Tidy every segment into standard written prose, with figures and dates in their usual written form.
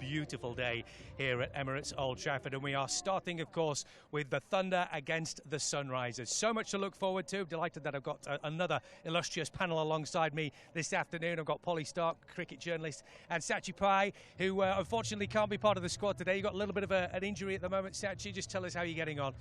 beautiful day here at Emirates Old Trafford, and we are starting, of course, with the Thunder against the Sunrisers. So much to look forward to. Delighted that I've got another illustrious panel alongside me this afternoon. I've got Polly Stark, cricket journalist, and Sachi Pai, who unfortunately can't be part of the squad today. You've got a little bit of an injury at the moment, Sachi. Just tell us how you're getting on.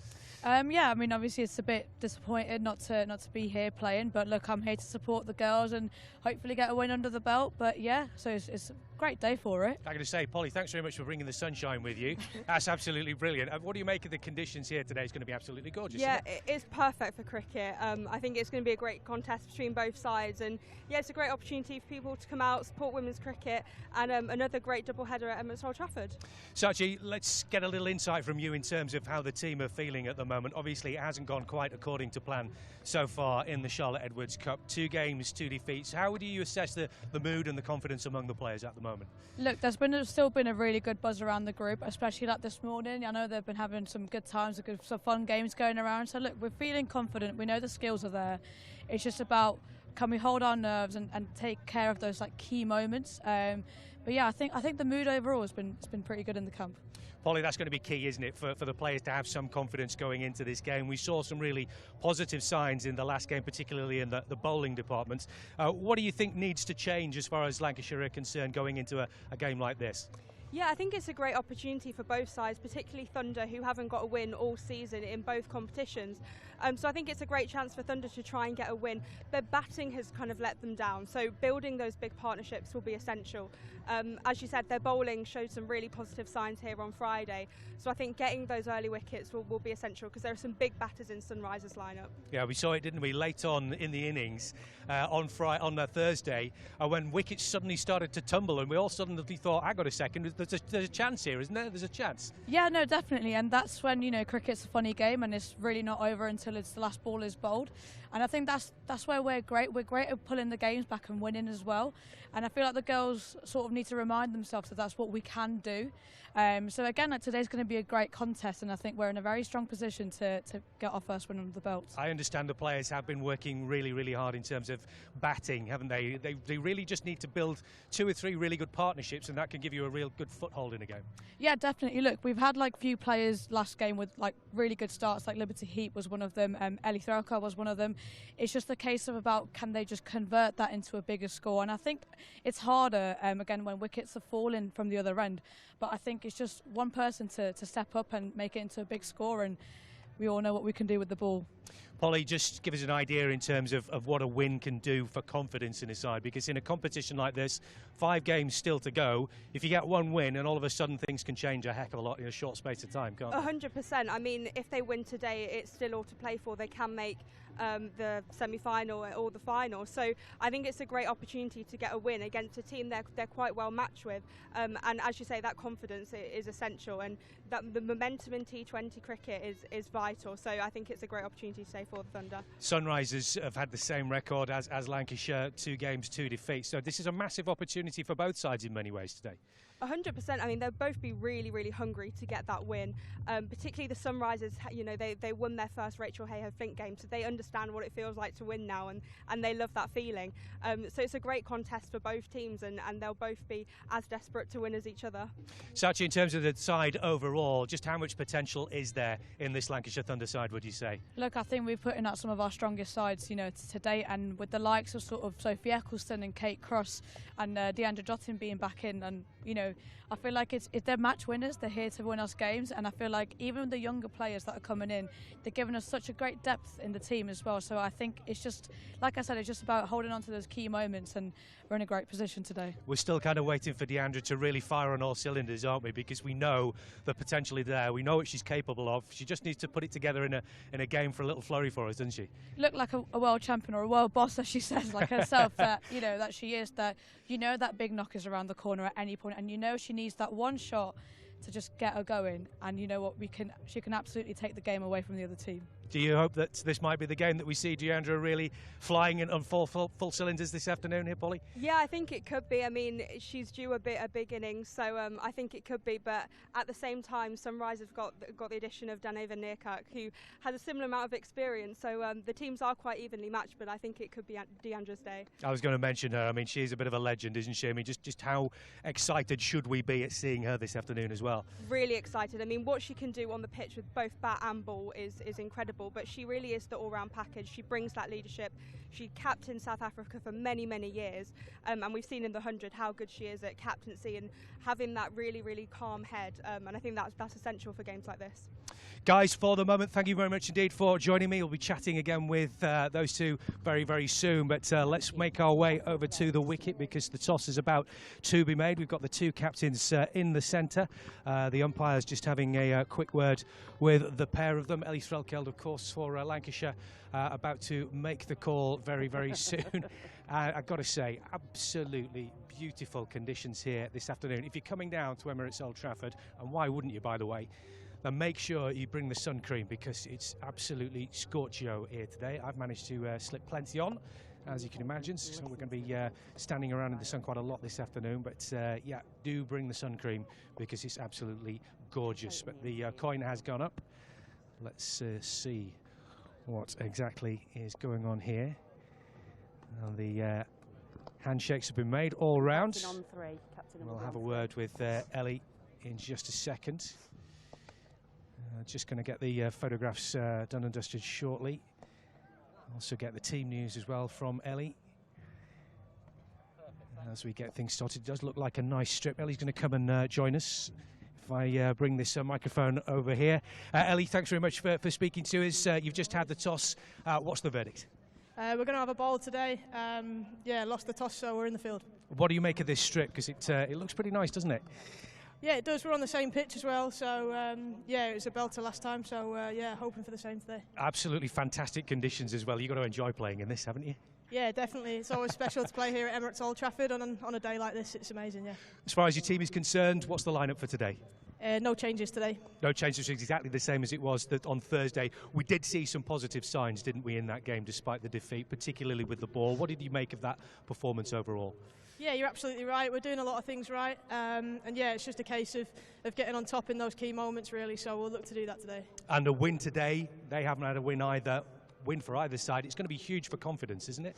Yeah, I mean, obviously it's a bit disappointed not to be here playing, but look, I'm here to support the girls and hopefully get a win under the belt. But yeah, so it's a great day for it. I'm going to say, Polly, thanks very much for bringing the sunshine with you. That's absolutely brilliant. What do you make of the conditions here today? It's going to be absolutely gorgeous. Yeah, it's perfect for cricket. I think it's going to be a great contest between both sides, and yeah, it's a great opportunity for people to come out, support women's cricket, and another great doubleheader at Emirates Old Trafford. Sachi, let's get a little insight from you in terms of how the team are feeling at the moment. Obviously, it hasn't gone quite according to plan so far in the Charlotte Edwards Cup. 2 games, 2 defeats. How do you assess the mood and the confidence among the players at the moment? Look, there's still been a really good buzz around the group, especially like this morning. I know they've been having some good times, some fun games going around. So look, we're feeling confident. We know the skills are there. It's just about, can we hold our nerves and take care of those like key moments? But yeah, I think the mood overall has been pretty good in the camp. Polly, that's going to be key, isn't it, for the players to have some confidence going into this game. We saw some really positive signs in the last game, particularly in the bowling department. What do you think needs to change as far as Lancashire are concerned going into a game like this? Yeah, I think it's a great opportunity for both sides, particularly Thunder, who haven't got a win all season in both competitions. So I think it's a great chance for Thunder to try and get a win. Their batting has kind of let them down, so building those big partnerships will be essential. As you said, their bowling showed some really positive signs here on Friday, so I think getting those early wickets will be essential, because there are some big batters in Sunrisers lineup. Yeah, we saw it, didn't we, late on in the innings on Thursday, when wickets suddenly started to tumble, and we all suddenly thought, hang on a second, there's a chance here, isn't there? There's a chance. Yeah, no, definitely, and that's when, you know, cricket's a funny game and it's really not over until it's the last ball is bowled, and I think that's where we're great. We're great at pulling the games back and winning as well, and I feel like the girls sort of need to remind themselves that that's what we can do. So again, like, today's going to be a great contest, and I think we're in a very strong position to get our first win under the belt. I understand the players have been working really, really hard in terms of batting, haven't they? They really just need to build 2 or 3 really good partnerships, and that can give you a real good foothold in a game. Yeah, definitely. Look, we've had like few players last game with like really good starts, like Liberty Heat was one of them, Ellie Threlkar was one of them. It's just a case of about, can they just convert that into a bigger score? And I think it's harder, again, when wickets are falling from the other end. But I think it's just one person to step up and make it into a big score, and we all know what we can do with the ball. Polly, just give us an idea in terms of what a win can do for confidence in a side, because in a competition like this, 5 games still to go, if you get 1 win and all of a sudden things can change a heck of a lot in a short space of time, can't they? 100%. I mean, if they win today, it's still all to play for. They can make the semi-final or the final. So I think it's a great opportunity to get a win against a team they're quite well matched with. And as you say, that confidence is essential, and that the momentum in T20 cricket is vital. So I think it's a great opportunity today for the Thunder. Sunrisers have had the same record as Lancashire, 2 games, 2 defeats. So this is a massive opportunity for both sides in many ways today. 100%. I mean, they'll both be really, really hungry to get that win. Particularly the Sunrisers, you know, they won their first Rachel Hayhoe-Flint game, so they understand what it feels like to win now, and they love that feeling. So it's a great contest for both teams, and they'll both be as desperate to win as each other. Sachi, in terms of the side overall, just how much potential is there in this Lancashire Thunder side, would you say? Look, I think we're putting out some of our strongest sides, you know, to date, and with the likes of sort of Sophie Eccleston and Kate Cross and Deandra Jottin being back in, and you know, I feel like if they're match winners, they're here to win us games, and I feel like even the younger players that are coming in, they're giving us such a great depth in the team as well. So I think it's just, like I said, it's just about holding on to those key moments, and we're in a great position today. We're still kind of waiting for Deandra to really fire on all cylinders, aren't we? Because we know the potential is there. We know what she's capable of. She just needs to put it together in a game for a little flurry for us, doesn't she? Look like a world champion or a world boss, as she says, like herself, that, you know, that she is, that, you know, that big knock is around the corner at any point, and you know she needs that one shot to just get her going, and you know what, she can absolutely take the game away from the other team. Do you hope that this might be the game that we see Deandra really flying in on full cylinders this afternoon here, Polly? Yeah, I think it could be. I mean, she's due a big innings, so I think it could be. But at the same time, Sunrise have got the addition of Daneva Neerkirk, who has a similar amount of experience. So the teams are quite evenly matched, but I think it could be Deandra's day. I was going to mention her. I mean, she's a bit of a legend, isn't she? I mean, just how excited should we be at seeing her this afternoon as well? Really excited. I mean, what she can do on the pitch with both bat and ball is incredible. But she really is the all-round package. She brings that leadership. She captained South Africa for many years, and we've seen in the 100 how good she is at captaincy and having that really calm head. And I think that's essential for games like this. Guys, for the moment, thank you very much indeed for joining me. We'll be chatting again with those two very soon. But let's make our way over to the wicket because the toss is about to be made. We've got the two captains in the centre. The umpires just having a quick word with the pair of them. Ellie Strelkeld, of course, for Lancashire, about to make the call very soon. I've got to say, absolutely beautiful conditions here this afternoon. If you're coming down to Emirates Old Trafford, and why wouldn't you, by the way, then make sure you bring the sun cream because it's absolutely scorchio here today. I've managed to slip plenty on, as you can imagine, so we're going to be standing around in the sun quite a lot this afternoon. But yeah, do bring the sun cream because it's absolutely gorgeous. But the coin has gone up. Let's see what exactly is going on here. The handshakes have been made all round. Captain on three. We'll have a word with Ellie in just a second. Just going to get the photographs done and dusted shortly. Also get the team news as well from Ellie. As we get things started, it does look like a nice strip. Ellie's going to come and join us. If I bring this microphone over here. Ellie, thanks very much for speaking to us. You've just had the toss. What's the verdict? We're going to have a bowl today. Yeah, lost the toss, so we're in the field. What do you make of this strip? Because it looks pretty nice, doesn't it? Yeah, it does. We're on the same pitch as well, so yeah, it was a belter last time, so yeah, hoping for the same today. Absolutely fantastic conditions as well. You've got to enjoy playing in this, haven't you? Yeah, definitely. It's always special to play here at Emirates Old Trafford, and on a day like this, it's amazing, yeah. As far as your team is concerned, what's the lineup for today? No changes today. No changes, exactly the same as it was on Thursday. We did see some positive signs, didn't we, in that game, despite the defeat, particularly with the ball. What did you make of that performance overall? Yeah, you're absolutely right. We're doing a lot of things right. And yeah, it's just a case of getting on top in those key moments, really. So we'll look to do that today. And a win today, they haven't had a win either. Win for either side. It's going to be huge for confidence, isn't it?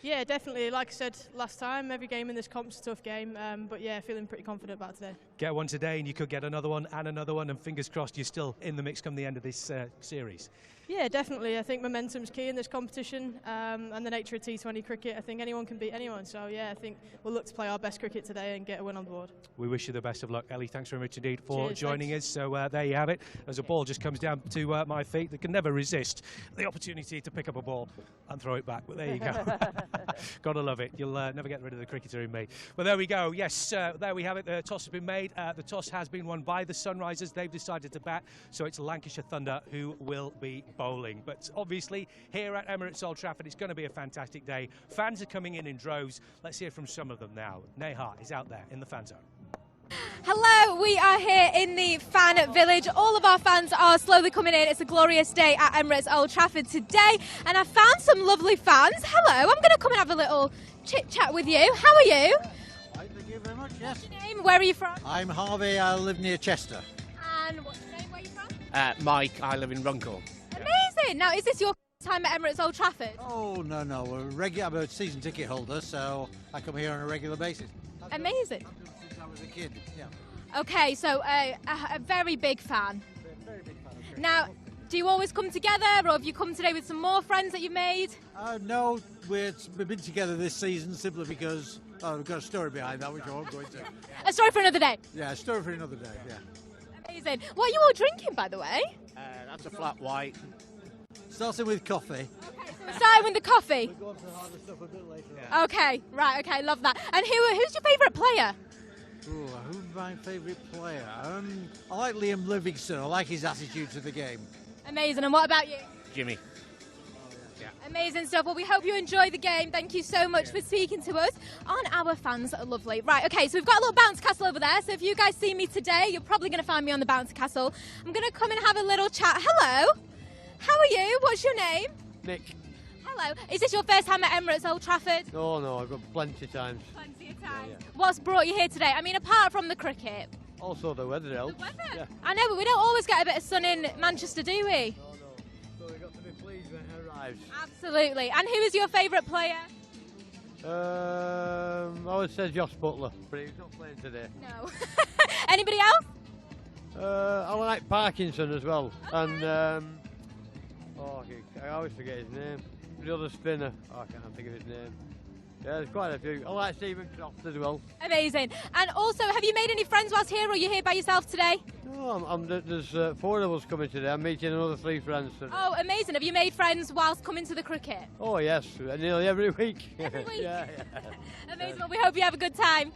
Yeah, definitely. Like I said last time, every game in this comp's a tough game. But yeah, feeling pretty confident about today. Get one today and you could get another one, and fingers crossed you're still in the mix come the end of this series. Yeah, definitely. I think momentum's key in this competition, and the nature of T20 cricket. I think anyone can beat anyone. So yeah, I think we'll look to play our best cricket today and get a win on the board. We wish you the best of luck, Ellie. Thanks very much indeed for Cheers, joining thanks. us. So there you have it. As a ball just comes down to my feet, they can never resist the opportunity to pick up a ball and throw it back. But there you go. Gotta love it. You'll never get rid of the cricketer in me. But there we go. Yes, there we have it. The toss has been made. The toss has been won by the Sunrisers. They've decided to bat. So it's Lancashire Thunder who will be bowling. But obviously, here at Emirates Old Trafford, it's going to be a fantastic day. Fans are coming in droves. Let's hear from some of them now. Neha is out there in the fan zone. Hello, we are here in the fan village. All of our fans are slowly coming in. It's a glorious day at Emirates Old Trafford today, and I found some lovely fans. Hello, I'm going to come and have a little chit chat with you. How are you? Thank you very much, yes. What's your name? Where are you from? I'm Harvey, I live near Chester. And what's your name? Where are you from? Mike, I live in Runkle. Amazing. Now, is this your time at Emirates Old Trafford? Oh, no, I'm a season ticket holder, so I come here on a regular basis. Amazing. Since I was a kid, yeah. Okay, so a very big fan. Very big fan. Okay. Now, do you always come together, or have you come today with some more friends that you've made? No, we've been together this season simply because we've got a story behind that, which I won't go into. A story for another day. Yeah, a story for another day, yeah. Amazing. What are you all drinking, by the way? That's a flat white. Starting with coffee. Okay, so we're starting with the coffee. We'll go on to the harder stuff a bit later on. Okay, right, okay, love that. And who's your favourite player? Ooh, who's my favourite player? I like Liam Livingston. I like his attitude to the game. Amazing. And what about you? Jimmy. Amazing stuff. Well, we hope you enjoy the game. Thank you so much for speaking to us. Aren't our fans lovely? Right, okay, so we've got a little bounce castle over there. So if you guys see me today, you're probably going to find me on the bounce castle. I'm going to come and have a little chat. Hello. How are you? What's your name? Nick. Hello. Is this your first time at Emirates Old Trafford? Oh no, I've got plenty of times. Plenty of times. Yeah. What's brought you here today? I mean, apart from the cricket. Also the weather helps. The weather? Yeah. I know, but we don't always get a bit of sun in Manchester, do we? No. So we've got to be pleased when it arrives. Absolutely. And who is your favourite player? I would say Josh Butler, but he's not playing today. No. Anybody else? I like Parkinson as well, and I always forget his name. The other spinner, I can't think of his name. Yeah, there's quite a few. I like Stephen Croft as well. Amazing. And also, have you made any friends whilst here, or are you here by yourself today? No, there's 4 of us coming today. I'm meeting another 3 friends today. Oh, amazing. Have you made friends whilst coming to the cricket? Oh yes, nearly every week. Every week? Yeah. Amazing. Well, we hope you have a good time.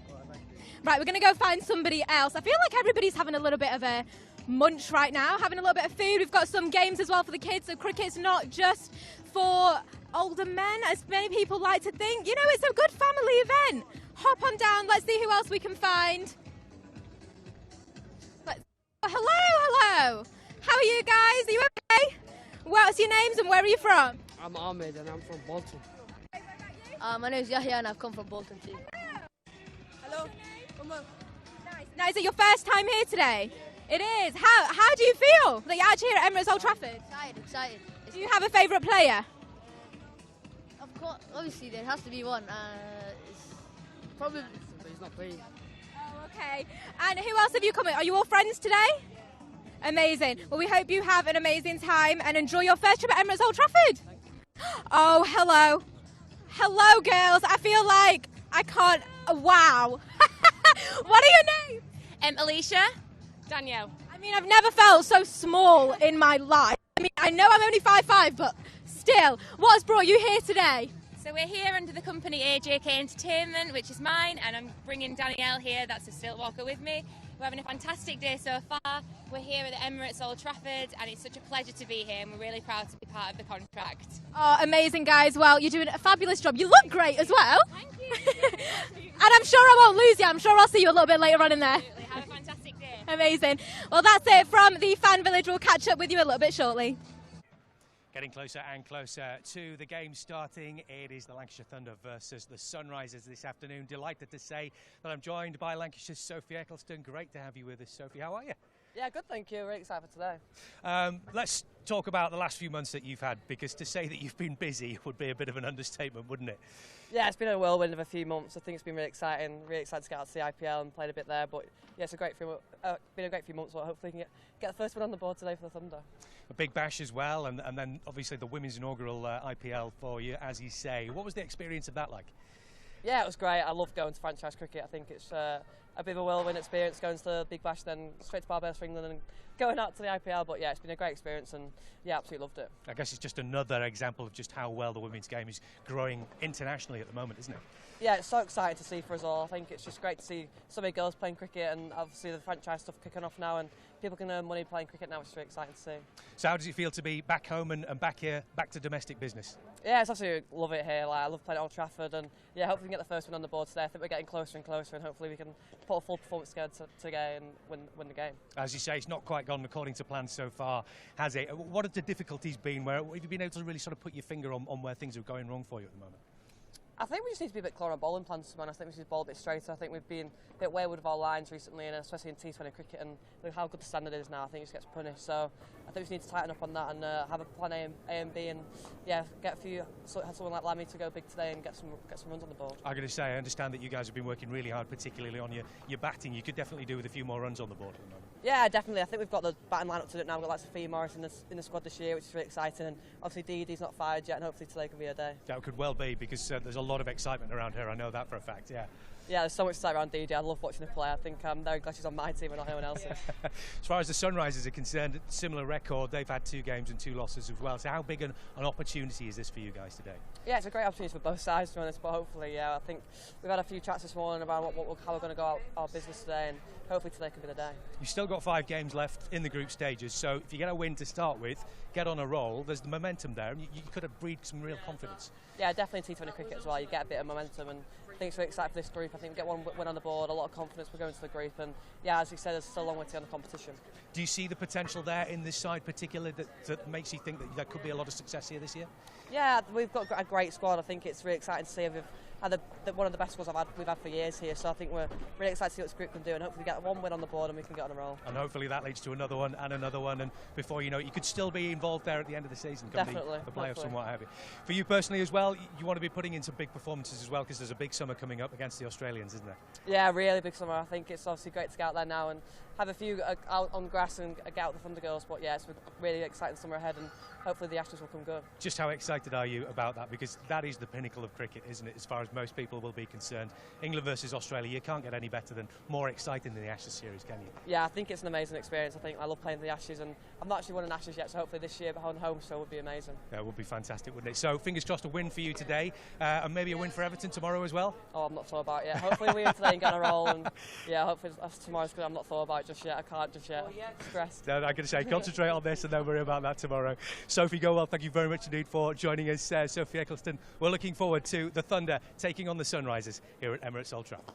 Right, we're going to go find somebody else. I feel like everybody's having a little bit of a munch right now, having a little bit of food. We've got some games as well for the kids, so cricket's not just for older men, as many people like to think. You know, it's a good family event. Hop on down, let's see who else we can find. Hello. How are you guys? Are you okay? What's your names and where are you from? I'm Ahmed and I'm from Bolton. My name is Yahya and I've come from Bolton too. Hello. Now, is it your first time here today? It is. How do you feel that you're actually here at Emirates Old Trafford? Excited. Do you have a favourite player? Of course, obviously there has to be one. It's probably, but he's not playing. Oh, okay. And who else have you come with? Are you all friends today? Amazing. Well, we hope you have an amazing time and enjoy your first trip at Emirates Old Trafford. Oh, hello. Hello, girls. I feel like I can't. Wow. What are your names? Alicia. Danielle. I mean, I've never felt so small in my life. I mean, I know I'm only 5'5", but still, what has brought you here today? So we're here under the company AJK Entertainment, which is mine, and I'm bringing Danielle here, that's a stilt walker with me. We're having a fantastic day so far. We're here at the Emirates Old Trafford, and it's such a pleasure to be here, and we're really proud to be part of the contract. Oh, amazing, guys. Well, you're doing a fabulous job. You look great as well. Thank you. And I'm sure I won't lose you. I'm sure I'll see you a little bit later on in there. Absolutely. Have a fantastic day. Amazing. Well, that's it from the fan village. We'll catch up with you a little bit shortly. Getting closer and closer to the game starting. It is the Lancashire Thunder versus the Sunrisers this afternoon. Delighted to say that I'm joined by Lancashire's Sophie Eccleston. Great to have you with us, Sophie. How are you? Yeah, good, thank you. Really excited for today. Let's talk about the last few months that you've had, because to say that you've been busy would be a bit of an understatement, wouldn't it? Yeah, it's been a whirlwind of a few months. I think it's been really exciting. Really excited to get out to the IPL and played a bit there. But yeah, it's been a great few months. So hopefully we can get the first one on the board today for the Thunder. A big bash as well, and then obviously the women's inaugural IPL for you, as you say. What was the experience of that like? Yeah, it was great. I love going to franchise cricket. I think it's a bit of a whirlwind experience going to the Big Bash, then straight to Barbados for England and going out to the IPL. But yeah, it's been a great experience and yeah, absolutely loved it. I guess it's just another example of just how well the women's game is growing internationally at the moment, isn't it? Yeah, it's so exciting to see for us all. I think it's just great to see so many girls playing cricket, and obviously the franchise stuff kicking off now, and people can earn money playing cricket now, which is really exciting to see. So how does it feel to be back home and back here, back to domestic business? Yeah, it's absolutely love it here. Like, I love playing at Old Trafford, and yeah, hopefully we can get the first one on the board today. I think we're getting closer and closer, and hopefully we can put a full performance together today and win the game. As you say, it's not quite gone according to plan so far, has it? What have the difficulties been? Where have you been able to really sort of put your finger on where things are going wrong for you at the moment? I think we just need to be a bit clearer on bowling plans, to be honest. I think we should bowl a bit straighter. I think we've been a bit wayward with our lines recently, and especially in T20 cricket, and look how good the standard is now. I think it just gets punished. So I think we just need to tighten up on that and have a plan A and B, and yeah, have someone like Lammy to go big today and get some runs on the board. I'm going to say, I understand that you guys have been working really hard, particularly on your batting. You could definitely do with a few more runs on the board at the moment. Yeah, definitely. I think we've got the batting line up to it now. We've got like Sophia Morris in the squad this year, which is really exciting. And obviously Dee Dee's not fired yet, and hopefully today can be a day. That could well be, because there's a lot of excitement around her. I know that for a fact. Yeah. Yeah, there's so much excitement around Dee Dee. I love watching her play. I think I'm very glad she's on my team and not anyone else's. As far as the Sunrisers are concerned, similar record. They've had 2 games and 2 losses as well. So how big an opportunity is this for you guys today? Yeah, it's a great opportunity for both sides, to be honest. But hopefully, yeah, I think we've had a few chats this morning about how we're going to go out our business today, and hopefully today can be the day. You've still got 5 games left in the group stages, so if you get a win to start with, get on a roll, there's the momentum there, and you could have breathed some real confidence. Yeah, definitely T20 cricket as well. You get a bit of momentum, and I think it's really exciting for this group. I think we get one win on the board, a lot of confidence. We're going to the group, and yeah, as you said, there's still a long way to go in the competition. Do you see the potential there in this side particularly that makes you think that there could be a lot of success here this year? Yeah, we've got a great squad. I think it's really exciting to see. We've had one of the best squads we've had for years here, so I think we're really excited to see what this group can do, and hopefully get one win on the board and we can get on a roll. And hopefully that leads to another one, and before you know it, you could still be involved there at the end of the season, definitely, the playoffs and what have you. For you personally as well, you want to be putting in some big performances as well, because there's a big summer coming up against the Australians, isn't there? Yeah, really big summer. I think it's obviously great to get out there now and have a few out on grass and get out the Thunder girls, but yeah, it's a really exciting summer ahead, and hopefully the Ashes will come good. Just how excited are you about that? Because that is the pinnacle of cricket, isn't it, as far as most people will be concerned. England versus Australia, you can't get any better than, more exciting than the Ashes series, can you? Yeah, I think it's an amazing experience. I think I love playing the Ashes, and I've not actually won an Ashes yet, so hopefully this year on home show would be amazing. Yeah, it would be fantastic, wouldn't it? So fingers crossed a win for you today, and maybe a win for Everton tomorrow as well? Oh, I'm not sure about it yet. Hopefully we win today and get on a roll, and yeah, hopefully tomorrow's good. I'm not thought about it just yet. I can't just yet. Stressed. No, I'm going to say concentrate on this and don't worry about that tomorrow. Sophie Gowell, thank you very much indeed for joining us. Sophie Eccleston, we're looking forward to the Thunder taking on the Sunrisers here at Emirates Old Trafford.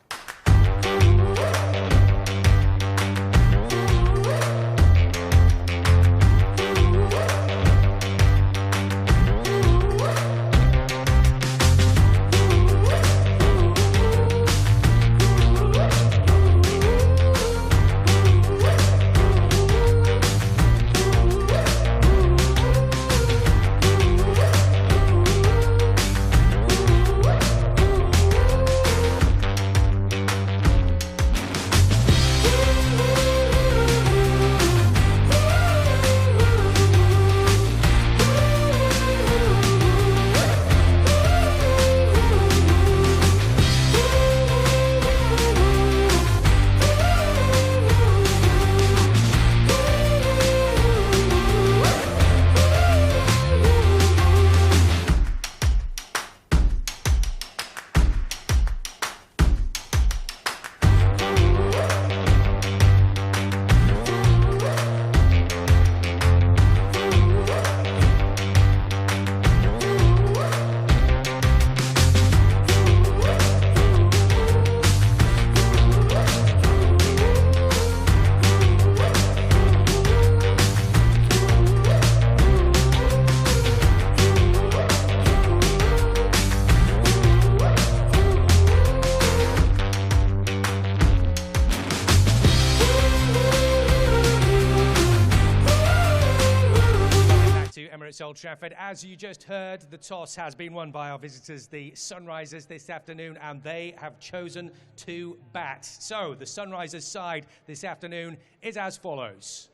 Emirates Old Trafford. As you just heard, the toss has been won by our visitors, the Sunrisers, this afternoon, and they have chosen to bat. So the Sunrisers side this afternoon is as follows.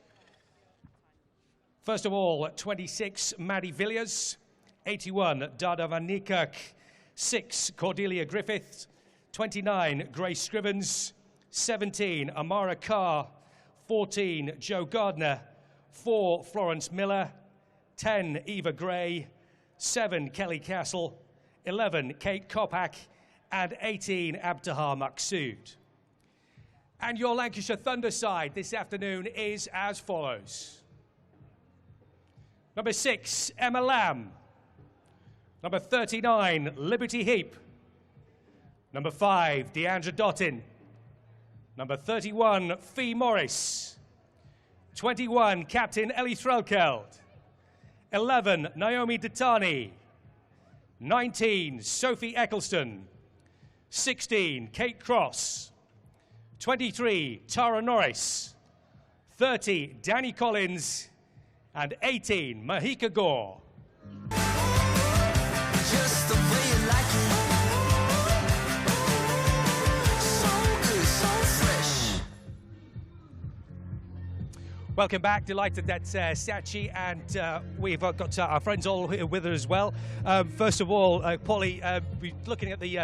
First of all, 26, Maddie Villiers. 81, Dada van Niekerk. 6, Cordelia Griffith. 29, Grace Scrivens. 17, Amara Carr. 14, Joe Gardner. 4, Florence Miller. 10, Eva Gray. 7, Kelly Castle. 11, Kate Kopak. And 18, Abtahar Maqsood. And your Lancashire Thunder side this afternoon is as follows. Number 6, Emma Lamb. Number 39, Liberty Heap. Number 5, Deandra Dottin. Number 31, Fee Morris. 21, Captain Ellie Threlkeld. 11, Naomi Datani. 19, Sophie Eccleston. 16, Kate Cross. 23, Tara Norris. 30, Danny Collins. And 18, Mahika Gore. Just the way you like it. So good, so fresh. Welcome back. Delighted that Sachi and we've got our friends all here with us as well. First of all, Polly, we're looking at the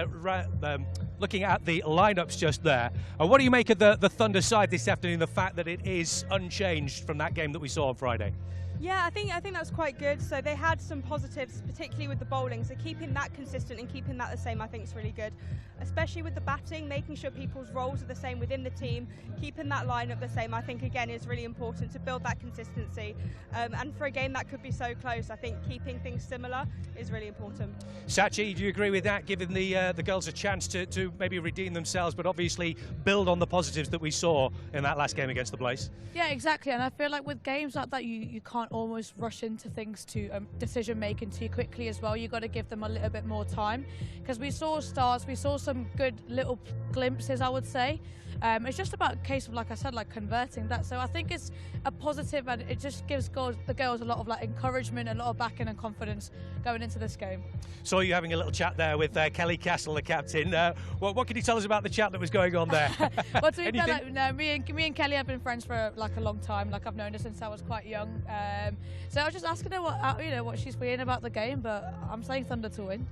lineups just there. What do you make of the Thunder side this afternoon? The fact that it is unchanged from that game that we saw on Friday. Yeah, I think that was quite good. So they had some positives, particularly with the bowling. So keeping that consistent and keeping that the same, I think is really good. Especially with the batting, making sure people's roles are the same within the team, keeping that lineup the same, I think again is really important to build that consistency. And for a game that could be so close, I think keeping things similar is really important. Sachi, do you agree with that? Giving the girls a chance to maybe redeem themselves, but obviously build on the positives that we saw in that last game against the Blaze. Yeah, exactly. And I feel like with games like that, you can't almost rush into things to decision making too quickly as well. You got to give them a little bit more time, because we saw starts, we saw some good little glimpses, I would say. It's just about a case of, like I said, like converting that. So I think it's a positive, and it just gives the girls a lot of like encouragement, a lot of backing and confidence going into this game. Saw you having a little chat there with Kelly Castle, the captain. What can you tell us about the chat that was going on there? Well, to be fair, like, no, me and Kelly have been friends for like a long time. Like I've known her since I was quite young. So I was just asking her what she's feeling about the game, but I'm saying Thunder to win.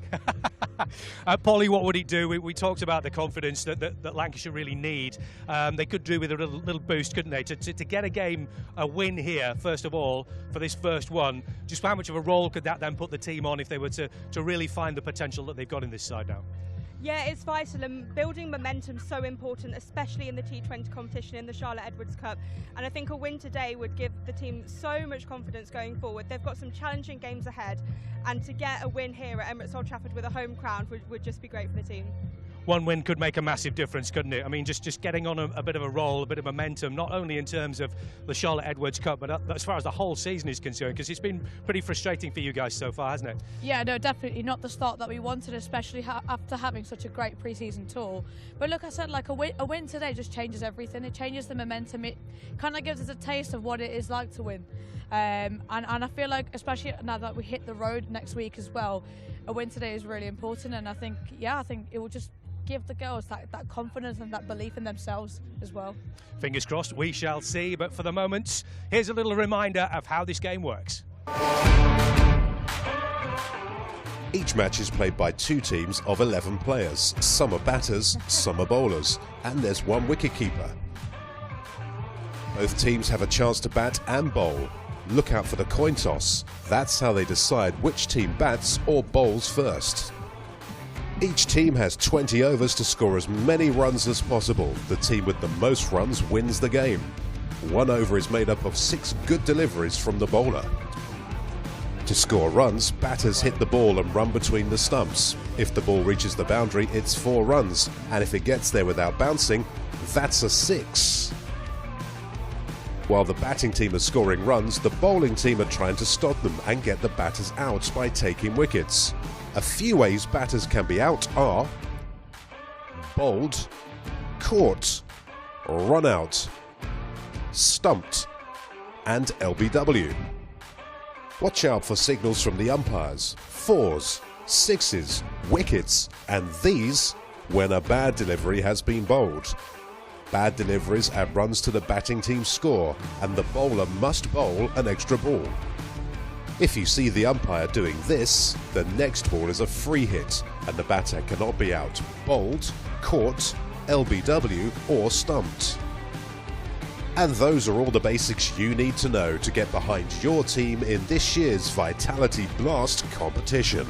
Polly, what would it do? We talked about the confidence that Lancashire really need. They could do with a little boost, couldn't they, to get a win here, first of all, for this first one. Just how much of a role could that then put the team on if they were to really find the potential that they've got in this side now? Yeah, it's vital, and building momentum is so important, especially in the T20 competition in the Charlotte Edwards Cup. And I think a win today would give the team so much confidence going forward. They've got some challenging games ahead, and to get a win here at Emirates Old Trafford with a home crowd would just be great for the team. One win could make a massive difference, couldn't it? I mean, just getting on a bit of a roll, a bit of momentum, not only in terms of the Charlotte Edwards Cup, but as far as the whole season is concerned, because it's been pretty frustrating for you guys so far, hasn't it? Yeah, no, definitely not the start that we wanted, especially after having such a great pre-season tour. But look, I said, like a win today just changes everything. It changes the momentum. It kind of gives us a taste of what it is like to win. And I feel like, especially now that we hit the road next week as well, a win today is really important. And I think it will just give the girls that confidence and that belief in themselves as well. Fingers crossed, we shall see. But for the moment, here's a little reminder of how this game works. Each match is played by two teams of 11 players. Some are batters, some are bowlers, and there's one wicketkeeper. Both teams have a chance to bat and bowl. Look out for the coin toss. That's how they decide which team bats or bowls first. Each team has 20 overs to score as many runs as possible. The team with the most runs wins the game. 1 over is made up of 6 good deliveries from the bowler. To score runs, batters hit the ball and run between the stumps. If the ball reaches the boundary, it's 4 runs, and if it gets there without bouncing, that's a 6. While the batting team are scoring runs, the bowling team are trying to stop them and get the batters out by taking wickets. A few ways batters can be out are bowled, caught, run out, stumped, and LBW. Watch out for signals from the umpires, 4s, 6s, wickets, and these when a bad delivery has been bowled. Bad deliveries add runs to the batting team's score, and the bowler must bowl an extra ball. If you see the umpire doing this, the next ball is a free hit, and the batter cannot be out, bowled, caught, LBW, or stumped. And those are all the basics you need to know to get behind your team in this year's Vitality Blast competition.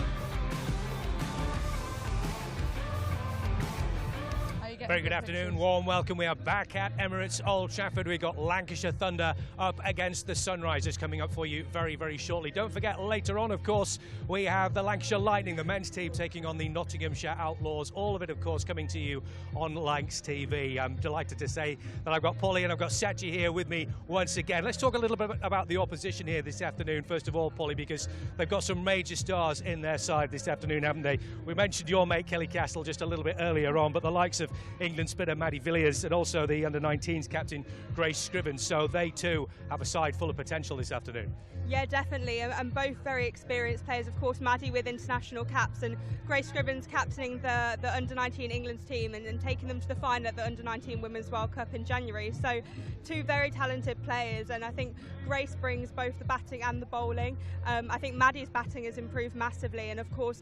Very good afternoon, warm welcome. We are back at Emirates Old Trafford. We've got Lancashire Thunder up against the Sunrisers coming up for you very, very shortly. Don't forget, later on, of course, we have the Lancashire Lightning, the men's team, taking on the Nottinghamshire Outlaws. All of it, of course, coming to you on Lancs TV. I'm delighted to say that I've got Polly and I've got Sachi here with me once again. Let's talk a little bit about the opposition here this afternoon. First of all, Polly, because they've got some major stars in their side this afternoon, haven't they? We mentioned your mate, Kelly Castle, just a little bit earlier on, but the likes of England spinner Maddie Villiers and also the under-19s captain Grace Scriven, so they too have a side full of potential this afternoon. Yeah, definitely, and both very experienced players. Of course, Maddie with international caps, and Grace Scriven's captaining the under-19 England's team and taking them to the final at the under-19 Women's World Cup in January. So two very talented players, and I think Grace brings both the batting and the bowling. I think Maddie's batting has improved massively, and of course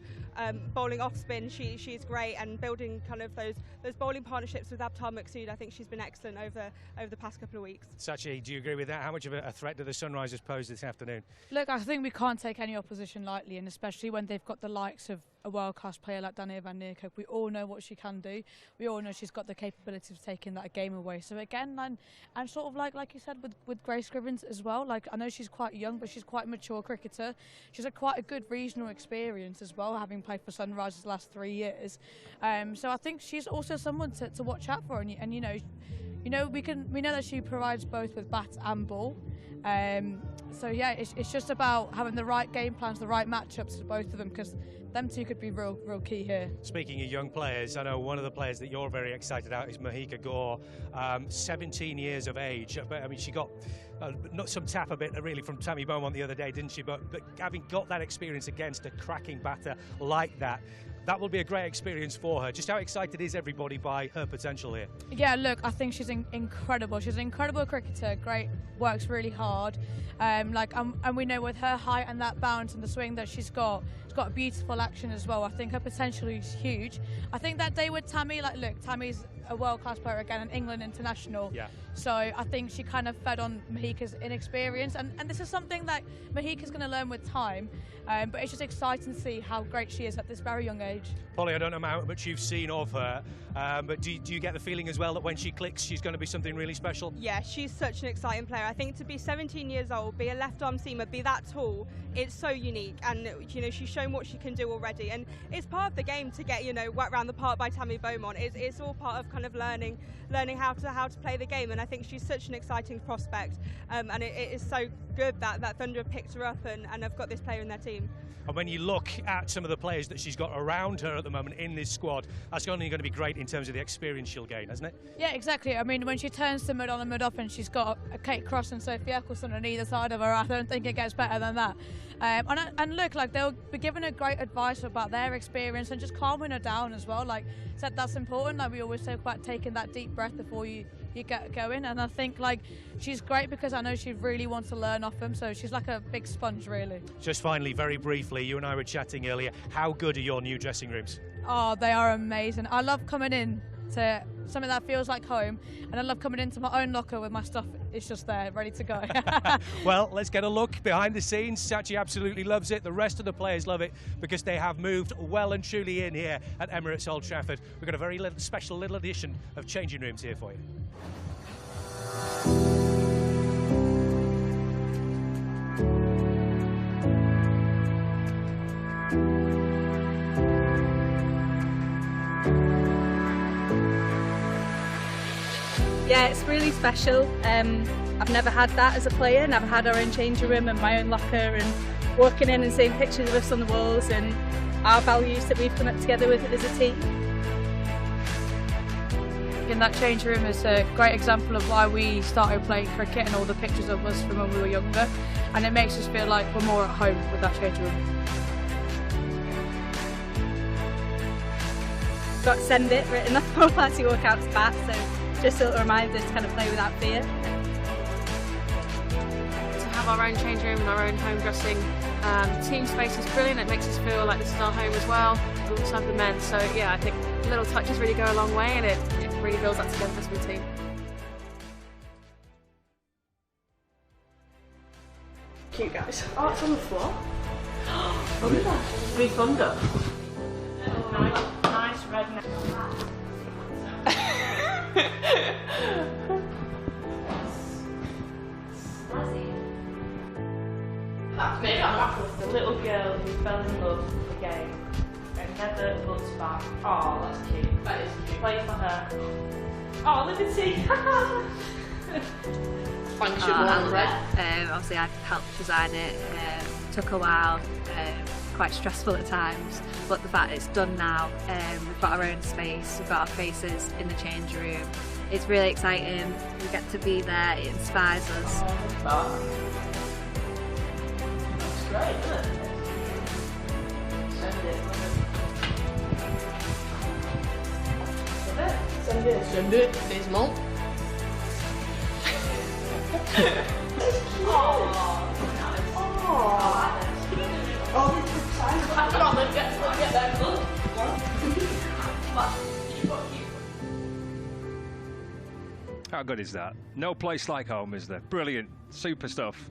bowling off spin, she's great, and building kind of those bowling partnerships with Abtar Maqsood, I think she's been excellent over the past couple of weeks. Sachi, do you agree with that? How much of a threat do the Sunrisers pose this afternoon? Look, I think we can't take any opposition lightly, and especially when they've got the likes of a world-class player like Danielle van Niekerk. We all know what she can do. We all know she's got the capability of taking that game away. So again, and sort of like you said with Grace Scrivens as well, like I know she's quite young, but she's quite a mature cricketer. She's had quite a good regional experience as well, having played for Sunrisers the last 3 years. So I think she's also someone to watch out for, and you know we know that she provides both with bat and ball. So yeah, it's just about having the right game plans, the right matchups for both of them, because them two could be real key here. Speaking of young players, I know one of the players that you're very excited about is Mahika Gore, 17 years of age. But I mean, she got not some tap a bit really from Tammy Beaumont the other day, didn't she? But having got that experience against a cracking batter like that, that will be a great experience for her. Just how excited is everybody by her potential here? Yeah, look, I think she's incredible. She's an incredible cricketer, great, works really hard. And we know with her height and that bounce and the swing that she's got a beautiful action as well. I think her potential is huge. I think that day with Tammy, Tammy's a world-class player again, an England international. Yeah. So I think she kind of fed on Mahika's inexperience, and this is something that Mahika's going to learn with time. But it's just exciting to see how great she is at this very young age. Polly, I don't know how much you've seen of her, but do you get the feeling as well that when she clicks, she's going to be something really special? Yeah, she's such an exciting player. I think to be 17 years old, be a left-arm seamer, be that tall, it's so unique. And she's shown what she can do already. And it's part of the game to get whacked around the park by Tammy Beaumont. It's all part of kind of learning how to play the game. And I think she's such an exciting prospect. And it is so good that Thunder have picked her up and have got this player in their team. And when you look at some of the players that she's got around her at the moment in this squad, that's only going to be great in terms of the experience she'll gain, hasn't it? Yeah, exactly. I mean, when she turns to mid-on and mid-off and she's got a Kate Cross and Sophie Eccleston on either side of her, I don't think it gets better than that. And look, they'll be giving her great advice about their experience and just calming her down as well. Said that's important. We always talk about taking that deep breath before you get going, and I think she's great because I know she really wants to learn off them, so she's like a big sponge really. Just finally, very briefly, you and I were chatting earlier, how good are your new dressing rooms? Oh, they are amazing. I love coming in to something that feels like home, and I love coming into my own locker with my stuff. It's just there, ready to go. Well, let's get a look behind the scenes. Sachi absolutely loves it. The rest of the players love it because they have moved well and truly in here at Emirates Old Trafford. We've got a very special little edition of changing rooms here for you. Yeah, it's really special. I've never had that as a player, never had our own changing room and my own locker, and walking in and seeing pictures of us on the walls and our values that we've come up together with as a team. In that change room is a great example of why we started playing cricket and all the pictures of us from when we were younger, and it makes us feel like we're more at home with that change room. Got Send It written on the wall as you walk out to bat, so just a little reminder to kind of play without fear. To have our own change room and our own home dressing team space is brilliant. It makes us feel like this is our home as well, alongside the men. So yeah, I think little touches really go a long way, and it really builds that togetherness with the team. Cute guys. Oh, it's on the floor. Thunder. Big thunder. Nice red neck. That's me. That's the little girl who fell in love with the game and never looks back. Oh, that's cute. That is cute. Play for her. Oh, Liberty. Thanks, I love it. Obviously, I helped design it. Took a while. Quite stressful at times, but the fact it's done now, we've got our own space, we've got our faces in the change room. It's really exciting. We get to be there. It inspires us. Oh, that's great, isn't it? Send it. Send it. Send it. There's more. Come on, let's get there. Look. How good is that? No place like home, is there? Brilliant, super stuff.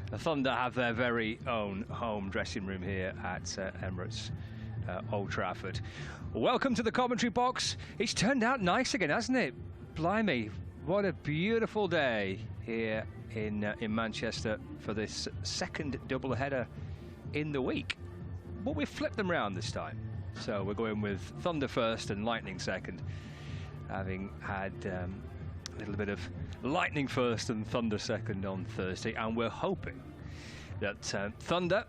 The Thunder have their very own home dressing room here at Emirates Old Trafford. Welcome to the commentary box. It's turned out nice again, hasn't it? Blimey, what a beautiful day here in Manchester for this second doubleheader in the week. But we've flipped them round this time. So we're going with Thunder first and Lightning second, having had a little bit of Lightning first and Thunder second on Thursday, and we're hoping that Thunder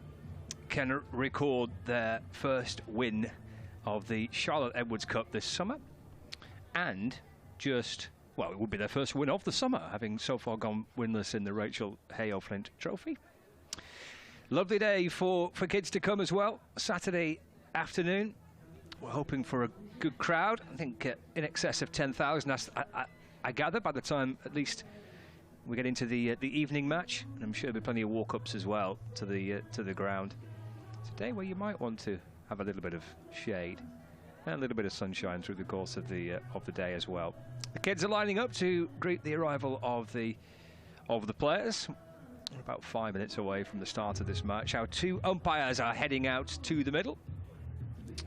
can record their first win of the Charlotte Edwards Cup this summer, and well, it would be their first win of the summer, having so far gone winless in the Rachel Hayo Flint Trophy. Lovely day for kids to come as well. Saturday afternoon, we're hoping for a good crowd. I think in excess of 10,000. I gather by the time at least we get into the evening match, and I'm sure there'll be plenty of walk-ups as well to the ground. It's a day where you might want to have a little bit of shade and a little bit of sunshine through the course of the day as well. The kids are lining up to greet the arrival of the players. We're about 5 minutes away from the start of this match. Our two umpires are heading out to the middle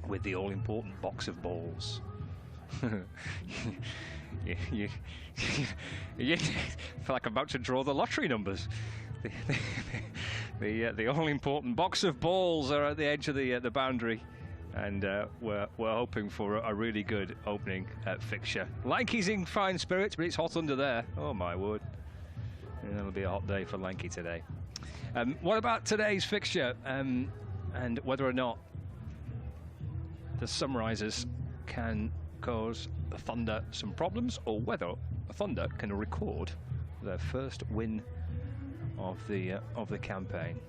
with the all-important box of balls. You feel like I'm about to draw the lottery numbers. The all-important box of balls are at the edge of the boundary, and we're hoping for a really good opening fixture. Lanky's in fine spirits, but it's hot under there. Oh my word! And it'll be a hot day for Lanky today. What about today's fixture, and whether or not the Sunrisers can cause the Thunder some problems, or whether the Thunder can record their first win of the campaign.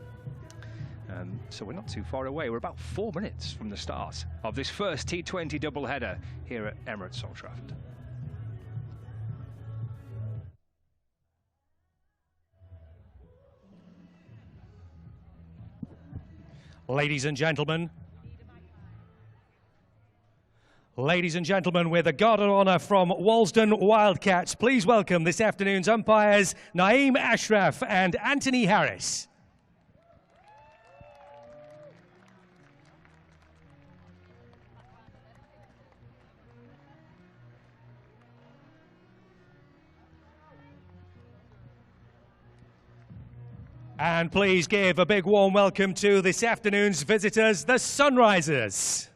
So we're not too far away. We're about 4 minutes from the start of this first T20 doubleheader here at Emirates Old Trafford. Ladies and gentlemen, with a guard of honour from Walsden Wildcats, please welcome this afternoon's umpires, Naeem Ashraf and Anthony Harris. And please give a big warm welcome to this afternoon's visitors, the Sunrisers.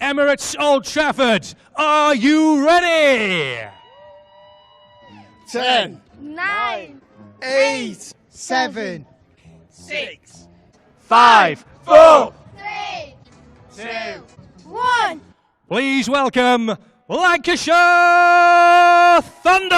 Emirates Old Trafford, are you ready? 10, 9, 8, 7, 6, 5, 4, 3, 2, 1. Please welcome Lancashire Thunder!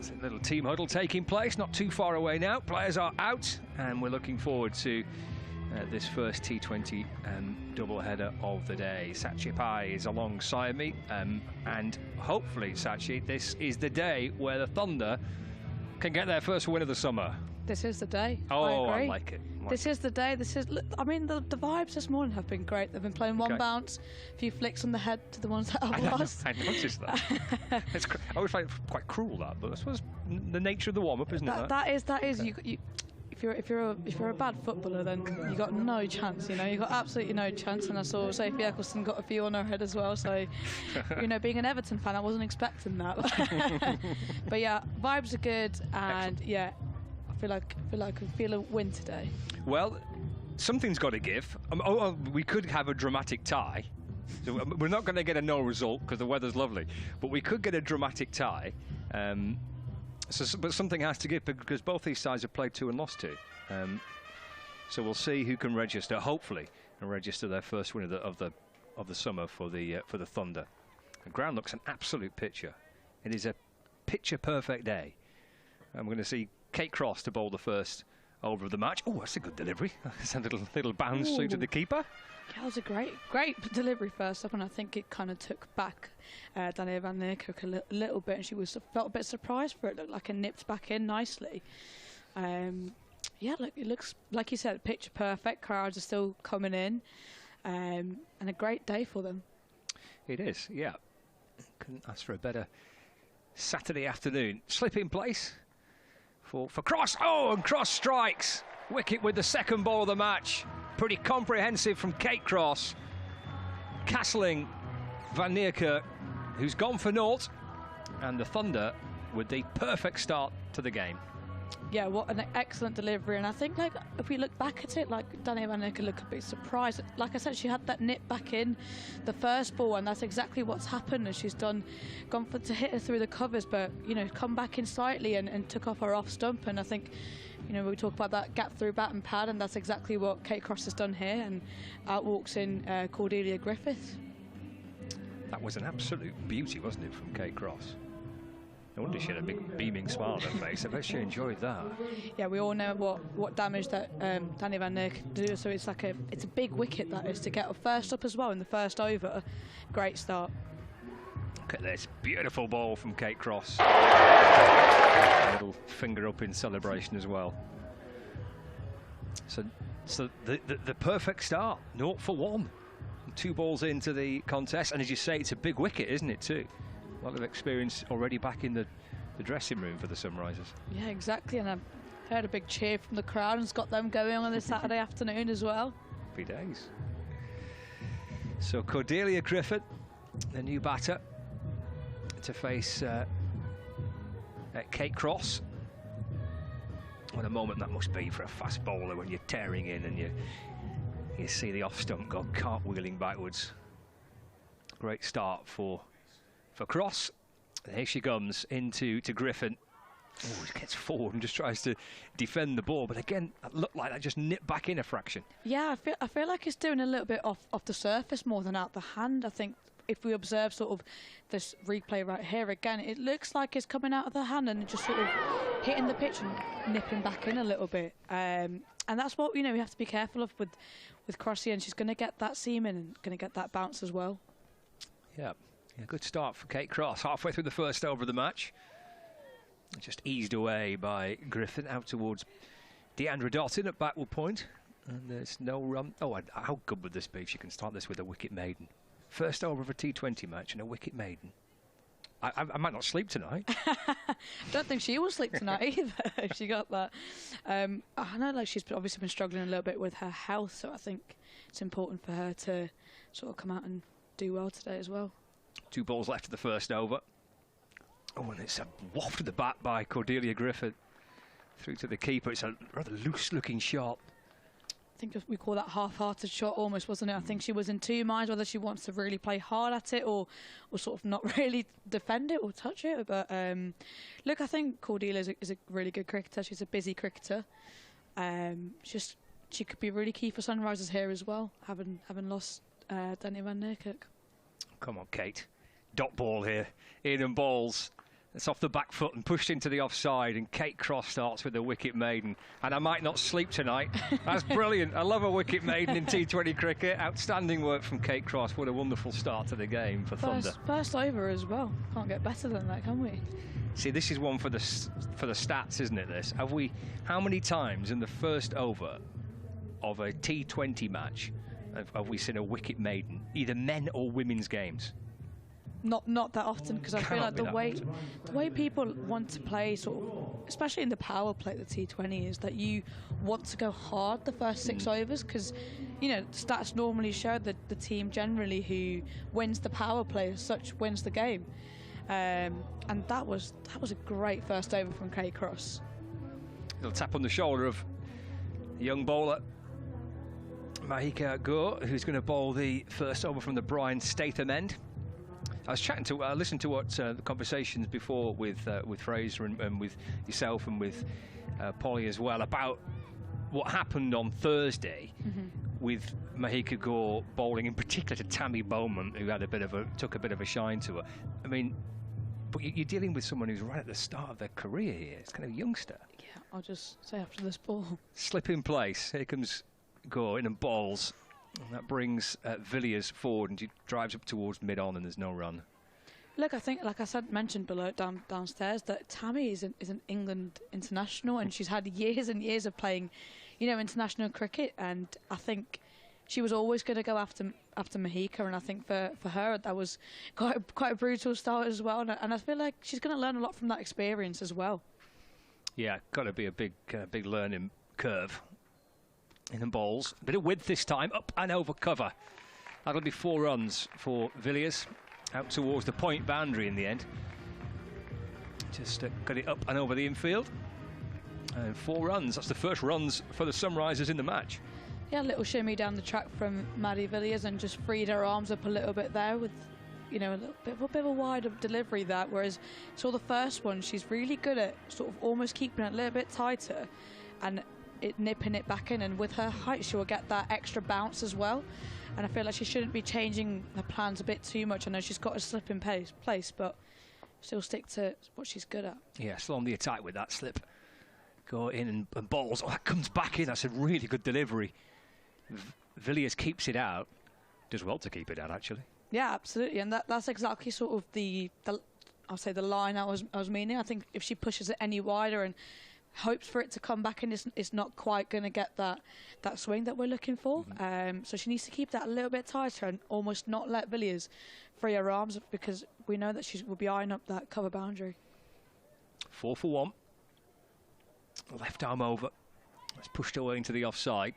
A little team huddle taking place, not too far away now. Players are out, and we're looking forward to this first T20 doubleheader of the day. Sachi Pai is alongside me, and hopefully, Sachi, this is the day where the Thunder can get their first win of the summer. This is the day. Oh, I agree. I like it. This is the day. I mean, the vibes this morning have been great. They've been playing one bounce, a few flicks on the head to the ones that I've lost. I noticed that. I always find it quite cruel, that, but I suppose the nature of the warm-up, isn't it? That is. If you're a bad footballer, then you got no chance. You know, you got absolutely no chance. And I saw Sophie Eccleston got a few on her head as well. So, you know, being an Everton fan, I wasn't expecting that. But yeah, vibes are good, and excellent. Yeah, I feel a win today. Well, something's got to give. We could have a dramatic tie. So we're not going to get a no result because the weather's lovely, but we could get a dramatic tie. But something has to give because both these sides have played 2 and lost 2. So we'll see who can register, hopefully, and register their first win of the summer for the Thunder. The ground looks an absolute picture. It is a picture-perfect day. I'm going to see Kate Cross to bowl the first over of the match. Oh, that's a good delivery. That's a little bounce through to the keeper. That was a great delivery first up, and I think it kind of took back Danielle van Niekerk a little bit, and she felt a bit surprised for it. Looked like it nipped back in nicely. Yeah, look, it looks like you said, picture perfect. Crowds are still coming in, and a great day for them. It is, yeah. Couldn't ask for a better Saturday afternoon. Slip in place for Cross. Oh, and Cross strikes. Wicket with the second ball of the match. Pretty comprehensive from Kate Cross. Castling Van Niekerk, who's gone for naught, and the Thunder with the perfect start to the game. Yeah, what an excellent delivery, and I think like if we look back at it, like Danielle van Niekerk looked a bit surprised. Like I said, she had that nip back in the first ball, and that's exactly what's happened. And she's gone for to hit her through the covers, but you know, come back in slightly and took off her off stump. And I think, you know, we talk about that gap through bat and pad, and that's exactly what Kate Cross has done here. And out walks in Cordelia Griffith. That was an absolute beauty, wasn't it, from Kate Cross? No wonder she had a big beaming smile on her face. I bet she enjoyed that. Yeah, we all know what damage that Danielle van Niekerk do. So it's like it's a big wicket that is to get her first up as well in the first over. Great start. Look at this beautiful ball from Kate Cross. A little finger up in celebration as well. So the perfect start. 0 for 1. 2 balls into the contest, and as you say, it's a big wicket, isn't it too? A lot of experience already back in the dressing room for the Sunrisers. Yeah, exactly, and I heard a big cheer from the crowd, and it's got them going on this Saturday afternoon as well. Happy days. So Cordelia Griffith, the new batter, to face Kate Cross. What a moment that must be for a fast bowler when you're tearing in and you see the off stump go cartwheeling backwards. Great start for Cross. And here she comes into Griffin. Oh, he gets forward and just tries to defend the ball, but again, that looked like that just nipped back in a fraction. Yeah, I feel like it's doing a little bit off the surface more than out the hand. I think if we observe sort of this replay right here again, it looks like it's coming out of the hand and just sort of hitting the pitch and nipping back in a little bit. And that's what, you know, we have to be careful of with Crossy, and she's going to get that seam in and going to get that bounce as well. Yeah, good start for Kate Cross. Halfway through the first over of the match. Just eased away by Griffin out towards Deandra Dottin at backward point. And there's no run. Oh, how good would this be if she can start this with a wicket maiden? First over of a T20 match and a wicket maiden. I might not sleep tonight. I don't think she will sleep tonight either if she got that. I know, like, she's obviously been struggling a little bit with her health, so I think it's important for her to sort of come out and do well today as well. 2 balls left of the first over. Oh, and it's a waft of the bat by Cordelia Griffith through to the keeper. It's a rather loose-looking shot. I think we call that half-hearted shot almost, wasn't it? I think she was in 2 minds whether she wants to really play hard at it or sort of not really defend it or touch it. But look, I think Cordelia is a really good cricketer. She's a busy cricketer. She could be really key for Sunrisers here as well, having lost Danielle van Niekerk. Come on, Kate. Dot ball here. In and balls. It's off the back foot and pushed into the offside, and Kate Cross starts with a wicket maiden. And I might not sleep tonight. That's brilliant. I love a wicket maiden in T20 cricket. Outstanding work from Kate Cross. What a wonderful start to the game for Thunder. First over as well. Can't get better than that, can we? See, this is one for the stats, isn't it? This how many times in the first over of a T20 match have we seen a wicket maiden, either men or women's games? Not that often, because I feel like the way people want to play, sort of, especially in the power play, the T20, is that you want to go hard the first 6 overs, because, you know, stats normally show that the team generally who wins the power play as such wins the game. And that was a great first over from Kate Cross. Little tap on the shoulder of the young bowler Mahika Gore, who's going to bowl the first over from the Brian Statham end. I was listened to what the conversations before with Fraser and with yourself and with Polly as well about what happened on Thursday with Mahika Gore bowling, in particular to Tammy Bowman, who had took a bit of a shine to her. I mean, but you're dealing with someone who's right at the start of their career here. It's kind of a youngster. Yeah, I'll just say after this ball. Slip in place. Here comes Gore in and bowls. And that brings Villiers forward, and she drives up towards mid-on, and there's no run. Look, I think, like I said, mentioned below downstairs, that Tammy is an England international, and she's had years and years of playing, you know, international cricket. And I think she was always going to go after Mahika, and I think for her that was quite a brutal start as well. And I feel like she's going to learn a lot from that experience as well. Yeah, got to be a big learning curve. In the bowls, a bit of width this time, up and over cover. That'll be 4 runs for Villiers, out towards the point boundary in the end. Just got it up and over the infield. And 4 runs, that's the first runs for the Sunrisers in the match. Yeah, a little shimmy down the track from Maddie Villiers and just freed her arms up a little bit there with, you know, a little bit of a wider delivery there. Whereas saw the first one, she's really good at sort of almost keeping it a little bit tighter and nipping it back in, and with her height she will get that extra bounce as well. And I feel like she shouldn't be changing her plans a bit too much. I know she's got a slip in place, but still stick to what she's good at. Yeah, still on the attack with that slip. Go in and bowls. Oh, that comes back in. That's a really good delivery. Villiers keeps it out. Does well to keep it out, actually. Yeah, absolutely, and that's exactly sort of the I'll say the line I was meaning. I think if she pushes it any wider and hopes for it to come back in, it's not quite going to get that swing that we're looking for. So she needs to keep that a little bit tighter and almost not let Villiers free her arms, because we know that she will be eyeing up that cover boundary. 4 for 1. Left arm over. It's pushed away into the offside.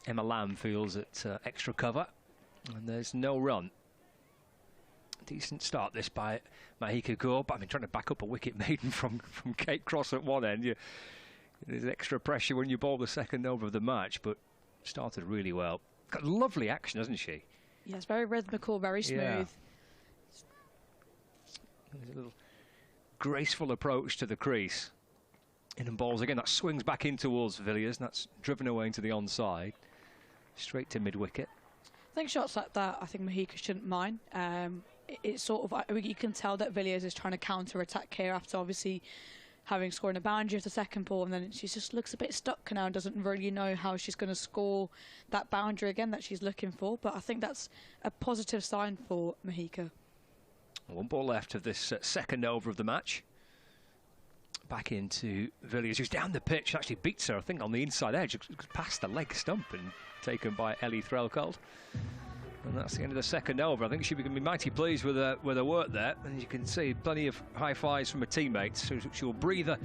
Emma Lamb feels at extra cover, and there's no run. Decent start this by Mahika Gore, but I mean, trying to back up a wicket maiden from Kate Cross at one end. There's extra pressure when you bowl the second over of the match, but started really well. Got lovely action, hasn't she? Yes, very rhythmical, very smooth. Yeah. There's a little graceful approach to the crease. In and bowls again. That swings back in towards Villiers, and that's driven away into the onside. Straight to mid-wicket. I think shots like that, I think Mahika shouldn't mind. It's sort of, I mean, you can tell that Villiers is trying to counter-attack here after obviously having scored a boundary of the second ball, and then she just looks a bit stuck now and doesn't really know how she's going to score that boundary again that she's looking for. But I think that's a positive sign for Mahika. 1 ball left of this second over of the match. Back into Villiers, who's down the pitch, actually beats her, I think, on the inside edge, past the leg stump, and taken by Ellie Threlkeld. And that's the end of the second over. I think she'll be going to be mighty pleased with her work there. And you can see plenty of high fives from her teammates. So she'll breathe a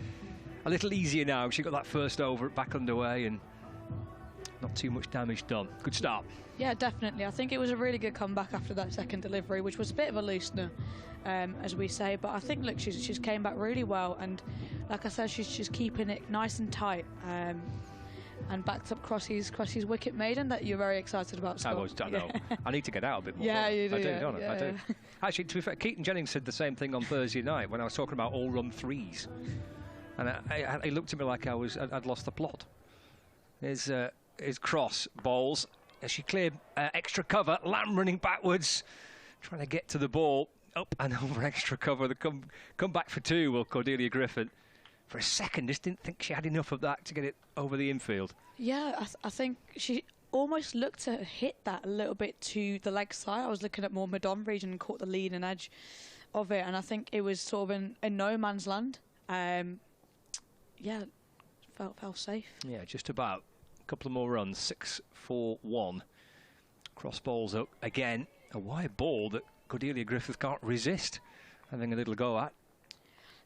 little easier now. She got that first over back underway, and not too much damage done. Good start. Yeah, definitely. I think it was a really good comeback after that second delivery, which was a bit of a loosener, as we say. But I think, look, she's came back really well, and like I said, she's keeping it nice and tight. And backed up Crossy's wicket maiden that you're very excited about, Scott. I know. I need to get out a bit more. Yeah, you do. I do, don't I? I do. Actually, to be fair, Keaton Jennings said the same thing on Thursday night when I was talking about all-run threes. And he looked at me like I'd lost the plot. His Cross bowls. As she cleared extra cover, Lamb running backwards, trying to get to the ball. Up and over extra cover. The come back for 2 will Cordelia Griffin. For a second, just didn't think she had enough of that to get it over the infield. Yeah, I think she almost looked to hit that a little bit to the leg side. I was looking at more mid-on region and caught the lead and edge of it, and I think it was sort of in no man's land. Yeah, felt safe. Yeah, just about. A couple of more runs. 6 for 1. Cross balls up again. A wide ball that Cordelia Griffith can't resist having a little go at.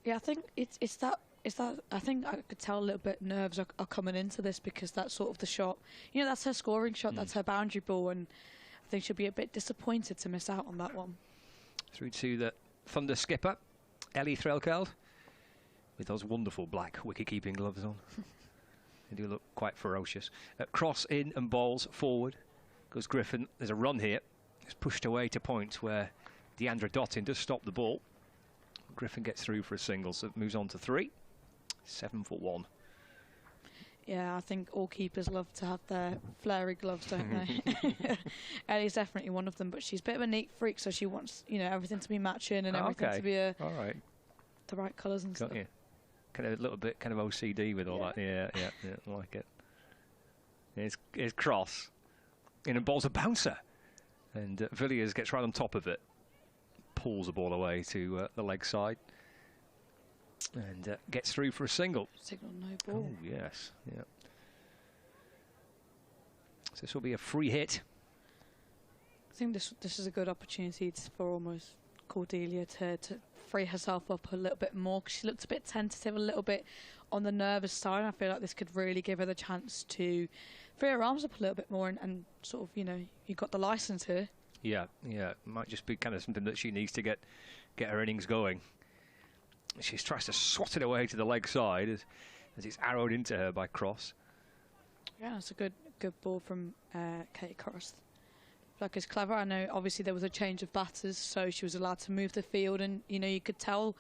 Yeah, I think it's that. I think I could tell a little bit nerves are coming into this, because that's sort of the shot. You know, that's her scoring shot, that's her boundary ball, and I think she'll be a bit disappointed to miss out on that one. Through to the Thunder skipper, Ellie Threlkeld, with those wonderful black wicket-keeping gloves on. They do look quite ferocious. Cross in and bowls forward. Goes Griffin. There's a run here. It's pushed away to point where Deandra Dottin does stop the ball. Griffin gets through for a single, so it moves on to 3. 7 for 1. Yeah, I think all keepers love to have their flary gloves, don't they? Ellie's definitely one of them, but she's a bit of a neat freak, so she wants, you know, everything to be matching and everything to be all right, the right colours and stuff. You. Kind of a little bit kind of OCD with all that. Yeah, I like it. Here's cross. In and ball's a bouncer. And Villiers gets right on top of it. Pulls the ball away to the leg side. And gets through for a single. Signal no ball. Oh, yes. Yeah. So this will be a free hit. I think this is a good opportunity for almost Cordelia to free herself up a little bit more, because she looked a bit tentative, a little bit on the nervous side. I feel like this could really give her the chance to free her arms up a little bit more and sort of, you know, you got the license here. Yeah. Might just be kind of something that she needs to get her innings going. She tries to swat it away to the leg side as it's arrowed into her by Cross. Yeah, it's a good ball from Kate Cross. Like, it's clever. I know obviously there was a change of batters, so she was allowed to move the field, and you know, you could tell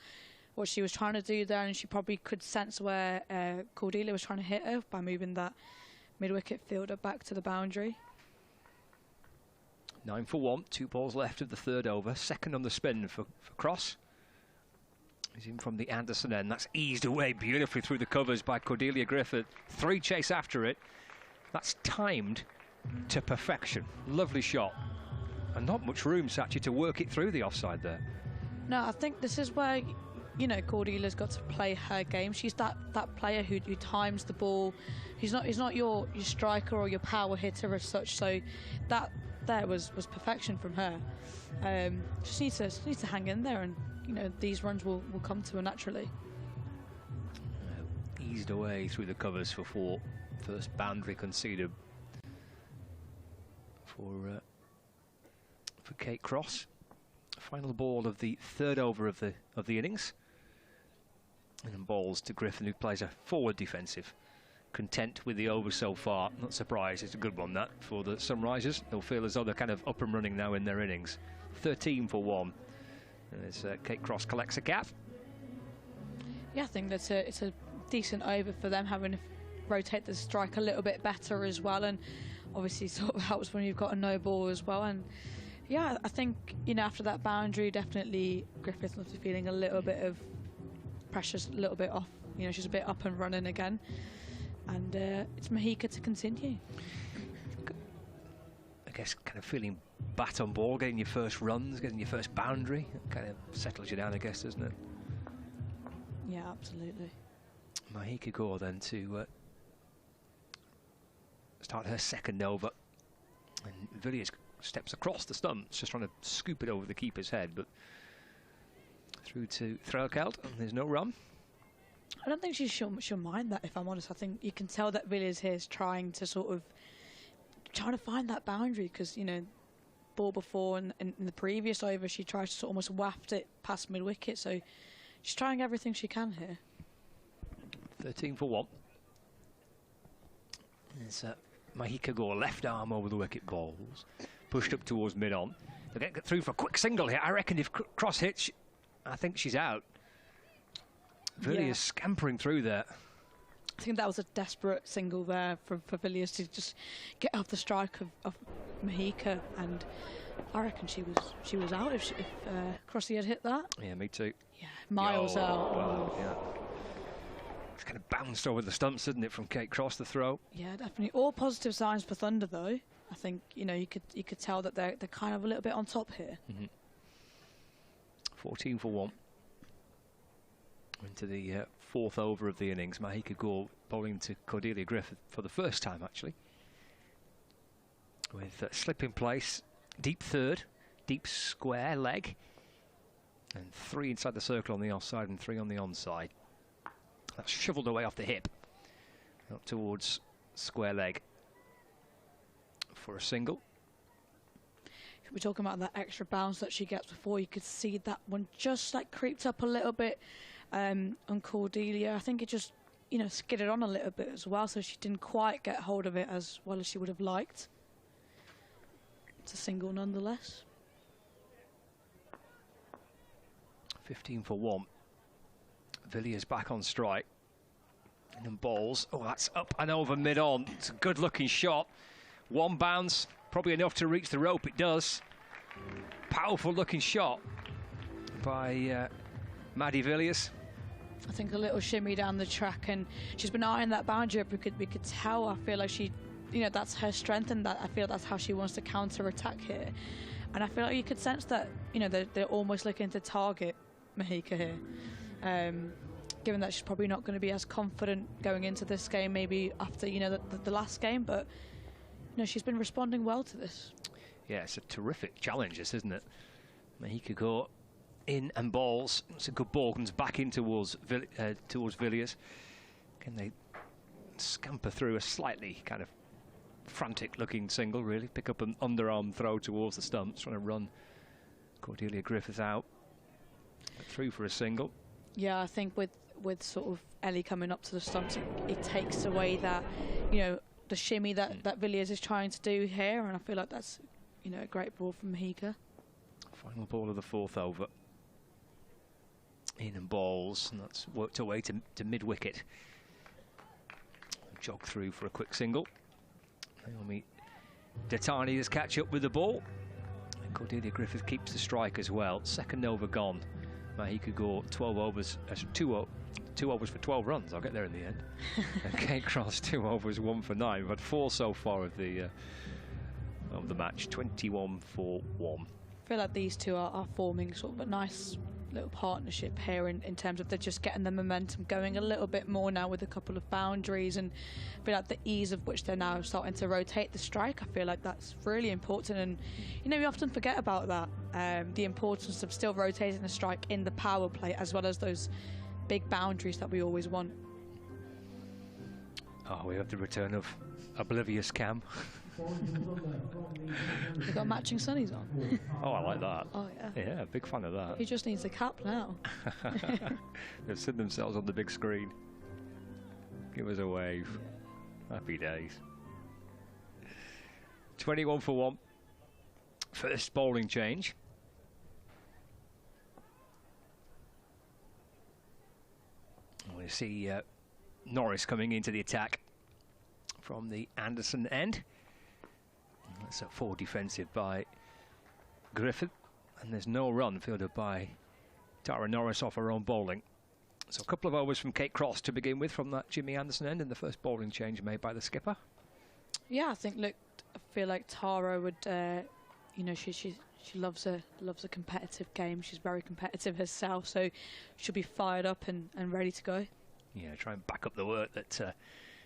what she was trying to do there, and she probably could sense where Cordelia was trying to hit her by moving that mid-wicket fielder back to the boundary. 9 for 1, 2 balls left of the third over. Second on the spin for Cross. He's in from the Anderson end. That's eased away beautifully through the covers by Cordelia Griffith. 3 chase after it. That's timed to perfection. Lovely shot. And not much room, Sachi, to work it through the offside there. No, I think this is where, you know, Cordelia's got to play her game. She's that player who times the ball. He's not your striker or your power hitter as such. So that there was perfection from her. Just needs to hang in there, and you know, these runs will come to her naturally. Eased away through the covers for 4. First boundary conceded for Kate Cross. Final ball of the third over of the innings. And balls to Griffin, who plays a forward defensive. Content with the over so far. Not surprised, it's a good one that for the Sunrisers. They'll feel as though they're kind of up and running now in their innings. 13 for 1. As Kate Cross collects a cap. Yeah, I think it's a decent over for them, having to rotate the strike a little bit better as well, and obviously sort of helps when you've got a no ball as well. And yeah, I think, you know, after that boundary, definitely Griffith must be feeling a little bit of pressure's a little bit off. You know, she's a bit up and running again, and it's Mahika to continue. I guess kind of feeling bat on ball, getting your first runs, getting your first boundary, it kind of settles you down, I guess, doesn't it? Yeah, absolutely. Mahika Gore then to start her second over, and Villiers steps across the stumps, just trying to scoop it over the keeper's head, but through to Threlkeld, and there's no run. I don't think she'll mind that, if I'm honest. I think you can tell that Villiers here is trying to find that boundary, because, you know, ball before and in the previous over she tried to almost waft it past mid-wicket, so she's trying everything she can here. 13 for 1. It's Mahika Gore, left arm over the wicket balls, pushed up towards mid-on. They'll get through for a quick single here. I reckon if Cross hits, I think she's out. Villiers scampering through there. I think that was a desperate single there for Villiers to just get off the strike of Mahika, and I reckon she was out if Crossy had hit that. Yeah, me too. Yeah, miles out. Wow, yeah. It's kind of bounced over the stumps, didn't it, from Kate Cross, the throw? Yeah, definitely. All positive signs for Thunder, though. I think, you know, you could tell that they're kind of a little bit on top here. 14 for 1. Into the fourth over of the innings. Mahika Gore bowling to Cordelia Griffith for the first time, actually. With slip in place, deep third, deep square leg, and 3 inside the circle on the offside and 3 on the onside. That's shovelled away off the hip, up towards square leg for a single. We're talking about that extra bounce that she gets before. You could see that one just like creeped up a little bit on Cordelia. I think it just, you know, skidded on a little bit as well, so she didn't quite get hold of it as well as she would have liked. It's a single nonetheless. 15 for 1. Villiers back on strike. And balls. Oh, that's up and over mid-on. It's a good-looking shot. One bounce, probably enough to reach the rope. It does. Powerful-looking shot by Maddie Villiers. I think a little shimmy down the track, and she's been eyeing that boundary up. We could tell. I feel like she, you know, that's her strength, and that I feel that's how she wants to counter-attack here. And I feel like you could sense that, you know, they're almost looking to target Mahika here. Given that she's probably not going to be as confident going into this game, maybe after, you know, the last game, but, you know, she's been responding well to this. Yeah, it's a terrific challenge, this, isn't it? Mahika go in and balls. It's a good ball, comes back in towards Villiers. Can they scamper through a slightly kind of frantic-looking single, really? Pick up an underarm throw towards the stumps, trying to run Cordelia Griffith out. But through for a single. Yeah, I think with sort of Ellie coming up to the stumps, it takes away that, you know, the shimmy that Villiers is trying to do here, and I feel like that's, you know, a great ball from Mahika. Final ball of the fourth over. In and balls, and that's worked away to mid-wicket. Jog through for a quick single. Naomi Datani does catch up with the ball. And Cordelia Griffith keeps the strike as well. Second over gone. Mahika Gore, 12 overs, 2 overs for 12 runs. I'll get there in the end. And Kate Cross, 2 overs, 1 for 9. We've had 4 so far of the match. 21 for 1. I feel like these two are forming sort of a nice little partnership here in terms of they're just getting the momentum going a little bit more now with a couple of boundaries, and I feel like the ease of which they're now starting to rotate the strike, I feel like that's really important. And you know, we often forget about that, the importance of still rotating the strike in the power play as well as those big boundaries that we always want. Oh, we have the return of Oblivious Cam. They've got matching sunnies on. Oh, I like that. Oh, yeah. Yeah, big fan of that. He just needs a cap now. They've seen themselves on the big screen. Give us a wave. Happy days. 21 for 1. First bowling change. We see Norris coming into the attack from the Anderson end. That's a 4 defensive by Griffith, and there's no run fielded by Tara Norris off her own bowling. So a couple of overs from Kate Cross to begin with from that Jimmy Anderson end, and the first bowling change made by the skipper. Yeah, I think, look, I feel like Tara would, you know, she loves a competitive game. She's very competitive herself, so she'll be fired up and ready to go. Yeah, try and back up the work that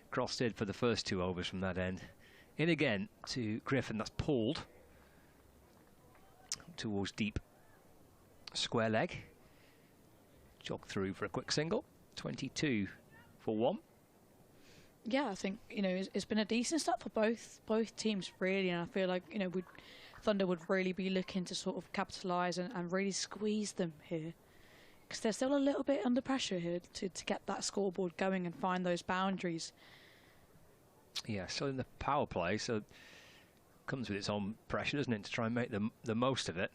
Cross did for the first 2 overs from that end. In again to Griffin, that's pulled towards deep square leg. Jog through for a quick single. 22 for 1. Yeah, I think, you know, it's been a decent start for both teams really, and I feel like, you know, Thunder would really be looking to sort of capitalise and really squeeze them here, because they're still a little bit under pressure here to get that scoreboard going and find those boundaries. Yeah, so in the power play, so it comes with its own pressure, doesn't it, to try and make the most of it.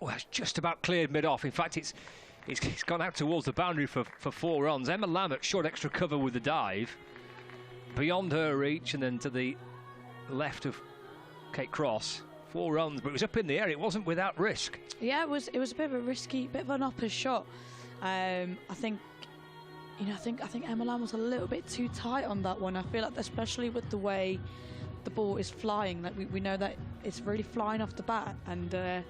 Oh, that's just about cleared mid-off. In fact, it's gone out towards the boundary for 4 runs. Emma Lambert short extra cover with the dive. Beyond her reach, and then to the left of Kate Cross. 4 runs, but it was up in the air. It wasn't without risk. Yeah, it was a bit of a risky, bit of an upper shot. I think, you know, I think Emma Lamb was a little bit too tight on that one. I feel like, especially with the way the ball is flying, like we know that it's really flying off the bat, and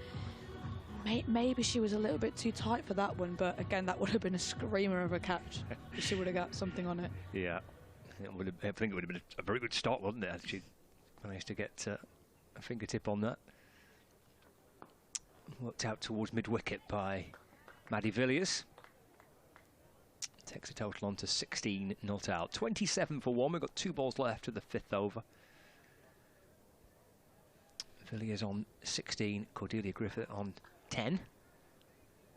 maybe she was a little bit too tight for that one. But again, that would have been a screamer of a catch. She would have got something on it. Yeah, I think it would have been a very good start, wouldn't it? She managed to get a fingertip on that. Worked out towards mid-wicket by Maddie Villiers. Takes a total on to 16 not out. 27 for 1. We've got 2 balls left of the 5th over. Villiers on 16. Cordelia Griffith on 10.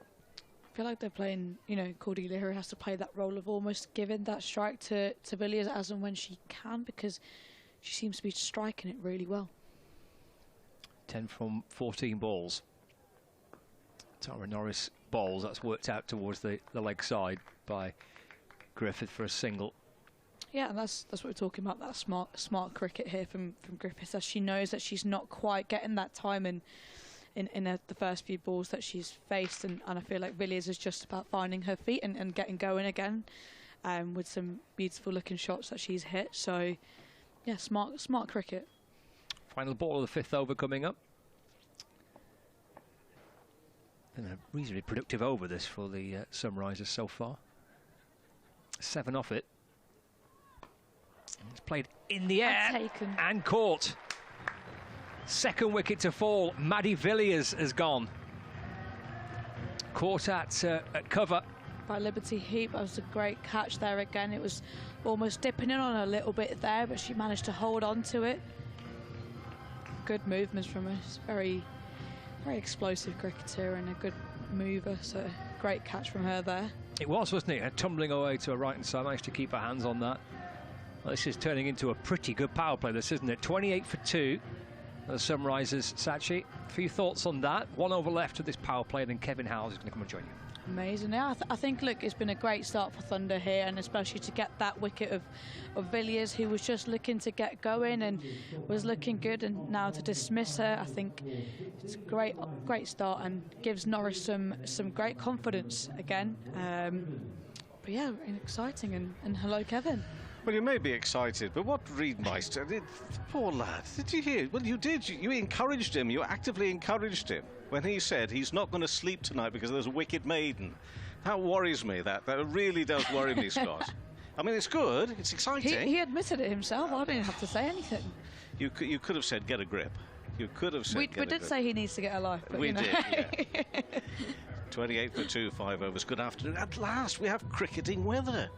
I feel like they're playing, you know, Cordelia here has to play that role of almost giving that strike to Villiers as and when she can, because she seems to be striking it really well. 10 from 14 balls. Tara Norris bowls. That's worked out towards the leg side by Griffith for a single. Yeah, and that's what we're talking about, that smart cricket here from Griffith, as she knows that she's not quite getting that time in the first few balls that she's faced, and I feel like Villiers is just about finding her feet and getting going again, with some beautiful looking shots that she's hit. So yeah, smart cricket. Final ball of the 5th over coming up. Been a reasonably productive over this for the Sunrisers so far. 7 off it. It's played in the air and caught. Second wicket to fall. Maddie Villiers has gone. Caught at cover By Liberty Heap. That was a great catch there again. It was almost dipping in on a little bit there, but she managed to hold on to it. Good movements from her. She's very explosive cricketer and a good mover, so great catch from her there. It was, wasn't it? Tumbling away to her right hand side, managed to keep her hands on that. Well, this is turning into a pretty good power play, this, isn't it? 28 for 2. The Sunrisers. Sachi, a few thoughts on that? 1 over left of this power play, and then Kevin Howells is going to come and join you. Amazing. Yeah, I think, look, it's been a great start for Thunder here, and especially to get that wicket of Villiers, who was just looking to get going and was looking good, and now to dismiss her, I think it's a great start and gives Norris some great confidence again. But yeah, exciting, and hello, Kevin. Well, you may be excited, but what Reidmeister did, poor lad, did you hear? Well, you did. You encouraged him. You actively encouraged him when he said he's not going to sleep tonight because there's a wicked maiden. That worries me. That really does worry me, Scott. I mean, it's good. It's exciting. He admitted it himself. I didn't have to say anything. You could have said get a grip. You could have said we did say he needs to get a life. But we did. Yeah. 28 for 2, 5 overs. Good afternoon. At last, we have cricketing weather.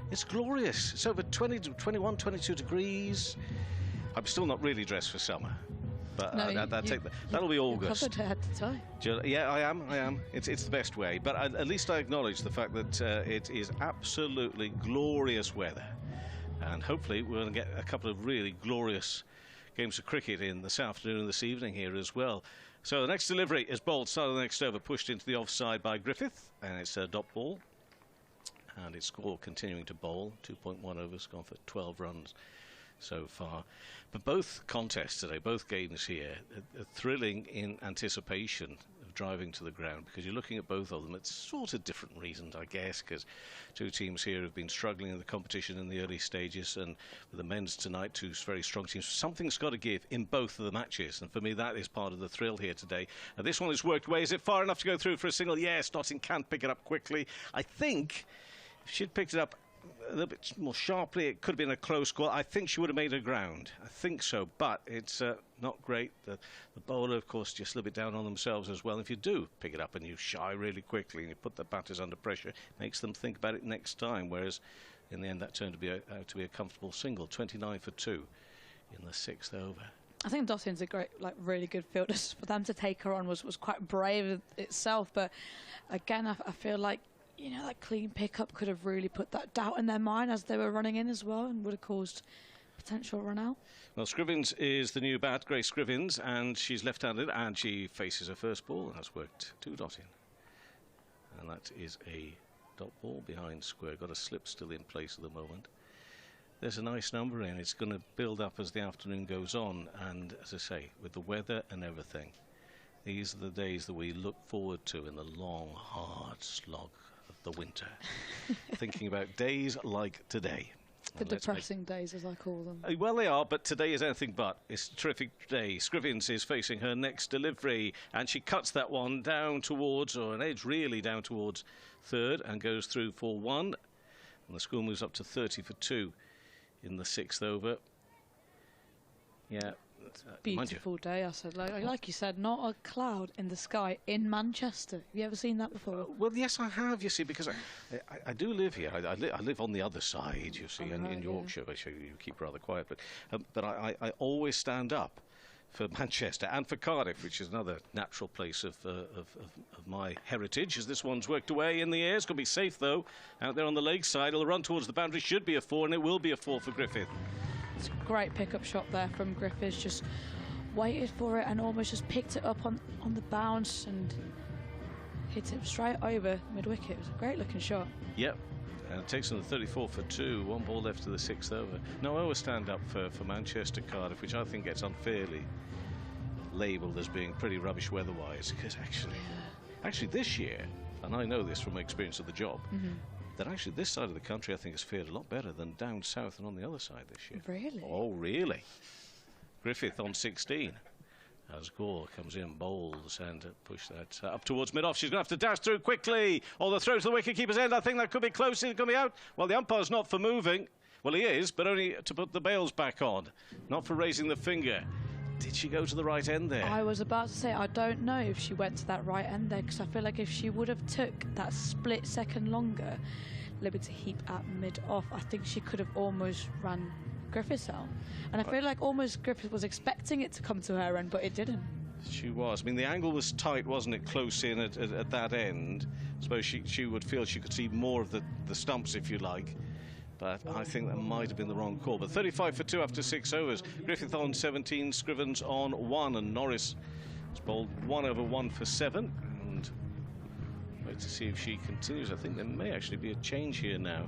It's glorious. It's over 20 to 21, 22 degrees. I'm still not really dressed for summer, but no, that'll be August. Covered head to toe. Yeah, I am. It's the best way. But at least I acknowledge the fact that it is absolutely glorious weather, and hopefully we're going to get a couple of really glorious games of cricket in this afternoon and this evening here as well. So the next delivery is bowled. Start of the next over, pushed into the offside by Griffith, and it's a dot ball. And its score continuing to bowl. 2.1 overs, gone for 12 runs so far. But both contests today, both games here, are thrilling in anticipation of driving to the ground, because you're looking at both of them. It's sort of different reasons, I guess, because two teams here have been struggling in the competition in the early stages, and with the men's tonight, two very strong teams. Something's got to give in both of the matches, and for me that is part of the thrill here today. This one has worked away. Is it far enough to go through for a single? Yes, Notting can't pick it up quickly. I think if she'd picked it up a little bit more sharply, it could have been a close call. I think she would have made her ground. I think so, but it's not great. The bowler, of course, just a little bit down on themselves as well. If you do pick it up and you shy really quickly and you put the batters under pressure, it makes them think about it next time, whereas in the end that turned out to be a comfortable single. 29 for 2 in the 6th over. I think Dottin's a great, really good fielder. For them to take her on was quite brave itself, but again, I feel like, you know, that clean pickup could have really put that doubt in their mind as they were running in as well, and would have caused potential run out. Well, Scrivens is the new bat, Grace Scrivens, and she's left-handed, and she faces her first ball and has worked to Dottin. And that is a dot ball behind square. Got a slip still in place at the moment. There's a nice number in. It's going to build up as the afternoon goes on, and as I say, with the weather and everything, these are the days that we look forward to in the long, hard slog of the winter. Thinking about days like today. The depressing days, as I call them. Well, they are, but today is anything but. It's a terrific day. Scrivens is facing her next delivery, and she cuts that one down towards, or an edge really down towards third, and goes through for 1. And the score moves up to 30 for 2 in the 6th over. Yeah. Beautiful day, I said. Like you said, not a cloud in the sky in Manchester. Have you ever seen that before? Well, yes, I have, you see, because I do live here. I live on the other side, you see, in Yorkshire, which you keep rather quiet. But I always stand up for Manchester and for Cardiff, which is another natural place of my heritage, as this one's worked away in the air. It's going to be safe, though, out there on the leg side. It'll run towards the boundary, should be a 4, and it will be a 4 for Griffith. It's a great pickup shot there from Griffiths. Just waited for it and almost just picked it up on the bounce and hit it straight over mid-wicket. It was a great looking shot. Yep. And it takes them to 34 for 2, 1 ball left to the 6th over. Now I always stand up for Manchester Cardiff, which I think gets unfairly labelled as being pretty rubbish weather-wise, because actually this year, and I know this from my experience of the job, that actually this side of the country I think has fared a lot better than down south and on the other side this year. Really? Oh, really? Griffith on 16. As Gore comes in, bowls, and push that up towards mid-off. She's going to have to dash through quickly. Oh, the throw to the wicket-keeper's end. I think that could be close. It's going to be out. Well, the umpire's not for moving. Well, he is, but only to put the bails back on, not for raising the finger. Did she go to the right end there? I was about to say, I don't know if she went to that right end there, because I feel like if she would have took that split second longer, Liberty Heap at mid-off, I think she could have almost ran Griffiths out. And I feel like almost Griffith was expecting it to come to her end, but it didn't. She was. I mean, the angle was tight, wasn't it, close in at that end. I suppose she would feel she could see more of the stumps, if you like. But I think that might have been the wrong call. But 35 for 2 after 6 overs. Griffith on 17, Scrivens on 1, and Norris has bowled 1 over 1 for 7. And wait to see if she continues. I think there may actually be a change here now.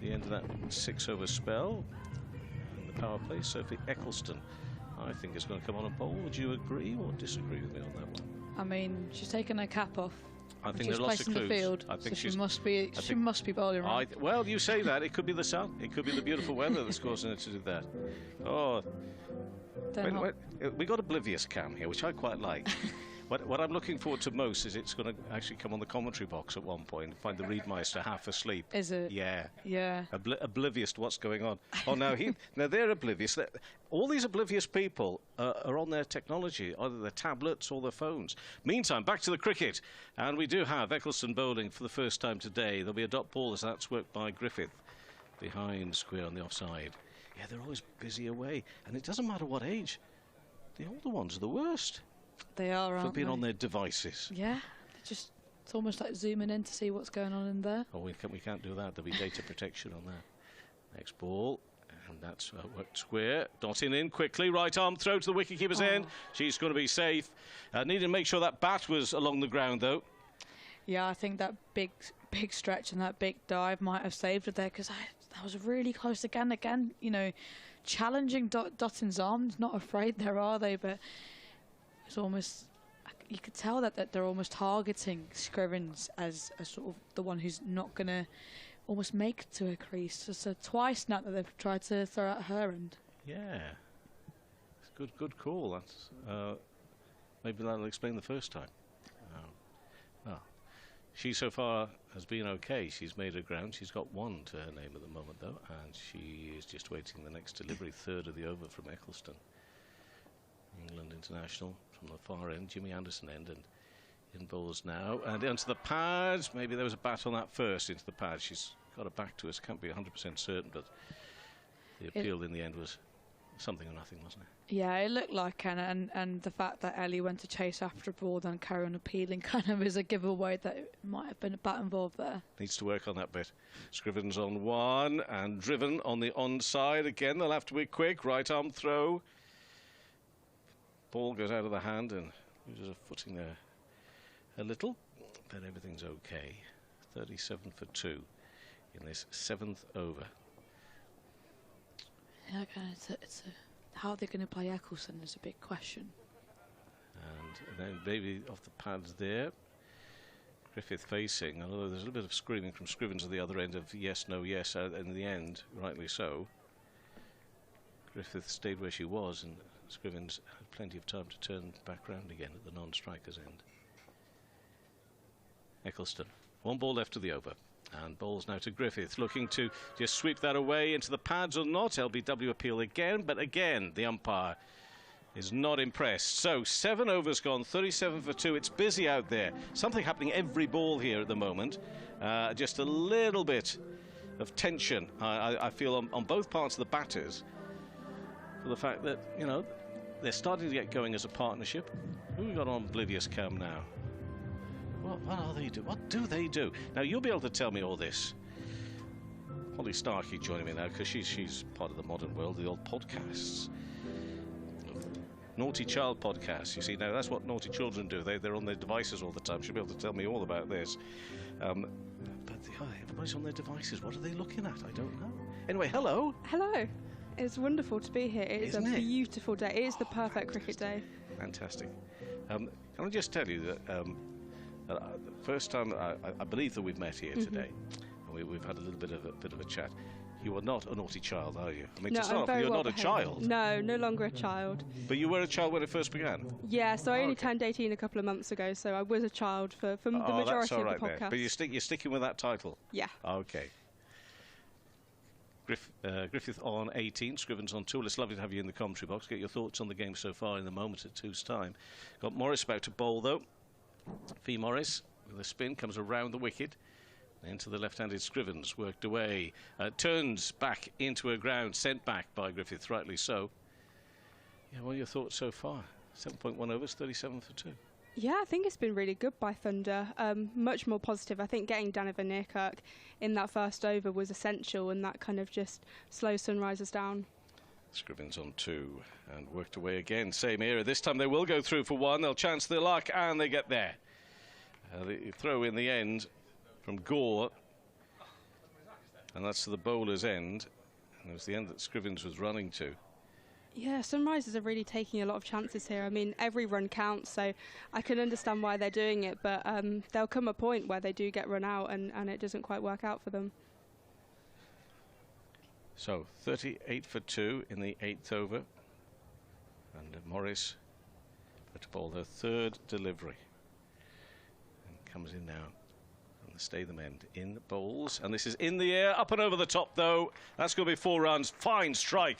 The end of that 6-over spell. And the power play, Sophie Eccleston, I think is going to come on and bowl. Would you agree or disagree with me on that one? I mean, she's taken her cap off. I think there are lots of clues. In the field, I think so she must be bowling right. Well, you say that. It could be the sun. It could be the beautiful weather that's causing her to do that. Oh, wait, we got oblivious cam here, which I quite like. What I'm looking forward to most is it's going to actually come on the commentary box at one point and find the Reedmeister half asleep. Is it? Yeah. Yeah. Oblivious to what's going on. Oh, now they're oblivious. All these oblivious people are on their technology, either their tablets or their phones. Meantime, back to the cricket. And we do have Eccleston bowling for the first time today. There'll be a dot ball as that's worked by Griffith behind square on the offside. Yeah, they're always busy away. And it doesn't matter what age. The older ones are the worst. They are, aren't for being they? on their devices. Yeah, it's almost like zooming in to see what's going on in there. Oh, we can't do that. There'll be data protection on that. Next ball, and that's worked square. Dotting in quickly, right arm throw to the wicketkeeper's end. She's going to be safe. Needed to make sure that bat was along the ground, though. Yeah, I think that big stretch and that big dive might have saved her there, because that was really close again. You know, challenging Dotton's arms. Not afraid there, are they? But it's almost, you could tell that they're almost targeting Scrivens as a sort of the one who's not going to almost make it to a crease. So twice now that they've tried to throw at her end. Yeah, it's good call. That's maybe that'll explain the first time. Well, she so far has been okay. She's made her ground. She's got 1 to her name at the moment, though, and she is just waiting the next delivery, 3rd of the over from Eccleston. England international from the far end, Jimmy Anderson end, and in bowls now, and into the pads. Maybe there was a bat on that first into the pads. She's got it back to us. Can't be 100% certain, but the appeal in the end was something or nothing, wasn't it? Yeah, it looked like it, and the fact that Ellie went to chase after a ball, then carry on appealing, kind of is a giveaway that it might have been a bat involved there. Needs to work on that bit. Scrivens on 1 and Driven on the onside again. They'll have to be quick. Right arm throw. Ball goes out of the hand and loses a footing there a little, but everything's okay. 37 for 2 in this 7th over. Yeah, how they're going to play Eccleston is a big question. And then maybe off the pads there. Griffith facing, although there's a little bit of screaming from Scrivens at the other end of yes, no, yes, in the end, rightly so. Griffith stayed where she was, and Scrivens had plenty of time to turn back round again at the non-striker's end. Eccleston, 1 ball left to the over, and balls now to Griffith, looking to just sweep that away into the pads or not. LBW appeal again, but again the umpire is not impressed. So 7 overs gone, 37 for 2. It's busy out there. Something happening every ball here at the moment. Just a little bit of tension, I feel, on both parts of the batters, for the fact that, you know, they're starting to get going as a partnership. Who have we got on Oblivious Cam now? What are they do? What do they do? Now, you'll be able to tell me all this. Holly Starkey joining me now, because she's part of the modern world, the old podcasts. Naughty Child podcast. You see, now that's what naughty children do. They're on their devices all the time. She'll be able to tell me all about this. But Everybody's on their devices. What are they looking at? I don't know. Anyway, hello. Hello. It's wonderful to be here. It is a Isn't it? beautiful day. It is the perfect cricket day. Fantastic. Can I just tell you that the first time I believe that we've met here today, and we've had a little bit of a chat. You are not a naughty child, are you? I mean, No, to start I'm very off, you're well not a behaved. child. No, no longer a child. But you were a child when it first began. Yeah, so I only turned 18 a couple of months ago, so I was a child for the Oh, majority that's all right of the then. podcast. But you're sticking with that title. Yeah. Okay. Griffith on 18, Scrivens on 2. It's lovely to have you in the commentary box. Get your thoughts on the game so far in the moment at 2's time. Got Morris about to bowl though. Fee Morris with a spin comes around the wicket. Into the left-handed Scrivens, worked away, turns back into her ground, sent back by Griffith, rightly so. Yeah, what are your thoughts so far? 7.1 overs, 37 for 2. Yeah, I think it's been really good by Thunder. Much more positive. I think getting Daniva Nearkirk in that first over was essential, and that kind of just slows Sunrisers down. Scrivens on 2 and worked away again. Same era. This time they will go through for 1. They'll chance their luck and they get there. The throw in the end from Gore, and that's to the bowler's end. And it was the end that Scrivens was running to. Yeah, Sunrisers are really taking a lot of chances here. I mean, every run counts, so I can understand why they're doing it, but there'll come a point where they do get run out and it doesn't quite work out for them. So 38 for 2 in the 8th over, and Morris to bowl their 3rd delivery, and comes in now on the Statham end in bowls, and this is in the air, up and over the top though. That's going to be 4 runs. Fine strike,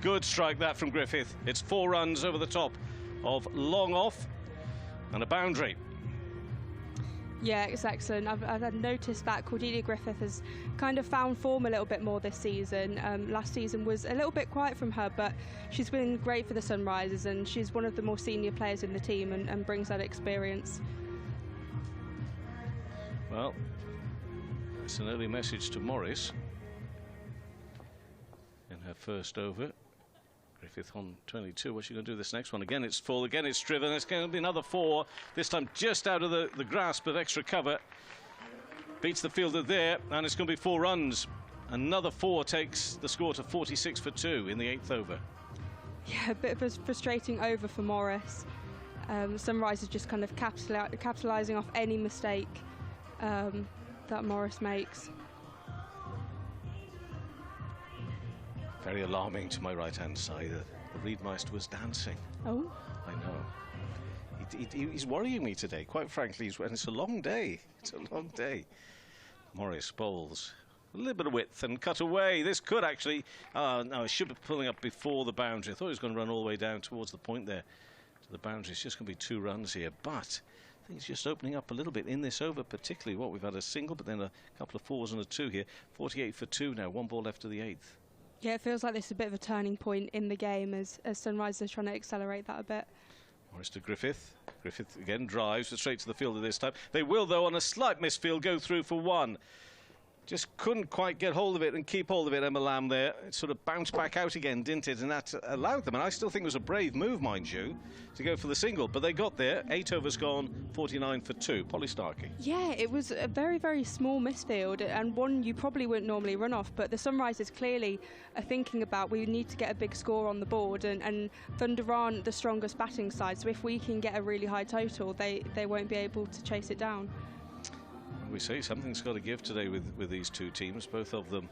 good strike that from Griffith. It's 4 runs over the top of long off and a boundary. Yeah, it's excellent. I've noticed that Cordelia Griffith has kind of found form a little bit more this season. Last season was a little bit quiet from her, but she's been great for the Sunrisers, and she's one of the more senior players in the team and brings that experience. Well, it's an early message to Morris in her first over. Griffith on 22. What's she going to do this next one? Again, it's full. Again, it's driven. It's going to be another 4. This time just out of the grasp of extra cover. Beats the fielder there, and it's going to be 4 runs. Another 4 takes the score to 46 for 2 in the 8th over. Yeah, a bit of a frustrating over for Morris. Sunrisers just kind of capitalising off any mistake that Morris makes. Very alarming to my right-hand side. The Reedmeister was dancing. Oh. I know. He's worrying me today, quite frankly. And it's a long day. It's a long day. Morris bowls. A little bit of width and cut away. This could actually... no, it should be pulling up before the boundary. I thought he was going to run all the way down towards the point there to the boundary. It's just going to be 2 runs here. But I think it's just opening up a little bit in this over, particularly what we've had a single, but then a couple of 4s and a 2 here. 48 for 2 now. 1 ball left to the 8th. Yeah, it feels like this is a bit of a turning point in the game as Sunrisers are trying to accelerate that a bit. Morris to Griffith. Griffith again drives straight to the fielder this time. They will, though, on a slight misfield, go through for 1. Just couldn't quite get hold of it and keep hold of it, Emma Lamb there. It sort of bounced back out again, didn't it? And that allowed them, and I still think it was a brave move, mind you, to go for the single. But they got there. 8 overs gone, 49 for 2. Polly Starkey. Yeah, it was a very, very small misfield, and one you probably wouldn't normally run off. But the Sunrisers clearly are thinking about, we need to get a big score on the board, and Thunder aren't the strongest batting side. So if we can get a really high total, they won't be able to chase it down. We say something's got to give today with these 2 teams, both of them.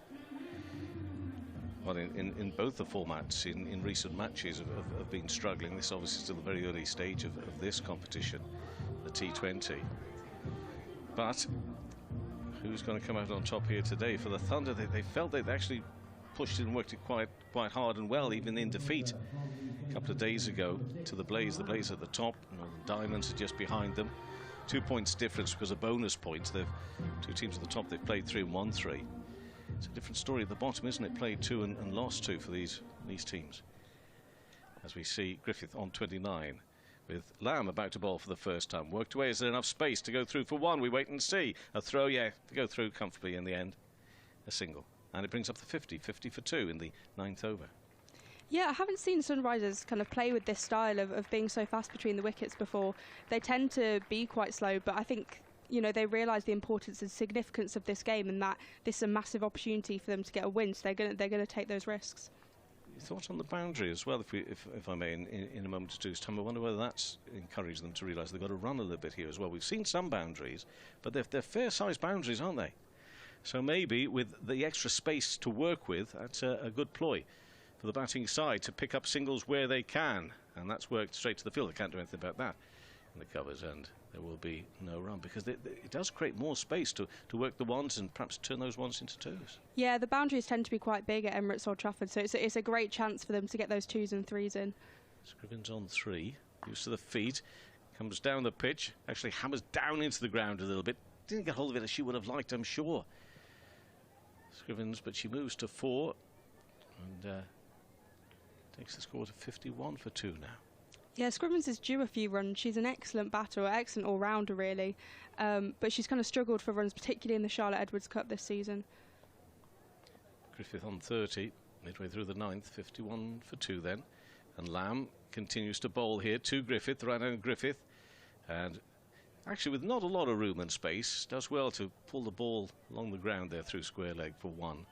Well, in both the formats in recent matches have been struggling. This obviously still a very early stage of this competition, the T20. But who's going to come out on top here today? For the Thunder, they felt they'd actually pushed it and worked it quite hard and well, even in defeat a couple of days ago to the Blaze. The Blaze at the top, and the Diamonds are just behind them. 2 points difference because of bonus points. They've 2 teams at the top. They've played 3 and won 3. It's a different story at the bottom, isn't it? Played 2 and lost 2 for these teams. As we see Griffith on 29, with Lamb about to bowl for the first time. Worked away. Is there enough space to go through for 1? We wait and see. A throw, yeah, to go through comfortably in the end. A single, and it brings up the 50 for 2 in the 9th over. Yeah, I haven't seen Sunrisers kind of play with this style of being so fast between the wickets before. They tend to be quite slow, but I think you know, they realise the importance and significance of this game, and that this is a massive opportunity for them to get a win. So they're going to take those risks. Your thoughts on the boundary as well, if I may, in a moment or two's time. I wonder whether that's encouraged them to realise they've got to run a little bit here as well. We've seen some boundaries, but they're fair-sized boundaries, aren't they? So maybe with the extra space to work with, that's a good ploy for the batting side to pick up singles where they can, and that's worked straight to the field. They can't do anything about that in the covers, and there will be no run because it does create more space to work the ones and perhaps turn those ones into twos. Yeah, the boundaries tend to be quite big at Emirates Old Trafford, so it's a great chance for them to get those 2s and 3s in. Scrivens on 3, used to the feet, comes down the pitch, actually hammers down into the ground a little bit. Didn't get hold of it as she would have liked, I'm sure. Scrivens, but she moves to 4 and takes the score to 51 for 2 now. Yeah, Scrivens is due a few runs. She's an excellent batter, or excellent all-rounder really, but she's kind of struggled for runs, particularly in the Charlotte Edwards Cup this season. Griffith on 30, midway through the 9th, 51 for 2 then. And Lamb continues to bowl here to Griffith, right-handed Griffith. And actually with not a lot of room and space, does well to pull the ball along the ground there through square leg for 1.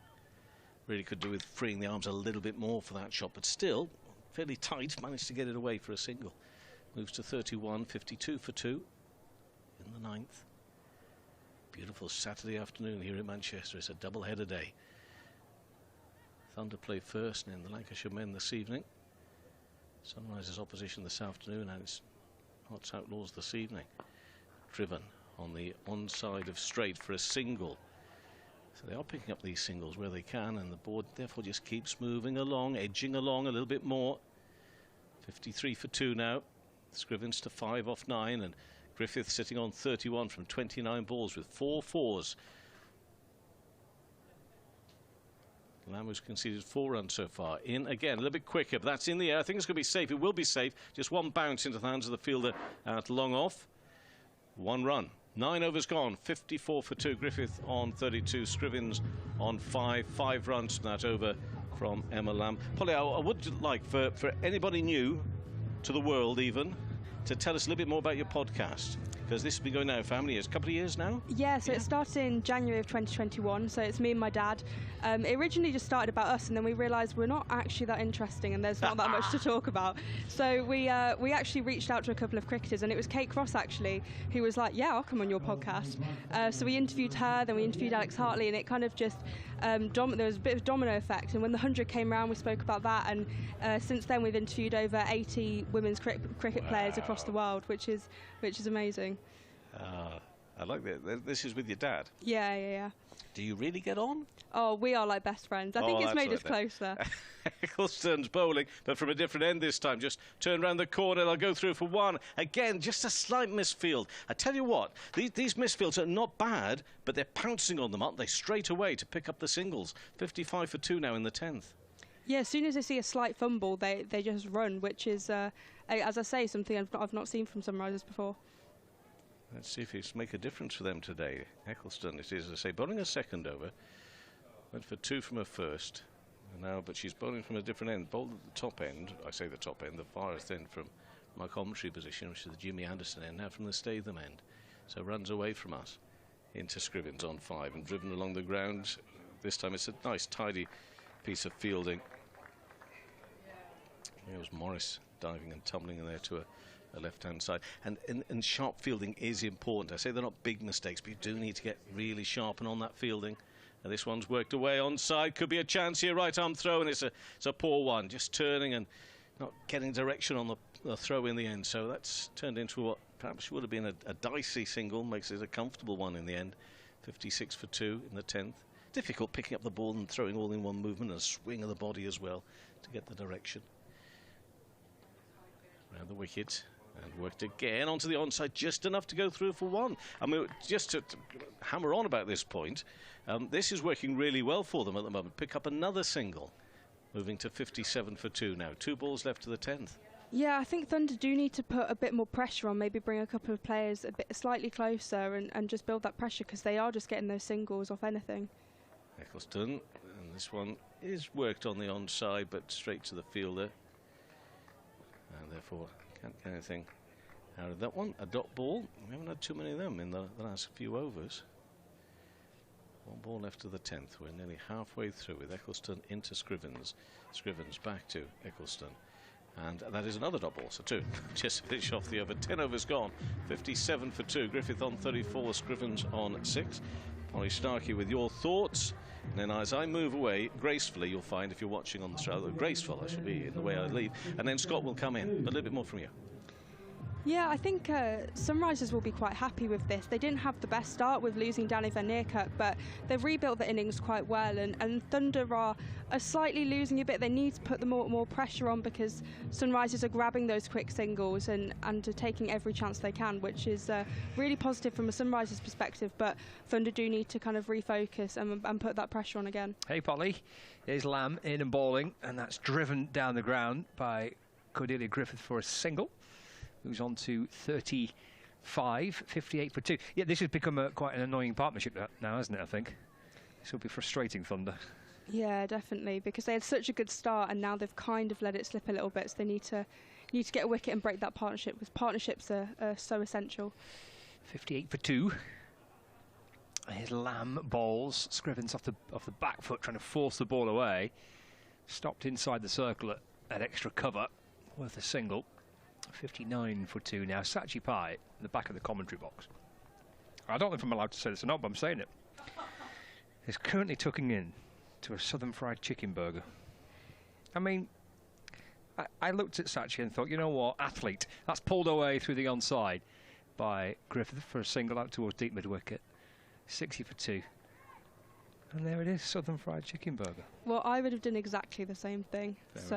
Really could do with freeing the arms a little bit more for that shot, but still fairly tight, managed to get it away for a single. Moves to 31, 52 for 2 in the 9th. Beautiful Saturday afternoon here in Manchester. It's a double-header day. Thunder play first and then the Lancashire men this evening. Sunrisers opposition this afternoon, and it's Hearts Outlaws this evening. Driven on the onside of straight for a single. So they are picking up these singles where they can, and the board therefore just keeps moving along, edging along a little bit more. 53 for 2 now. Scrivens to 5 off 9, and Griffith sitting on 31 from 29 balls with 4 4s. Lamb has conceded 4 runs so far. In again, a little bit quicker, but that's in the air. I think it's going to be safe. It will be safe. Just one bounce into the hands of the fielder out long off. 1 run. 9 overs gone. 54 for 2. Griffith on 32. Scrivens on 5. 5 runs from that over from Emma Lamb. Polly, I would like for anybody new to the world even to tell us a little bit more about your podcast, because this has been going now for how many years? A couple of years now? Yeah, so it started in January of 2021, so it's me and my dad. It originally just started about us, and then we realised we're not actually that interesting and there's not that much to talk about. So we actually reached out to a couple of cricketers, and it was Kate Cross actually who was like, yeah, I'll come on your podcast. So we interviewed her, then we interviewed Alex Hartley, and it kind of just there was a bit of domino effect, and when the 100 came around we spoke about that, and since then we've interviewed over 80 women's cricket players across the world, which is amazing. I like that. This is with your dad? Yeah. Do you really get on? Oh, we are like best friends. I think it's made us closer. Ecclestone's bowling, but from a different end this time. Just turn round the corner, they'll go through for 1. Again, just a slight misfield. I tell you what, these misfields are not bad, but they're pouncing on them, aren't they, straight away to pick up the singles. 55 for 2 now in the 10th. Yeah, as soon as they see a slight fumble, they just run, which is, as I say, something I've not seen from Sunrisers before. Let's see if it's make a difference for them today. Ecclestone, it is, as I say, bowling a second over. Went for 2 from her first. Now, but she's bowling from a different end. Bowled at the top end. I say the top end, the farthest end from my commentary position, which is the Jimmy Anderson end, now from the Statham end. So runs away from us into Scrivens on 5 and driven along the ground. This time it's a nice, tidy piece of fielding. There was Morris diving and tumbling in there to a left-hand side, and sharp fielding is important. I say they're not big mistakes, but you do need to get really sharp and on that fielding. And this one's worked away onside. Could be a chance here. Right arm throw, and it's a poor one. Just turning and not getting direction on the throw in the end. So that's turned into what perhaps would have been a dicey single. Makes it a comfortable one in the end. 56 for 2 in the 10th. Difficult picking up the ball and throwing all in one movement, and a swing of the body as well to get the direction. Around the wicket. And worked again onto the onside, just enough to go through for 1. I mean, just to hammer on about this point, this is working really well for them at the moment. Pick up another single, moving to 57 for 2 now. 2 balls left to the 10th. Yeah, I think Thunder do need to put a bit more pressure on, maybe bring a couple of players slightly closer and just build that pressure, because they are just getting those singles off anything. Ecclestone, and this one is worked on the onside, but straight to the fielder. And therefore can't get anything Out of that one, a dot ball. We haven't had too many of them in the last few overs. One ball left to the 10th. We're nearly halfway through with Eccleston into Scrivens. Scrivens back to Eccleston. And that is another dot ball, so 2. Just finish off the over. 10 overs gone. 57 for 2. Griffith on 34, Scrivens on 6. Polly Starkey with your thoughts. And then as I move away, gracefully, you'll find, if you're watching on the straddle, graceful I should be in the way I lead. And then Scott will come in. A little bit more from you. Yeah, I think Sunrisers will be quite happy with this. They didn't have the best start with losing Danny van Neerkerk, but they've rebuilt the innings quite well, and Thunder are slightly losing a bit. They need to put the more pressure on, because Sunrisers are grabbing those quick singles and are taking every chance they can, which is really positive from a Sunrisers perspective, but Thunder do need to kind of refocus and put that pressure on again. Hey Polly, here's Lamb in and bowling, and that's driven down the ground by Cordelia Griffith for a single. Who's on to 35, 58 for 2. Yeah, this has become quite an annoying partnership now, hasn't it, I think? This will be frustrating, Thunder. Yeah, definitely, because they had such a good start and now they've kind of let it slip a little bit, so they need to get a wicket and break that partnership, because partnerships are so essential. 58 for 2. Here's Lamb bowls. Scrivens off the back foot, trying to force the ball away. Stopped inside the circle at extra cover, worth a single. 59 for 2 now. Sachi Pai in the back of the commentary box. I don't know if I'm allowed to say this or not, but I'm saying it. Is currently tucking in to a Southern Fried Chicken burger. I mean, I looked at Sachi and thought, you know what, athlete. That's pulled away through the onside by Griffith for a single out towards deep mid-wicket. 60 for 2. And there it is, Southern Fried Chicken burger. Well, I would have done exactly the same thing. So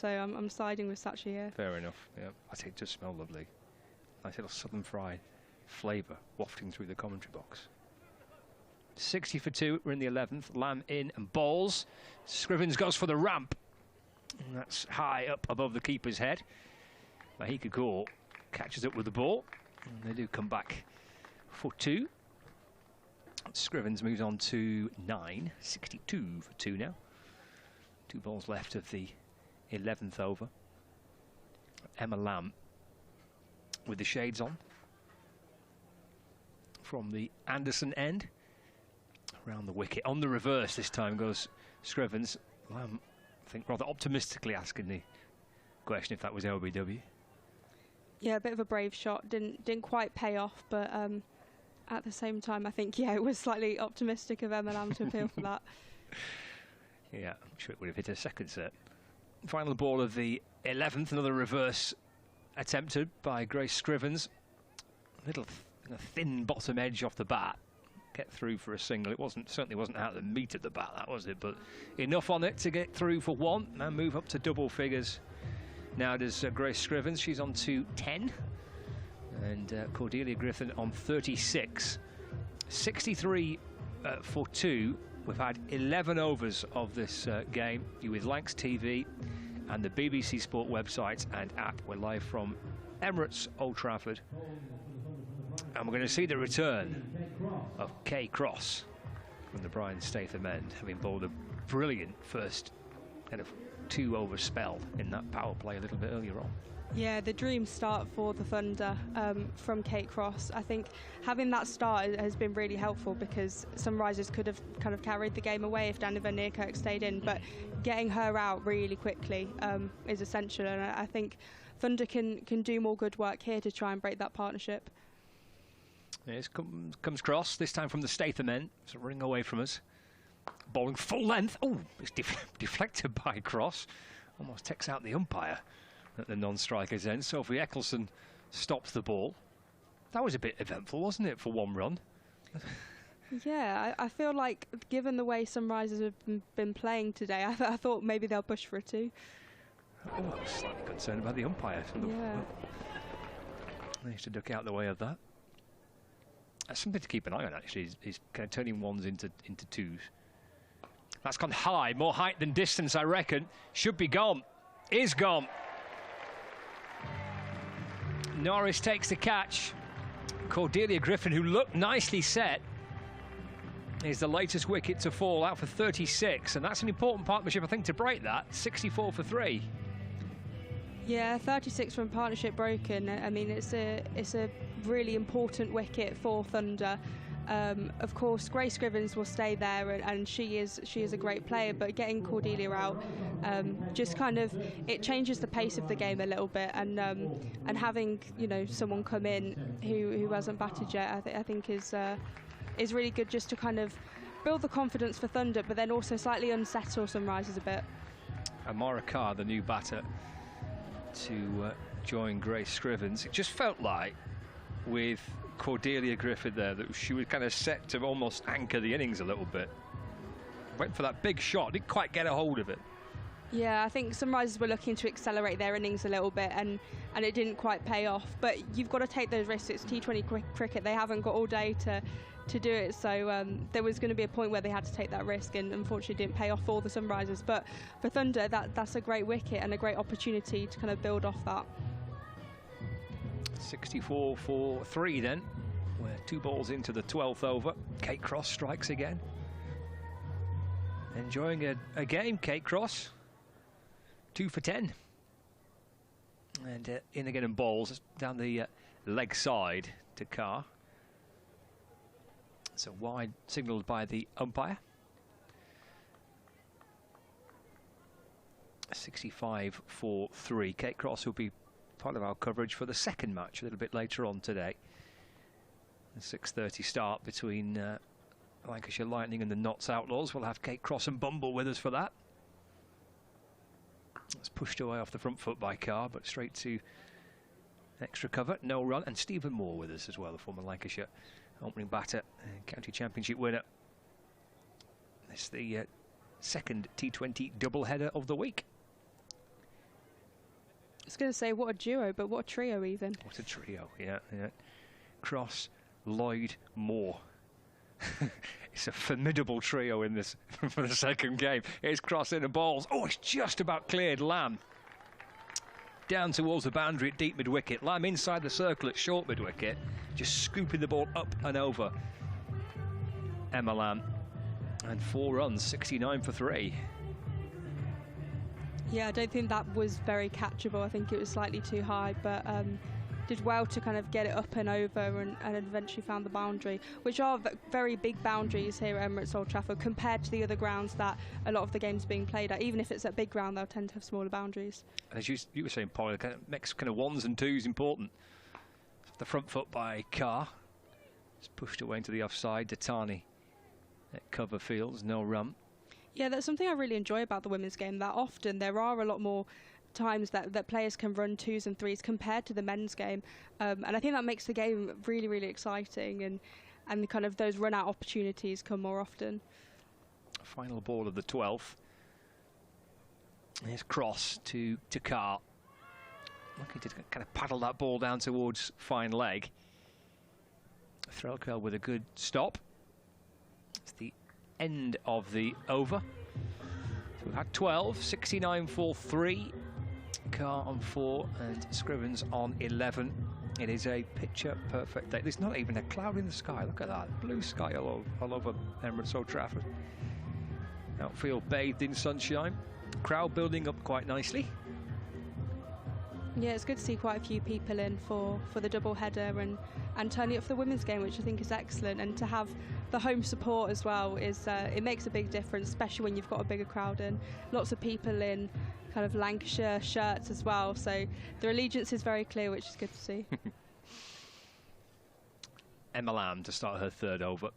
I'm siding with Sachi here. Fair enough, yeah. I say it does smell lovely. Nice little Southern Fried flavour wafting through the commentary box. 60 for 2, we're in the 11th. Lamb in and bowls. Scrivens goes for the ramp. And that's high up above the keeper's head. Mahika Kaur catches up with the ball. And they do come back for 2. Scrivens moves on to 9, 62 for 2 now. 2 balls left of the 11th over. Emma Lamb with the shades on. From the Anderson end. Around the wicket. On the reverse this time goes Scrivens. Lamb, I think, rather optimistically asking the question if that was LBW. Yeah, a bit of a brave shot. Didn't quite pay off, but at the same time, I think, yeah, it was slightly optimistic of Emma Lamb to appeal for that. Yeah, I'm sure it would have hit a second set. Final ball of the 11th, another reverse attempted by Grace Scrivens. A little thin bottom edge off the bat. Get through for a single. It certainly wasn't out of the meat of the bat, that was it, but enough on it to get through for 1 and move up to double figures. Now does Grace Scrivens. She's on to 10. And Cordelia Griffin on 36. 63 for 2. We've had 11 overs of this game. You with Lancs TV and the BBC Sport website and app. We're live from Emirates Old Trafford. And we're going to see the return of Kay Cross from the Brian Statham end, having bowled a brilliant first kind of 2-over spell in that power play a little bit earlier on. Yeah, the dream start for the Thunder from Kate Cross. I think having that start has been really helpful, because Sunrisers could have kind of carried the game away if Danny van Neerkerk stayed in, but getting her out really quickly is essential, and I think Thunder can do more good work here to try and break that partnership. Yes, comes Cross, this time from the Statham end. It's a ring away from us. Bowling full length. Oh, it's deflected by Cross. Almost takes out the umpire at the non-striker's end. Sophie Eccleston stops the ball. That was a bit eventful, wasn't it, for 1 run? Yeah, I feel like, given the way Sunrisers have been playing today, I thought maybe they'll push for a 2. Oh, I was slightly concerned about the umpire. Yeah. Managed to duck out the way of that. That's something to keep an eye on, actually, is kind of turning 1s into 2s. That's gone high, more height than distance, I reckon. Should be gone. Is gone. Norris takes the catch. Cordelia Griffin, who looked nicely set, is the latest wicket to fall, out for 36. And that's an important partnership, I think, to break that. 64 for 3. Yeah, 36 run partnership broken. I mean, it's a really important wicket for Thunder. Of course, Grace Scrivens will stay there, and she is a great player. But getting Cordelia out just kind of it changes the pace of the game a little bit, and having someone come in who hasn't batted yet, I think is really good, just to kind of build the confidence for Thunder, but then also slightly unsettle Sunrisers a bit. Amara Carr, the new batter, to join Grace Scrivens. It just felt like with Cordelia Griffith there that she was kind of set to almost anchor the innings a little bit. Went for that big shot, didn't quite get a hold of it. Yeah, I think Sunrisers were looking to accelerate their innings a little bit, and it didn't quite pay off. But you've got to take those risks. It's T20 cricket. They haven't got all day to do it. So there was going to be a point where they had to take that risk, and unfortunately didn't pay off for the Sunrisers. But for Thunder, that's a great wicket and a great opportunity to kind of build off that. 64 for 3 then. We're 2 balls into the 12th over. Kate Cross strikes again. Enjoying a game, Kate Cross. 2 for 10. And in again and bowls down the leg side to Carr. It's a wide signalled by the umpire. 65 for 3. Kate Cross will be part of our coverage for the second match a little bit later on today. The 6:30 start between Lancashire Lightning and the Notts Outlaws. We'll have Kate Cross and Bumble with us for that. It's pushed away off the front foot by Carr, but straight to extra cover, no run. And Stephen Moore with us as well, the former Lancashire opening batter and county championship winner. It's the second T20 doubleheader of the week. I was going to say, what a duo, but what a trio even. What a trio, yeah. Cross, Lloyd, Moore. It's a formidable trio in this for the second game. Here's Cross in the balls. Oh, it's just about cleared Lamb. Down towards the boundary at deep mid-wicket. Lamb inside the circle at short mid-wicket, just scooping the ball up and over Emma Lamb. And 4 runs, 69 for 3. Yeah, I don't think that was very catchable. I think it was slightly too high, but did well to kind of get it up and over, and eventually found the boundary, which are very big boundaries here at Emirates Old Trafford compared to the other grounds that a lot of the games are being played at. Even if it's at big ground, they'll tend to have smaller boundaries. And as you were saying, Paul, it kind of makes kind of 1s and 2s important. The front foot by Carr. It's pushed away into the offside. Datani at cover fields, no run. Yeah, that's something I really enjoy about the women's game, that often there are a lot more times that players can run 2s and 3s compared to the men's game, and I think that makes the game really, really exciting, and kind of those run-out opportunities come more often. Final ball of the 12th. Here's Cross to Carr. Looking to kind of paddle that ball down towards fine leg. Threlkeld with a good stop. It's the end of the over. So we've had 12, 69 for 3. Carr on 4 and Scrivens on 11. It is a picture perfect day. There's not even a cloud in the sky. Look at that, blue sky all over Emirates Old Trafford. Outfield bathed in sunshine. Crowd building up quite nicely. Yeah, it's good to see quite a few people in for the double header and turning up for the women's game, which I think is excellent. And to have the home support as well is it makes a big difference, especially when you've got a bigger crowd in. Lots of people in kind of Lancashire shirts as well, so their allegiance is very clear, which is good to see. Emma Lamb to start her 3rd over.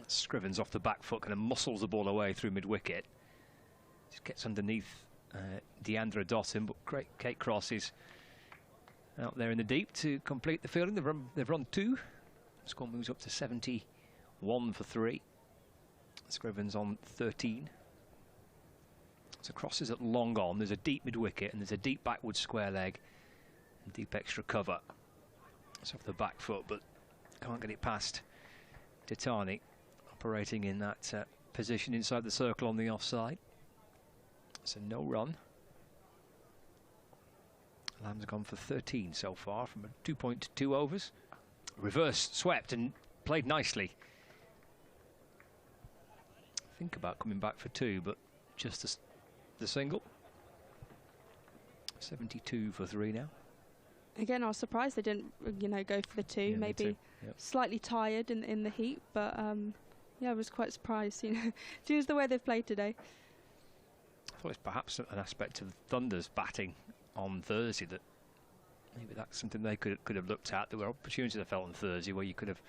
Scrivens off the back foot, kind of muscles the ball away through mid-wicket. Just gets underneath Deandra Dottin, but great Kate Cross is out there in the deep to complete the fielding. They've run 2. Score moves up to 71 for 3. Scrivens on 13. So Cross is at long on. There's a deep mid-wicket and there's a deep backward square leg and deep extra cover. It's off the back foot, but can't get it past Datani, operating in that position inside the circle on the offside. So no run. Lamb's gone for 13 so far from 2.2 overs. Reverse swept and played nicely. Think about coming back for 2, but just the single. 72 for 3 now. Again, I was surprised they didn't, go for the 2. Yeah, Maybe me too. Yep. slightly tired in the heat, but yeah, I was quite surprised. Just the way they've played today. I thought it's perhaps an aspect of Thunder's batting on Thursday that maybe that's something they could have looked at. There were opportunities I felt on Thursday where you could have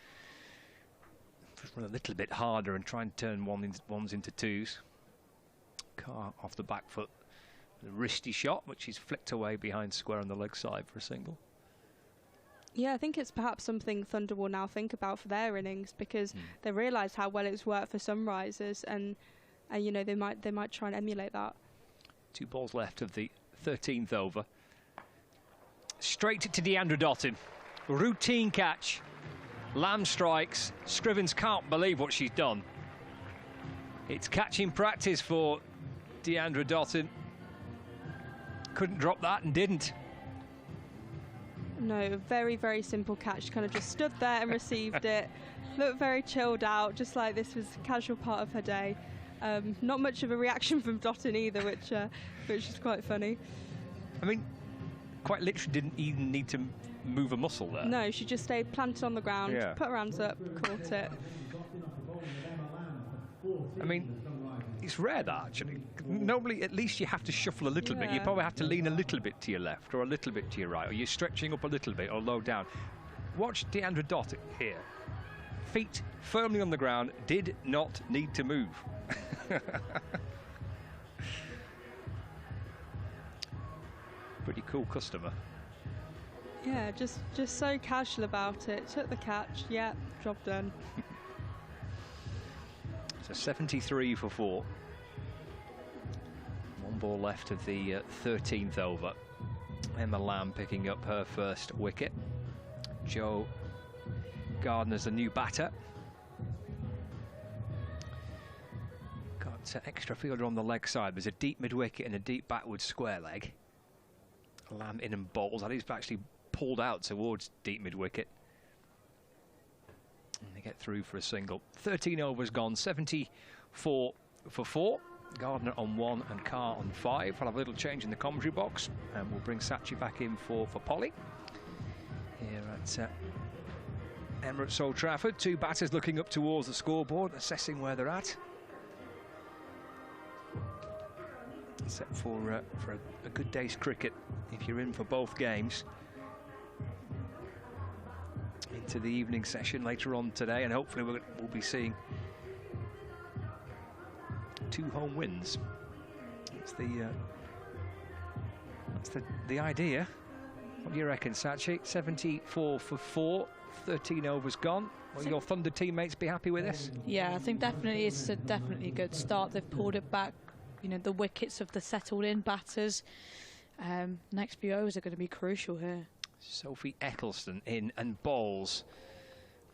just run a little bit harder and try and turn ones into 2s. Carr off the back foot. The wristy shot, which he's flicked away behind square on the leg side for a single. Yeah, I think it's perhaps something Thunder will now think about for their innings, because they realise how well it's worked for Sunrisers, and they might try and emulate that. 2 balls left of the 13th over. Straight to Deandra Dottin. Routine catch. Lamb strikes. Scrivens can't believe what she's done. It's catching practice for Deandra Dottin. Couldn't drop that and didn't. No, very, very simple catch. She kind of just stood there and received it. Looked very chilled out, just like this was a casual part of her day. Not much of a reaction from Dottin either, which is quite funny. I mean, quite literally didn't even need to move a muscle there. No, she just stayed planted on the ground, put her hands up, caught it. I mean, it's rare that actually. Normally, at least you have to shuffle a little bit. You probably have to lean a little bit to your left or a little bit to your right, or you're stretching up a little bit or low down. Watch Deandra Dottin here. Feet firmly on the ground, did not need to move. Pretty cool customer. Yeah, just so casual about it. Took the catch, yeah, job done. So 73 for 4. 1 ball left of the 13th over. Emma Lamb picking up her first wicket. Jo Gardner's a new batter. Got extra fielder on the leg side. There's a deep mid-wicket and a deep backward square leg. Lamb in and bowls. That is actually pulled out towards deep mid-wicket. And they get through for a single. 13 overs gone, 74 for 4. Gardner on 1 and Carr on 5. We'll have a little change in the commentary box, and we'll bring Sachi back in for Polly. Here at Emirates Old Trafford, 2 batters looking up towards the scoreboard, assessing where they're at. Set for a good day's cricket if you're in for both games. Into the evening session later on today, and hopefully we'll be seeing 2 home wins. That's the idea. What do you reckon, Sachi? 74 for 4, 13 overs gone. Will your Thunder teammates be happy with this? Yeah, I think definitely it's a good start. They've pulled it back. The wickets of the settled-in batters. Next few overs are going to be crucial here. Sophie Eccleston in and bowls.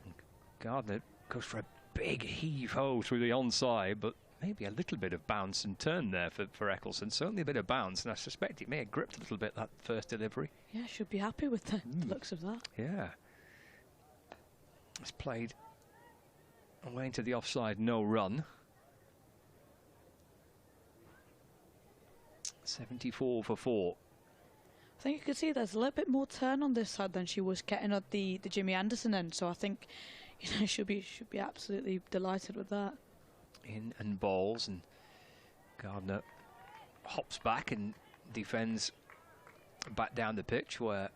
And Gardner goes for a big heave-ho through the onside, but maybe a little bit of bounce and turn there for Eccleston. Certainly a bit of bounce, and I suspect it may have gripped a little bit, that first delivery. Yeah, should be happy with the looks of that. Yeah. It's played away into the offside, no run. 74 for 4. I think you could see there's a little bit more turn on this side than she was getting at the Jimmy Anderson end. So I think should be absolutely delighted with that. In and bowls, and Gardner hops back and defends back down the pitch where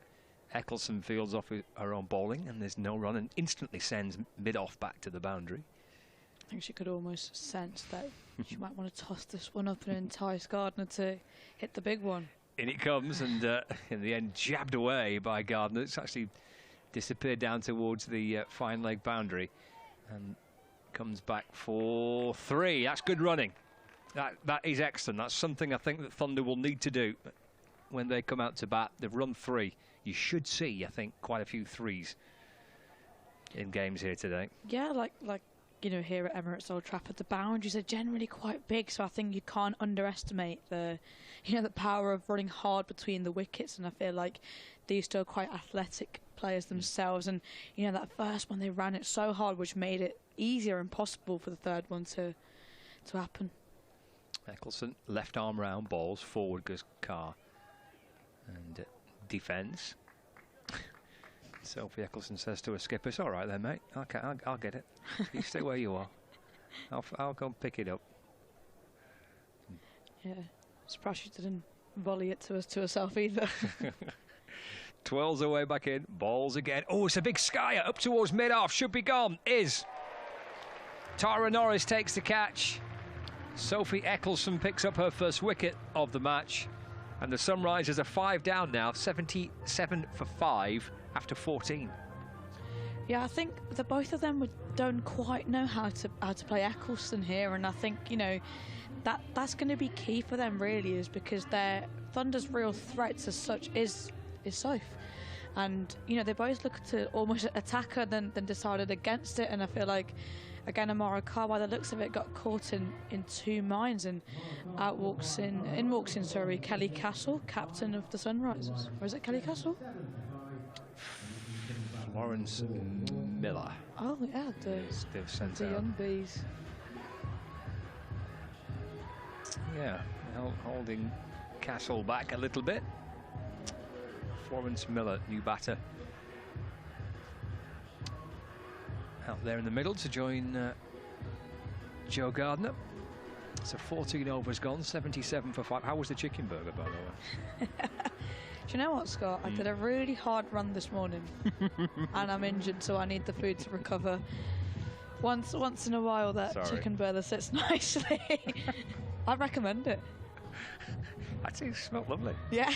Eccleston fields off her own bowling, and there's no run, and instantly sends mid-off back to the boundary. I think she could almost sense that she might want to toss this one up and entice Gardner to hit the big one. In it comes, and in the end jabbed away by Gardner. It's actually disappeared down towards the fine leg boundary and comes back for 3. That's good running. That is excellent. That's something I think that Thunder will need to do when they come out to bat. They've run 3. You should see, I think, quite a few 3s in games here today. Yeah, like here at Emirates Old Trafford, the boundaries are generally quite big, so I think you can't underestimate the power of running hard between the wickets. And I feel like these two are quite athletic players themselves, and that first one they ran it so hard, which made it easier and possible for the third one to happen. Eccleston left arm round, balls forward goes Carr. And defence. Sophie Eccleston says to her skipper, "It's all right then, mate. I'll get it. You stay where you are. I'll go and pick it up." Yeah, surprised she didn't volley it to herself either. Twirls away back in, balls again. Oh, it's a big skyer up towards mid-off. Should be gone. Is. Tara Norris takes the catch. Sophie Eccleston picks up her first wicket of the match. And the Sunrisers are 5 down now, 77 for 5 after 14. Yeah, I think the both of them don't quite know how to play Eccleston here, and I think, you know, that's going to be key for them really, is because their Thunder's real threats as such is Soph. And, you know, they both look to almost attack her, then decided against it, and I feel like, again, Amara Carr, by the looks of it, got caught in two minds, and walks in Kelly Castle, captain of the Sunrisers. Or is it Kelly Castle? Florence Miller. Oh yeah, the young bees. Yeah, holding Castle back a little bit. Florence Miller, new batter, out there in the middle to join Joe Gardner. So 14 overs gone, 77 for 5. How was the chicken burger, by the way? Do you know what, Scott? I did a really hard run this morning, and I'm injured, so I need the food to recover. Once in a while, that chicken burger sits nicely. I recommend it. Actually, it smelled lovely. Yeah.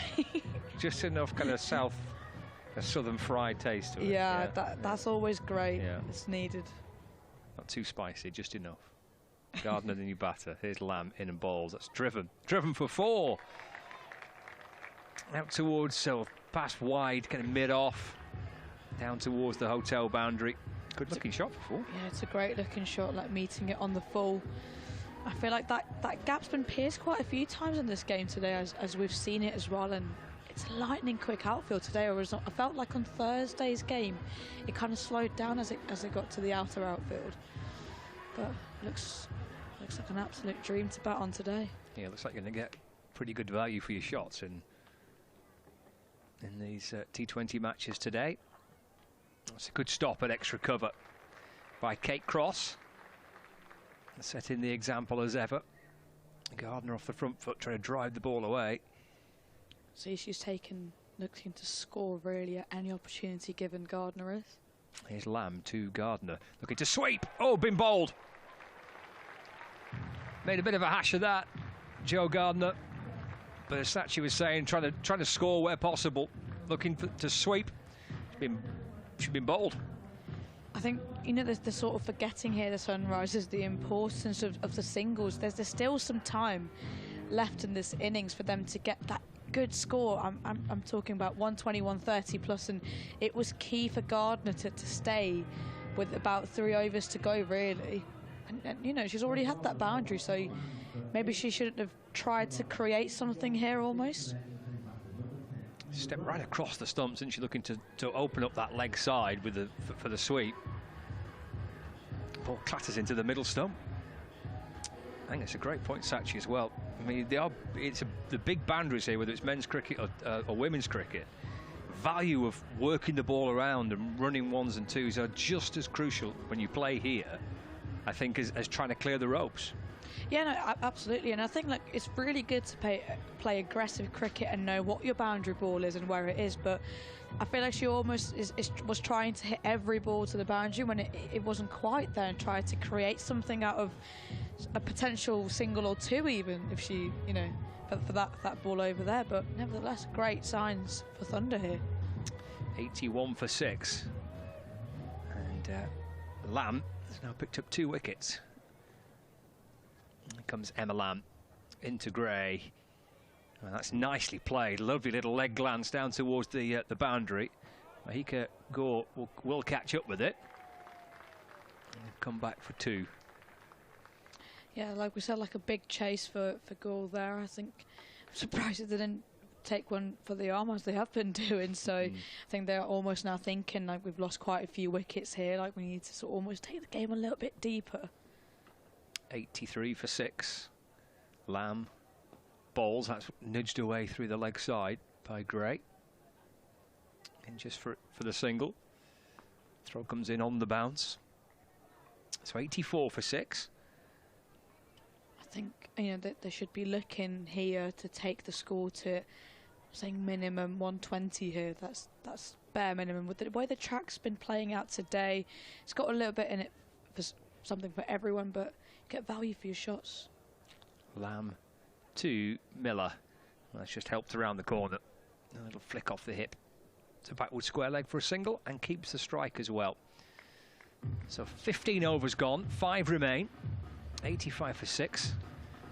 Just enough kind of southern fried taste to it. Yeah, that's always great. Yeah. It's needed. Not too spicy, just enough. Gardner, the new batter. Here's Lamb in and balls. That's driven for 4. Out towards, past wide, kind of mid-off, down towards the hotel boundary. Good looking shot for 4. Yeah, it's a great looking shot, like meeting it on the full. I feel like that gap's been pierced quite a few times in this game today, as we've seen it as well, and it's a lightning quick outfield today. I felt like on Thursday's game, it kind of slowed down as it got to the outer outfield. But looks like an absolute dream to bat on today. Yeah, looks like you're going to get pretty good value for your shots in these T20 matches today. That's a good stop at extra cover by Kate Cross. Setting the example as ever. Gardner off the front foot, trying to drive the ball away. See, she's looking to score really at any opportunity given, Gardner is. Here's Lamb to Gardner, looking to sweep. Oh, been bowled. Made a bit of a hash of that, Joe Gardner. But as Sachi was saying, trying to score where possible, looking to sweep. She's been bowled. I think, you know, there's the sort of forgetting here, the Sunrisers, the importance of the singles. There's still some time left in this innings for them to get that good score. I'm talking about 120, 130 plus, and it was key for Gardner to stay with about 3 overs to go, really. And you know, she's already had that boundary, so maybe she shouldn't have tried to create something here almost. Step right across the stumps, isn't she, looking to open up that leg side with for the sweep. Ball clatters into the middle stump. I think it's a great point, Sachi, as well. I mean, the big boundaries here, whether it's men's cricket or women's cricket. Value of working the ball around and running 1s and 2s are just as crucial when you play here, I think, as trying to clear the ropes. Yeah, no, absolutely, and I think like it's really good to play aggressive cricket and know what your boundary ball is and where it is, but I feel like she almost was trying to hit every ball to the boundary when it wasn't quite there, and tried to create something out of a potential single or 2 even, if she, you know, for that ball over there. But nevertheless, great signs for Thunder here. 81 for 6. And Lamb has now picked up 2 wickets. Here comes Emma Lamb into Gray. Well, that's nicely played. Lovely little leg glance down towards the boundary. Mahika Gore will catch up with it. And come back for 2. Yeah, like we said, like a big chase for Gore there. I think I'm surprised they didn't take one for the arm as they have been doing. So I think they're almost now thinking like we've lost quite a few wickets here. Like we need to sort of almost take the game a little bit deeper. 83 for 6. Lamb balls, that's nudged away through the leg side. by Gray. And just for the single. Throw comes in on the bounce. So 84 for 6. I think, you know, that they should be looking here to take the score to, I'm saying minimum 120 here. That's bare minimum. With the way the track's been playing out today, it's got a little bit in it for something for everyone, but get value for your shots. Lamb to Miller. That's just helped around the corner. A little flick off the hip. So backward square leg for a single and keeps the strike as well. So 15 overs gone, 5 remain. 85 for 6.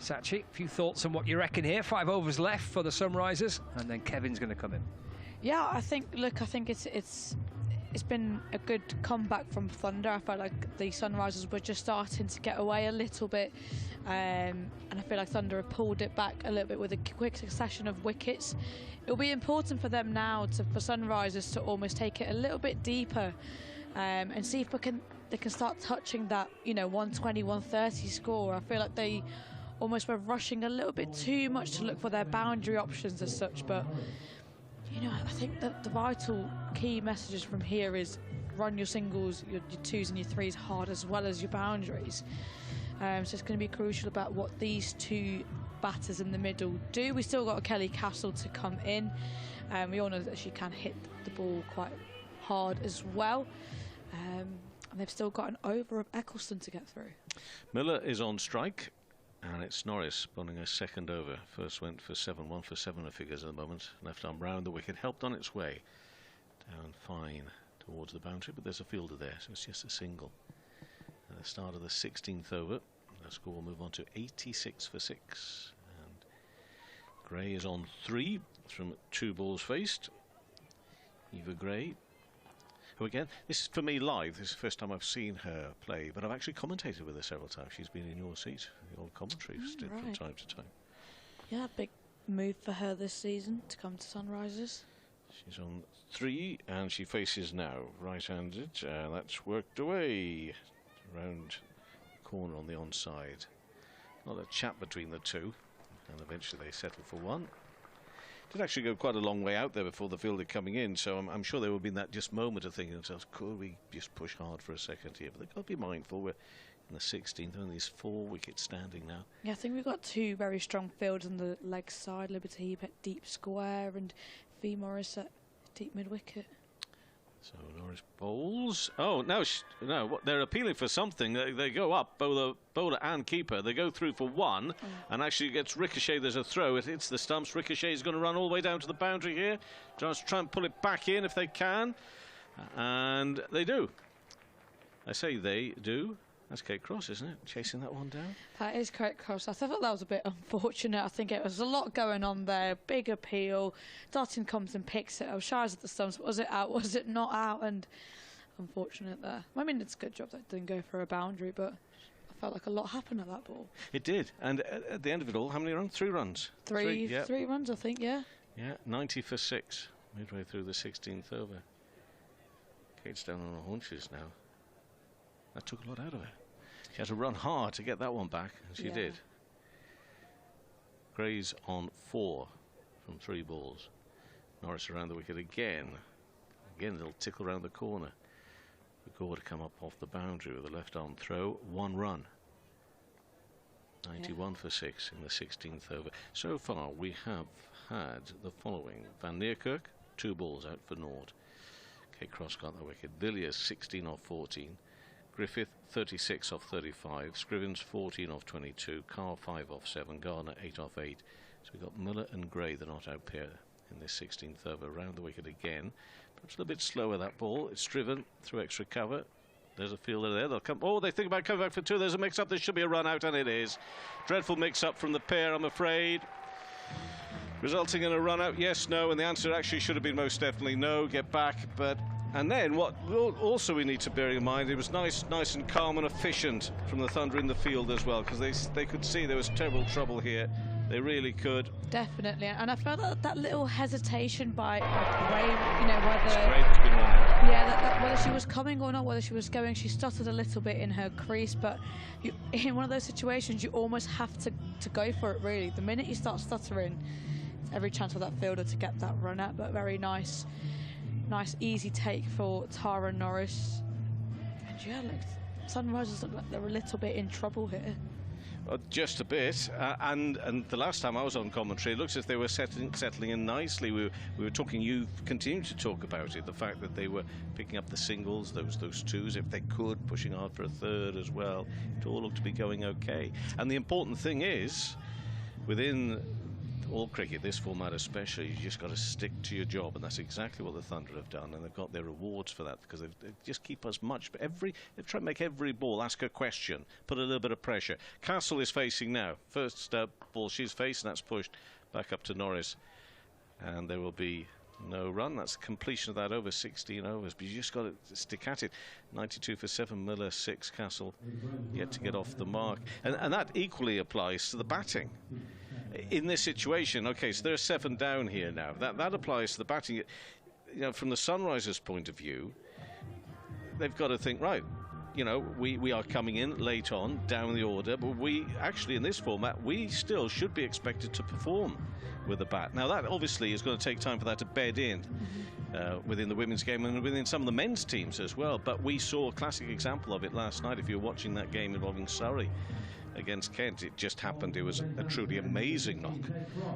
Sachi, a few thoughts on what you reckon here? 5 overs left for the Sunrisers, and then Kevin's going to come in. Yeah, I think it's been a good comeback from Thunder. I felt like the Sunrisers were just starting to get away a little bit, and I feel like Thunder have pulled it back a little bit with a quick succession of wickets. It'll be important for them now for Sunrisers to almost take it a little bit deeper, and see if they can start touching that, you know, 120, 130 score. I feel like they almost were rushing a little bit too much to look for their boundary options as such, but you know, I think that the vital key messages from here is run your singles, your 2s and your 3s hard, as well as your boundaries. So it's going to be crucial about what these 2 batters in the middle do. We still got Kelly Castle to come in. We all know that she can hit the ball quite hard as well. And they've still got an over of Eccleston to get through. Miller is on strike. And it's Norris bowling a second over. First went for 7, 1 for 7 figures at the moment. Left arm round the wicket, helped on its way. Down fine towards the boundary, but there's a fielder there, so it's just a single. At the start of the 16th over, the score will move on to 86 for 6. And Gray is on 3 from 2 balls faced. Eva Gray, who again, this is for me live, this is the first time I've seen her play, but I've actually commentated with her several times. She's been in your seat, the old commentary from time to time. Yeah, big move for her this season to come to Sunrisers. She's on 3 and she faces now right-handed. That's worked away around the corner on the onside. Not a chat between the 2, and eventually they settle for 1. Did actually go quite a long way out there before the fielder coming in, so I'm sure there would have been that just moment of thinking to themselves, could we just push hard for a second here? But they've got to be mindful. We're in the 16th, only these 4 wickets standing now. Yeah, I think we've got 2 very strong fields on the leg side. Liberty Heap at deep square and Fee Morris at deep mid wicket. So Norris bowls. Oh, no, they're appealing for something. They go up, bowler and keeper. They go through for 1, and actually gets ricochet. There's a throw. It hits the stumps. Ricochet is going to run all the way down to the boundary here. Just try and pull it back in if they can. And they do. I say they do. That's Kate Cross, isn't it? Chasing that one down. That is Kate Cross. I thought that was a bit unfortunate. I think it was a lot going on there. Big appeal. Dottin comes and picks it. I was shy at the stumps. Was it out? Was it not out? And unfortunate there. I mean, it's a good job that it didn't go for a boundary, but I felt like a lot happened at that ball. It did. And at the end of it all, how many runs? 3 runs. 3 yeah. 3 runs, I think, yeah. Yeah, 90 for 6. Midway through the 16th over. Kate's down on her haunches now. That took a lot out of her. She had to run hard to get that one back, and she did. Gray's on 4 from 3 balls. Norris around the wicket again. Again, a little tickle around the corner. Gore to come up off the boundary with a left arm throw. 1 run. 91 for 6 in the 16th over. So far, we have had the following: Van Neerkerk, 2 balls out for naught. Kate Cross got the wicket. Villiers 16 off 14. Griffith 36 off 35, Scrivens 14 off 22, Carr 5 off 7, Garner 8 off 8. So we've got Miller and Gray, the not out pair in this 16th over. Round the wicket again. Perhaps a little bit slower, that ball. It's driven through extra cover. There's a fielder there. They'll come. Oh, they think about coming back for 2. There's a mix-up. There should be a run out, and it is. Dreadful mix-up from the pair, I'm afraid. Resulting in a run out, yes, no, and the answer actually should have been most definitely no. Get back, but. And then what also we need to bear in mind, it was nice and calm and efficient from the Thunder in the field as well, because they could see there was terrible trouble here. They really could. Definitely, and I felt that little hesitation by Gray, you know, whether she was coming or not, whether she was going, she stuttered a little bit in her crease, but in one of those situations you almost have to go for it, really. The minute you start stuttering, every chance for that fielder to get that run at, but very nice easy take for Tara Norris. And yeah, look, Sunrisers look like they're a little bit in trouble here. Just a bit, and the last time I was on commentary, it looks as if they were settling in nicely. We were talking, you continued to talk about it, the fact that they were picking up the singles, those twos, if they could, pushing hard for a third as well. It all looked to be going okay. And the important thing is, within all cricket, this format especially, you just got to stick to your job, and that's exactly what the Thunder have done, and they've got their rewards for that, because they just keep us much. But they try to make every ball ask a question, put a little bit of pressure. Castle is facing now. First ball she's facing, that's pushed back up to Norris, and there will be no run. That's the completion of that over 16 overs, but you just got to stick at it. 92 for 7, Miller 6, Castle yet to get off the mark, and that equally applies to the batting. In this situation, okay, so there are 7 down here now. That applies to the batting. You know, from the Sunrisers' point of view, they've got to think, right, you know, we are coming in late on, down the order, but we actually, in this format, we still should be expected to perform with the bat. Now, that obviously is going to take time for that to bed in within the women's game and within some of the men's teams as well. But we saw a classic example of it last night. If you were watching that game involving Surrey against Kent, it just happened. It was a truly amazing knock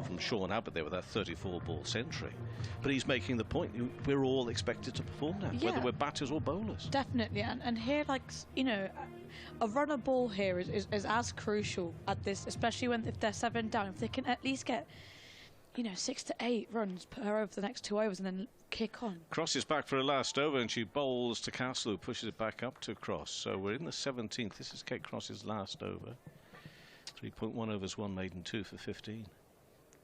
from Sean Abbott there with that 34-ball century. But he's making the point, we're all expected to perform now, whether we're batters or bowlers. Definitely, and here, like, you know, a runner ball here is as crucial at this, especially if they're 7 down. If they can at least get, you know, 6 to 8 runs per over the next 2 overs and then kick on. Cross is back for a last over, and she bowls to Castle, who pushes it back up to Cross. So we're in the 17th. This is Kate Cross's last over. 3.1 overs, 1 maiden, 2 for 15.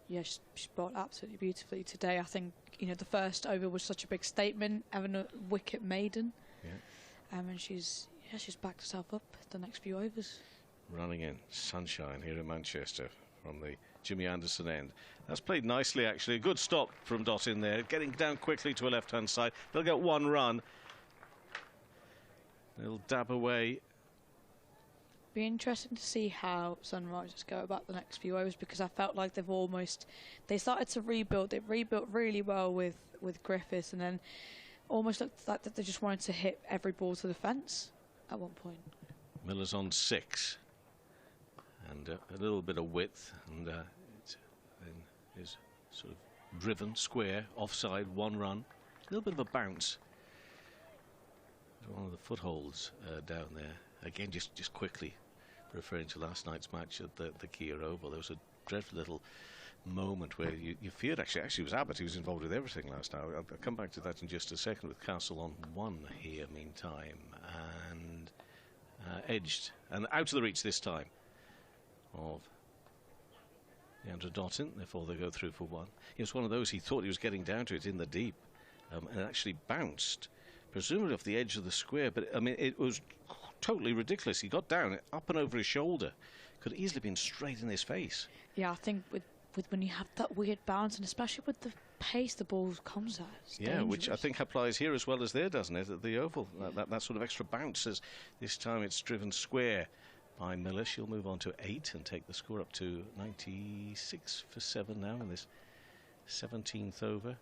Yeah, she's bowled absolutely beautifully today. I think, you know, the first over was such a big statement, having a wicket maiden. Yeah. And she's backed herself up the next few overs. Running in, sunshine here in Manchester from the Jimmy Anderson end. That's played nicely, actually. A good stop from Dot in there, getting down quickly to a left-hand side. They'll get 1 run. They'll dab away. Be interesting to see how Sunrisers go about the next few overs, because I felt like they started to rebuild. They rebuilt really well with Griffiths, and then almost looked like that they just wanted to hit every ball to the fence at one point. Miller's on 6, and a little bit of width, and then is sort of driven square offside, 1 run. A little bit of a bounce. One of the footholds down there. Again, just quickly referring to last night's match at the Kia Oval, there was a dreadful little moment where you feared, actually it was Abbott who was involved with everything last night. I'll come back to that in just a second, with Castle on 1 here meantime, and edged and out of the reach this time of Leandra Dottin. Therefore they go through for 1. It was one of those, he thought he was getting down to it in the deep, and it actually bounced presumably off the edge of the square, but I mean it was totally ridiculous. He got down up and over his shoulder, could have easily been straight in his face. Yeah, I think with when you have that weird bounce, and especially with the pace the ball comes at, it's dangerous. Which I think applies here as well as there, doesn't it, at the Oval? That sort of extra bounce, as this time it's driven square by Miller. She'll move on to 8 and take the score up to 96 for 7 now in this 17th over.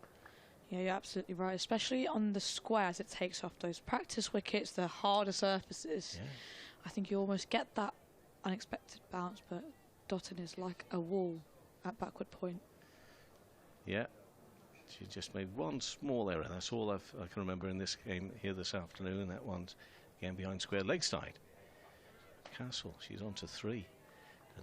Yeah, you're absolutely right, especially on the square as it takes off those practice wickets, the harder surfaces. Yeah. I think you almost get that unexpected bounce, but Dottin is like a wall at backward point. Yeah, she just made 1 small error. That's all I can remember in this game here this afternoon, and that one's again behind square leg side. Castle, she's on to 3.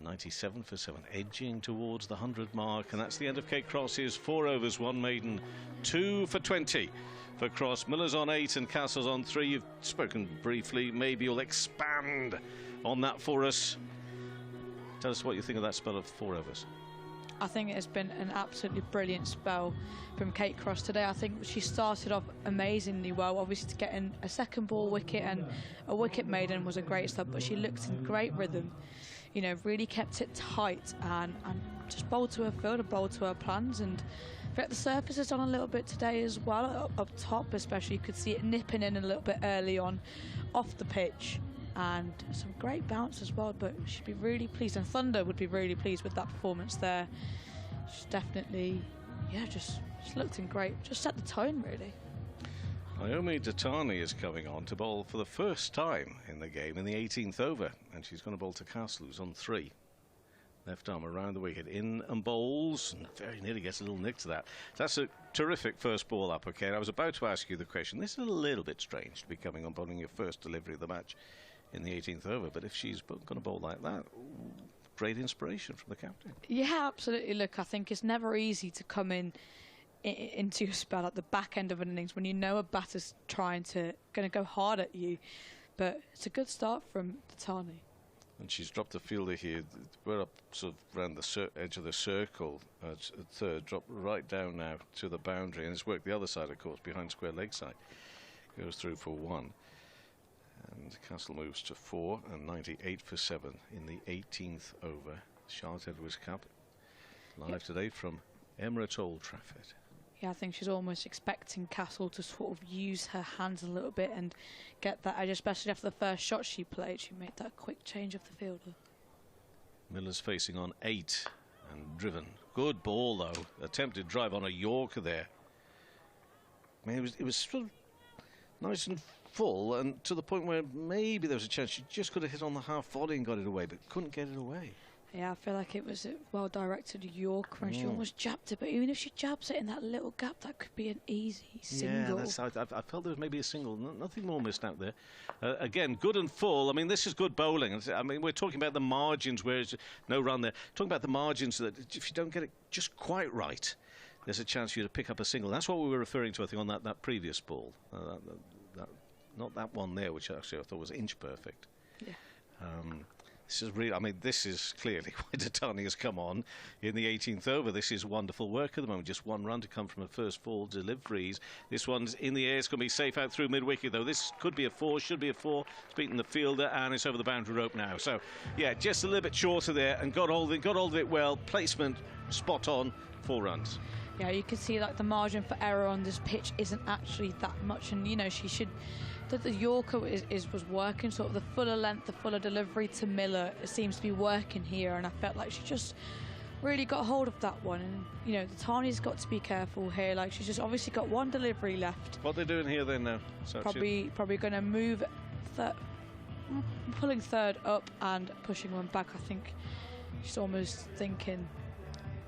97 for 7, edging towards the 100 mark, and that's the end of Kate Cross's 4 overs, 1 maiden, 2 for 20 for Cross. Miller's on 8 and Castle's on 3. You've spoken briefly, maybe you'll expand on that for us. Tell us what you think of that spell of 4 overs. I think it's been an absolutely brilliant spell from Kate Cross today. I think she started off amazingly well. Obviously, to get in a second ball wicket and a wicket maiden was a great start, but she looked in great rhythm. You know, really kept it tight and just bowled to her field and bowled to her plans. And the surface has done a little bit today as well, up top especially. You could see it nipping in a little bit early on off the pitch, and some great bounce as well. But she'd be really pleased, and Thunder would be really pleased with that performance there. She's definitely, yeah, just looked in great, just set the tone really. Naomi Datani is coming on to bowl for the first time in the game in the 18th over, and she's going to bowl to Castle, who's on 3. Left arm around the wicket, in and bowls, and very nearly gets a little nick to that. That's a terrific first ball up, okay? I was about to ask you the question. This is a little bit strange to be coming on bowling your first delivery of the match in the 18th over, but if she's going to bowl like that, great inspiration from the captain. Yeah, absolutely. Look, I think it's never easy to come into a spell at the back end of an innings when you know a batter's going to go hard at you, but it's a good start from Datani. And she's dropped the fielder here. We're up sort of around the edge of the circle at third, dropped right down now to the boundary, and it's worked the other side, of course, behind square leg side. Goes through for 1. And Castle moves to 4 and 98 for 7 in the 18th over. Charlotte Edwards Cup, live today from Emirates Old Trafford. Yeah, I think she's almost expecting Castle to sort of use her hands a little bit and get that edge, especially after the first shot she played. She made that quick change of the fielder. Miller's facing on 8 and driven. Good ball, though. Attempted drive on a Yorker there. I mean, it was sort of nice and full, and to the point where maybe there was a chance she just could have hit on the half volley and got it away, but couldn't get it away. Yeah, I feel like it was a well-directed Yorker, and she almost jabbed it, but even if she jabs it in that little gap, that could be an easy single. Yeah, I felt there was maybe a single. Nothing more missed out there. Again, good and full. I mean, this is good bowling. I mean, we're talking about the margins where it's no run there. Talking about the margins that if you don't get it just quite right, there's a chance for you to pick up a single. That's what we were referring to, I think, on that previous ball. Not that one there, which actually I thought was inch perfect. Yeah. This is really, I mean, this is clearly why Datani has come on in the 18th over. This is wonderful work at the moment. Just 1 run to come from her first 4 deliveries. This one's in the air. It's going to be safe out through mid-wicket, though. This could be a 4, should be a 4. It's beaten the fielder, and it's over the boundary rope now. So, yeah, just a little bit shorter there, and got hold of it well. Placement, spot on, 4 runs. Yeah, you can see like the margin for error on this pitch isn't actually that much, and you know she should. The Yorker was working, sort of the fuller length, the fuller delivery to Miller. It seems to be working here, and I felt like she just really got hold of that one. And you know, Datani's got to be careful here. Like she's just obviously got 1 delivery left. What are they doing here then now? So probably going to move, pulling third up and pushing 1 back. I think she's almost thinking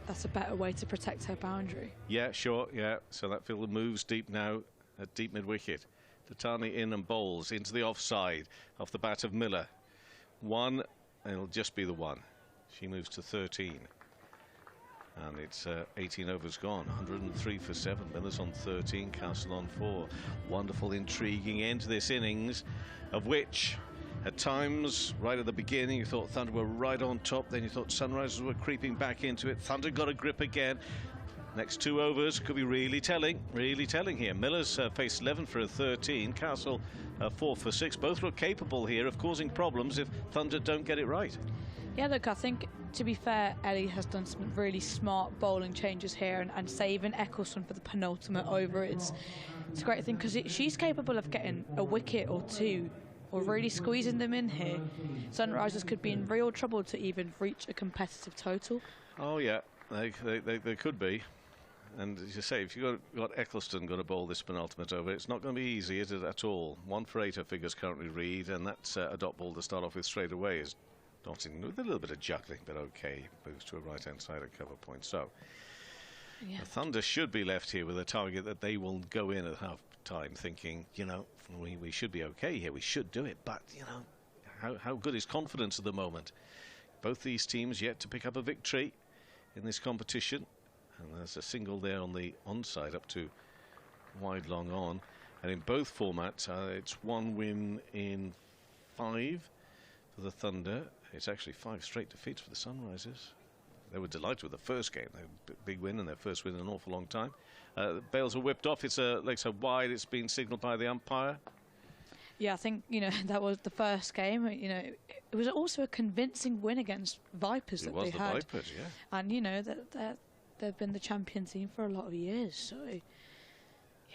that's a better way to protect her boundary. Yeah, sure, yeah. So that fielder moves deep now at deep mid-wicket. Datani in and bowls into the offside off the bat of Miller. 1, and it'll just be the 1. She moves to 13. And it's 18 overs gone, 103 for 7. Miller's on 13, Castle on 4. Wonderful, intriguing end to this innings, of which at times, right at the beginning, you thought Thunder were right on top, then you thought Sunrisers were creeping back into it. Thunder got a grip again. Next 2 overs could be really telling here. Miller's faced 11 for a 13, Castle 4 for 6. Both were capable here of causing problems if Thunder don't get it right. Yeah, look, I think, to be fair, Ellie has done some really smart bowling changes here, and saving Eccleston for the penultimate over. It's a great thing, because she's capable of getting a wicket or 2, or really squeezing them in here. Sunrisers could be in real trouble to even reach a competitive total. Oh, yeah, they could be. And as you say, if you've got Eccleston going to bowl this penultimate over, it's not going to be easy, is it, at all? 1 for 8 her figures currently read, and that's a dot ball to start off with straight away. Is dotting with a little bit of juggling, but okay. Moves to a right-hand side at cover point. So, yeah. The Thunder should be left here with a target that they will go in at half-time thinking, you know, we should be okay here, we should do it, but, you know, how good is confidence at the moment? Both these teams yet to pick up a victory in this competition. And there's a single there on the onside up to wide long on, and in both formats it's 1 win in 5 for the Thunder. It's actually 5 straight defeats for the Sunrisers. They were delighted with the first game. They had a big win, and their first win in an awful long time. The bails are whipped off. It's a leg side wide. It's been signalled by the umpire. Yeah, I think, you know, that was the first game. You know, it was also a convincing win against Vipers that they had. Vipers, yeah. And you know that they've been the champion team for a lot of years, so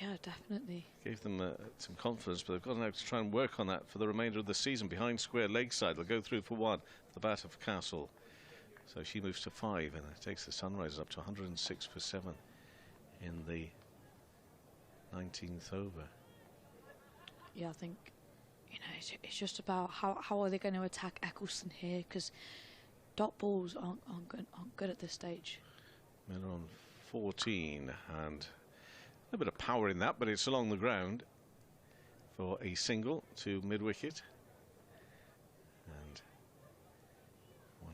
yeah, definitely. Gave them some confidence, but they've got now to try and work on that for the remainder of the season. Behind square leg side, they'll go through for 1. The bat of Castle. So she moves to 5, and it takes the Sunrisers up to 106 for 7 in the 19th over. Yeah, I think, you know, it's just about how are they going to attack Eccleston here, because dot balls aren't good at this stage. Miller on 14, and a bit of power in that, but it's along the ground for a single to mid-wicket. And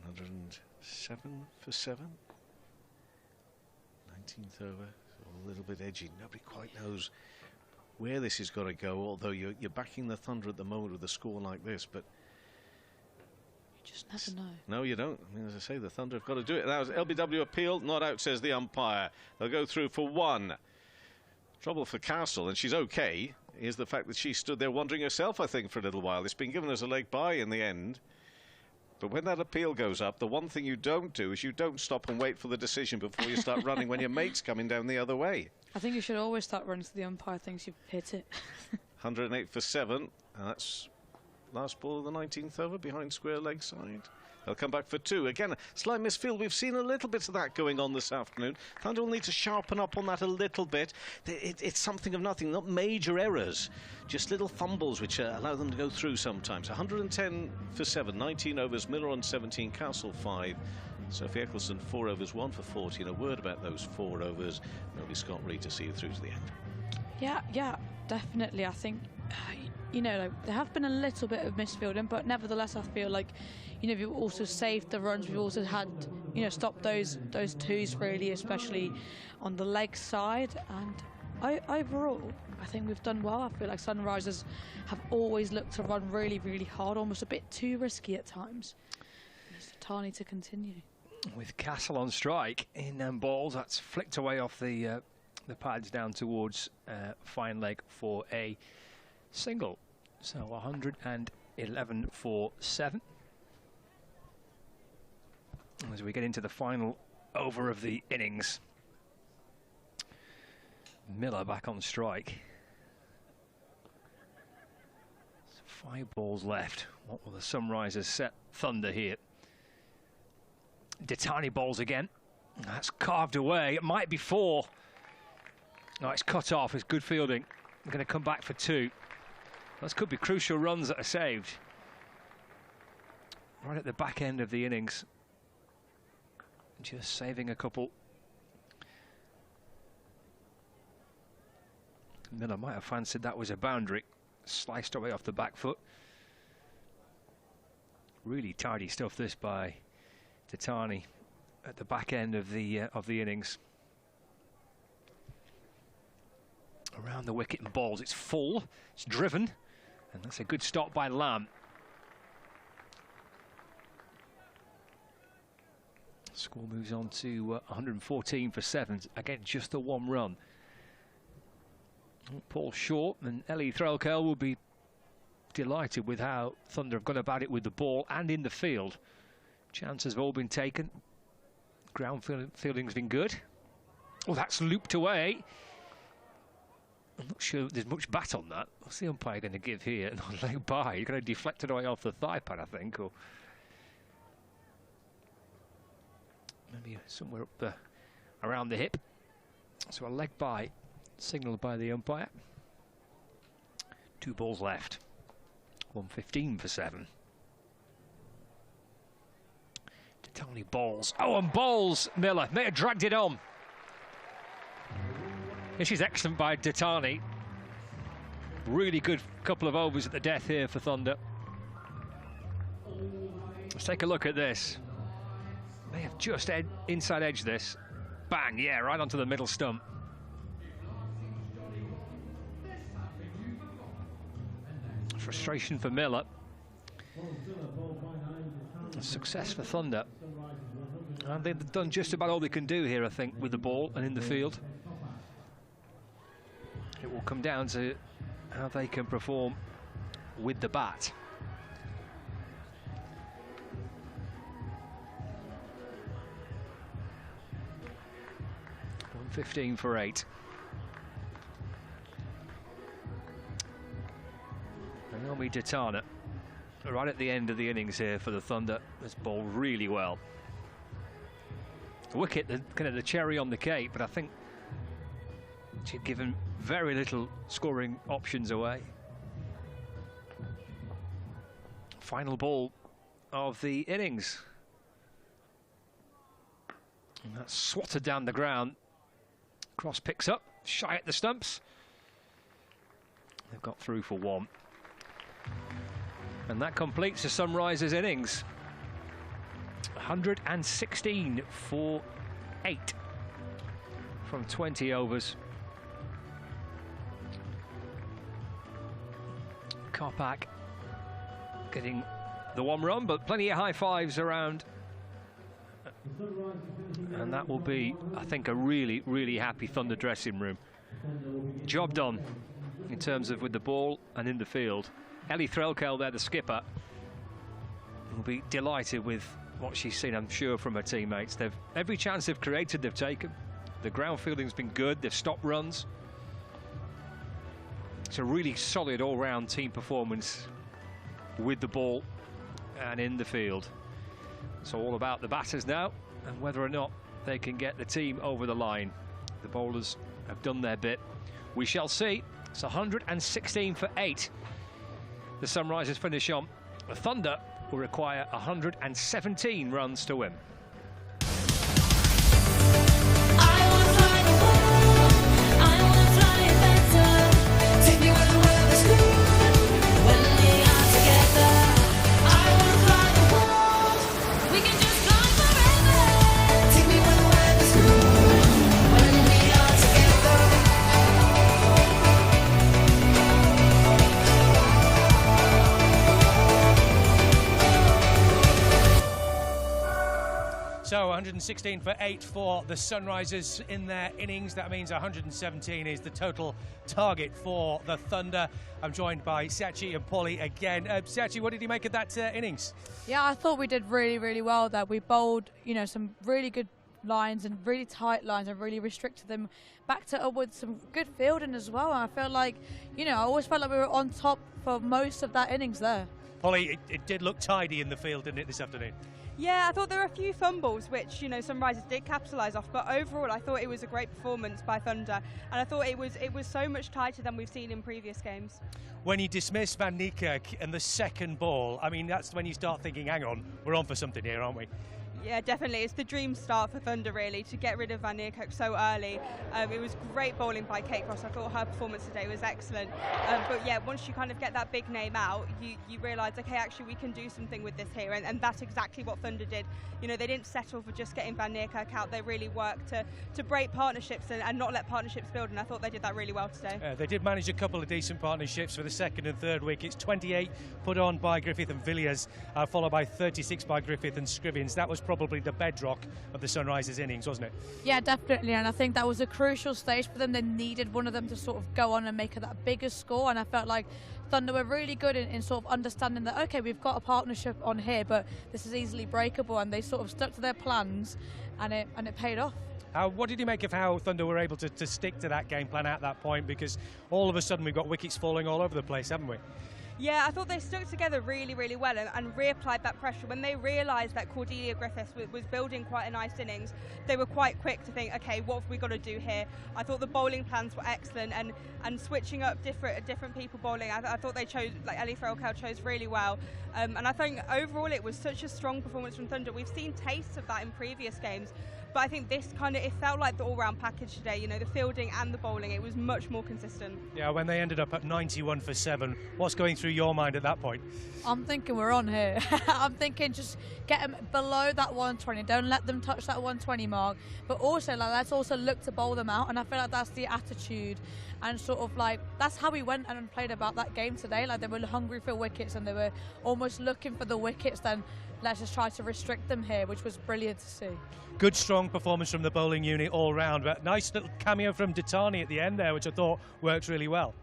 107 for 7. 19th over, so a little bit edgy. Nobody quite knows where this is going to go, although you're backing the Thunder at the moment with a score like this, but you just never know. No, you don't. I mean, as I say, the Thunder have got to do it. That was LBW appeal, not out, says the umpire. They'll go through for 1. Trouble for Castle, and she's okay, is the fact that she stood there wondering herself, I think, for a little while. It's been given as a leg bye in the end. But when that appeal goes up, the one thing you don't do is you don't stop and wait for the decision before you start running when your mate's coming down the other way. I think you should always start running to the umpire thinks you've hit it. 108 for 7, and that's last ball of the 19th over, behind square leg side. They'll come back for 2. Again, a slight misfield. We've seen a little bit of that going on this afternoon. Thunder will need to sharpen up on that a little bit. It's something of nothing, not major errors, just little fumbles which allow them to go through sometimes. 110 for 7, 19 overs, Miller on 17, Castle 5. Sophie Eccleston 4 overs, 1 for 40. And a word about those 4 overs. Maybe Scott Reed to see you through to the end. Yeah, definitely. I think, you know, like, there have been a little bit of misfielding, but nevertheless, I feel like, you know, we've also saved the runs. We've also had, you know, stopped those twos really, especially on the leg side. And overall, I think we've done well. I feel like Sunrisers have always looked to run really, really hard, almost a bit too risky at times. It's Tani to continue. With Castle on strike in balls, that's flicked away off the pads down towards fine leg for a single. So 111 for 7. As we get into the final over of the innings, Miller back on strike. So 5 balls left. What will the Sunrisers set Thunder here? Ditani bowls again. That's carved away. It might be 4. No, it's cut off. It's good fielding. We're going to come back for 2. Those could be crucial runs that are saved. Right at the back end of the innings. Just saving a couple. Miller might have fancied that was a boundary. Sliced away off the back foot. Really tidy stuff this by Ditani at the back end of the innings. Around the wicket and balls. It's full. It's driven. And that's a good stop by Lamb. Score moves on to 114 for 7. Again, just the 1 run. Paul Short and Ellie Threlkel will be delighted with how Thunder have gone about it with the ball and in the field. Chances have all been taken. Ground fielding's been good. Oh, that's looped away. I'm not sure there's much bat on that. What's the umpire going to give here? Not leg by. He's going to deflect it away off the thigh pad, I think, or maybe somewhere up around the hip. So a leg by, signalled by the umpire. 2 balls left. 115 for 7. Tony balls. Oh, and balls, Miller. May have dragged it on. This is excellent by Ditani. Really good couple of overs at the death here for Thunder. Let's take a look at this. May have just inside edge this. Bang, yeah, right onto the middle stump. Frustration for Miller. A success for Thunder. And they've done just about all they can do here, I think, with the ball and in the field. It will come down to how they can perform with the bat. .115 for 8. Naomi Ditana, right at the end of the innings here for the Thunder, has bowled really well. wicket, kind of the cherry on the cake, but I think she'd given very little scoring options away. Final ball of the innings. And that's swatted down the ground. Cross picks up, shy at the stumps. They've got through for one. And that completes the Sunrisers innings. 116 for 8 from 20 overs. Karpak getting the one run, but plenty of high fives around. And that will be, I think, a really, really happy Thunder dressing room. Job done in terms of with the ball and in the field. Ellie Threlkel there, the skipper, will be delighted with what she's seen, I'm sure, from her teammates. They've every chance they've created, they've taken. The ground fielding's been good, they've stopped runs. It's a really solid all-round team performance with the ball and in the field. It's all about the batters now and whether or not they can get the team over the line. The bowlers have done their bit. We shall see. It's 116 for 8. The Sunrisers finish on. The Thunder will require 117 runs to win. So 116 for 8 for the Sunrisers in their innings. That means 117 is the total target for the Thunder. I'm joined by Sachi and Paulie again. Sachi, what did you make of that innings? Yeah, I thought we did really, really well there. We bowled, you know, some really good lines and really tight lines and really restricted them. Backed it up with some good fielding as well. And I felt like, you know, I always felt like we were on top for most of that innings there. Paulie, it did look tidy in the field, didn't it, this afternoon? Yeah, I thought there were a few fumbles which, you know, Sunrisers did capitalise off, but overall I thought it was a great performance by Thunder, and I thought it was so much tighter than we've seen in previous games. When you dismiss Van Niekerk and the second ball, I mean, that's when you start thinking, hang on, we're on for something here, aren't we? Yeah, definitely. It's the dream start for Thunder, really, to get rid of Van Niekerk so early. It was great bowling by Kate Cross. I thought her performance today was excellent. But yeah, once you kind of get that big name out, you realise, okay, actually we can do something with this here. And that's exactly what Thunder did. You know, they didn't settle for just getting Van Niekerk out. They really worked to break partnerships and not let partnerships build. And I thought they did that really well today. They did manage a couple of decent partnerships for the second and third wickets. 28 put on by Griffith and Villiers, followed by 36 by Griffith and Scrivens. That was probably the bedrock of the Sunrisers innings, wasn't it? Yeah, definitely, and I think that was a crucial stage for them. They needed one of them to sort of go on and make that bigger score, and I felt like Thunder were really good in sort of understanding that, okay, we've got a partnership on here, but this is easily breakable, and they sort of stuck to their plans, and it paid off. What did you make of how Thunder were able to stick to that game plan at that point? Because all of a sudden we've got wickets falling all over the place, haven't we? Yeah, I thought they stuck together really, really well and reapplied that pressure. When they realised that Cordelia Griffiths was building quite a nice innings, they were quite quick to think, okay, what have we got to do here? I thought the bowling plans were excellent and switching up different people bowling. I thought they chose, like Ellie Threlkel chose really well. And I think overall it was such a strong performance from Thunder. We've seen tastes of that in previous games, but I think this it felt like the all-round package today, you know, the fielding and the bowling, it was much more consistent. Yeah, when they ended up at 91 for 7, what's going through your mind at that point? I'm thinking we're on here. I'm thinking just get them below that 120, don't let them touch that 120 mark, but also like let's also look to bowl them out, and I feel like that's the attitude and sort of like that's how we went and played about that game today. Like they were hungry for wickets and they were almost looking for the wickets, then let's just try to restrict them here, which was brilliant to see. Good, strong performance from the bowling unit all round, but nice little cameo from Datani at the end there, which I thought worked really well.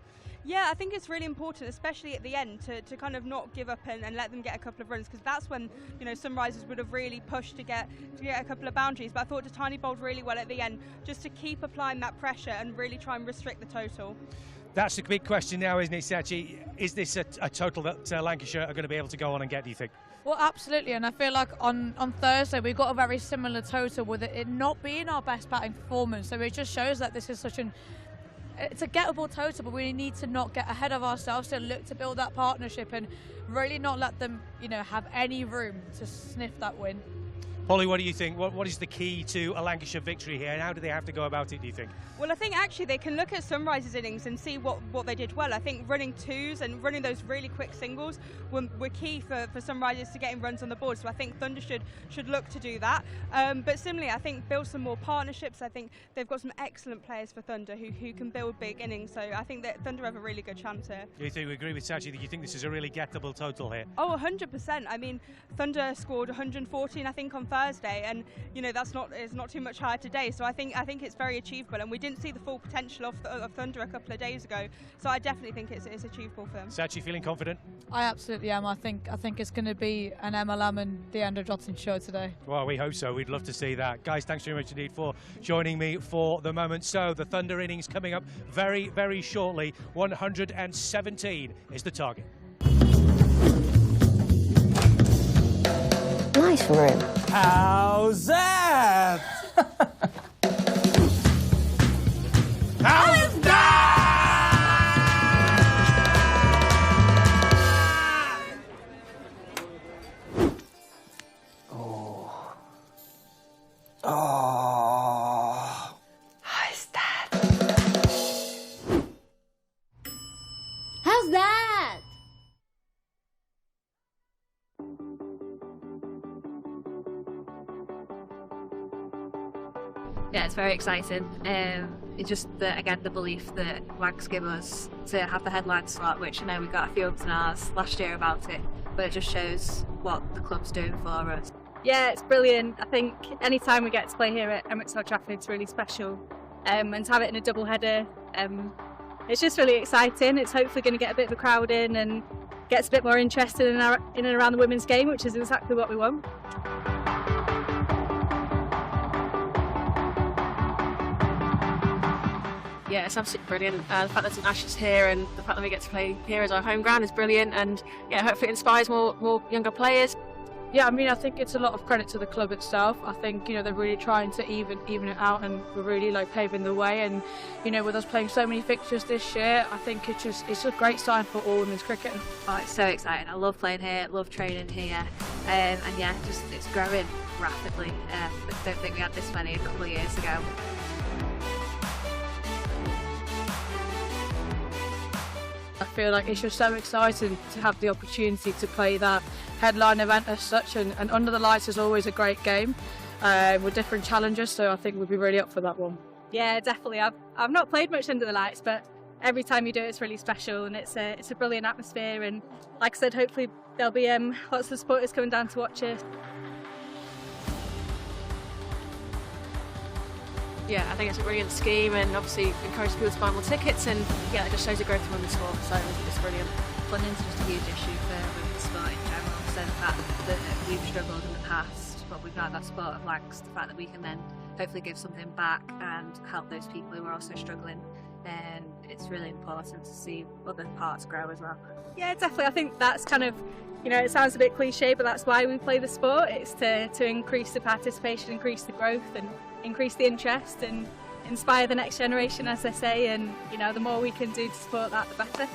Yeah, I think it's really important, especially at the end, to kind of not give up and let them get a couple of runs, because that's when, you know, Sunrisers would have really pushed to get a couple of boundaries. But I thought Tiny bowled really well at the end, just to keep applying that pressure and really try and restrict the total. That's the big question now, isn't it, Sachi? Is this a total that Lancashire are going to be able to go on and get, do you think? Well, absolutely, and I feel like on Thursday we got a very similar total with it not being our best batting performance. So it just shows that this is it's a gettable total, but we need to not get ahead of ourselves, to look to build that partnership and really not let them, you know, have any room to sniff that win. Polly, what do you think? What is the key to a Lancashire victory here, and how do they have to go about it, do you think? Well, I think actually they can look at Sunrisers' innings and see what they did well. I think running twos and running those really quick singles were key for Sunrisers to getting runs on the board. So I think Thunder should look to do that. But similarly, I think build some more partnerships. I think they've got some excellent players for Thunder who can build big innings. So I think that Thunder have a really good chance here. Do you think we agree with Sachi that you think this is a really gettable total here? Oh, 100%. I mean, Thunder scored 114, I think, on Thursday, and you know it's not too much higher today. So I think it's very achievable, and we didn't see the full potential of Thunder a couple of days ago. So I definitely think it's achievable for them. Sachi, feeling confident? I absolutely am. I think it's going to be an Emma Lamb and Deandra Johnson show today. Well, we hope so. We'd love to see that. Guys, thanks very much indeed for joining me for the moment. So the Thunder innings coming up very, very shortly. 117 is the target. Nice room. How's that? How's that? Oh. Oh. How's that? How's that? Yeah, it's very exciting. It's just the belief that Wags give us to have the headline slot, which I know we got a few ups and ahs last year about it, but it just shows what the club's doing for us. Yeah, it's brilliant. I think any time we get to play here at Emirates Old Trafford, it's really special. And to have it in a double header, it's just really exciting. It's hopefully going to get a bit of a crowd in and gets a bit more interested in and around the women's game, which is exactly what we want. Yeah, it's absolutely brilliant. The fact that St Ash is here and the fact that we get to play here as our home ground is brilliant, and yeah, hopefully it inspires more younger players. Yeah, I mean, I think it's a lot of credit to the club itself. I think, you know, they're really trying to even it out, and we're really like paving the way. And, you know, with us playing so many fixtures this year, I think it's a great sign for all women's cricket. Oh, it's so exciting. I love playing here, love training here, and yeah, it's growing rapidly. I don't think we had this many a couple of years ago. I feel like it's just so exciting to have the opportunity to play that headline event as such, and under the lights is always a great game with different challenges, so I think we'll be really up for that one. Yeah, definitely. I've not played much under the lights, but every time you do it, it's really special, and it's a brilliant atmosphere. And like I said, hopefully there'll be lots of supporters coming down to watch it. Yeah, I think it's a brilliant scheme, and obviously encourage people to buy more tickets, and yeah, it just shows the growth of women's sport, so it's brilliant. Funding's just a huge issue for women's sport in general, so the fact that we've struggled in the past, but we've not got support of Lags, the fact that we can then hopefully give something back and help those people who are also struggling, and it's really important to see other parts grow as well. Yeah, definitely. I think that's kind of, you know, it sounds a bit cliche, but that's why we play the sport. It's to increase the participation, increase the growth, and increase the interest and inspire the next generation, as they say, and you know, the more we can do to support that, the better.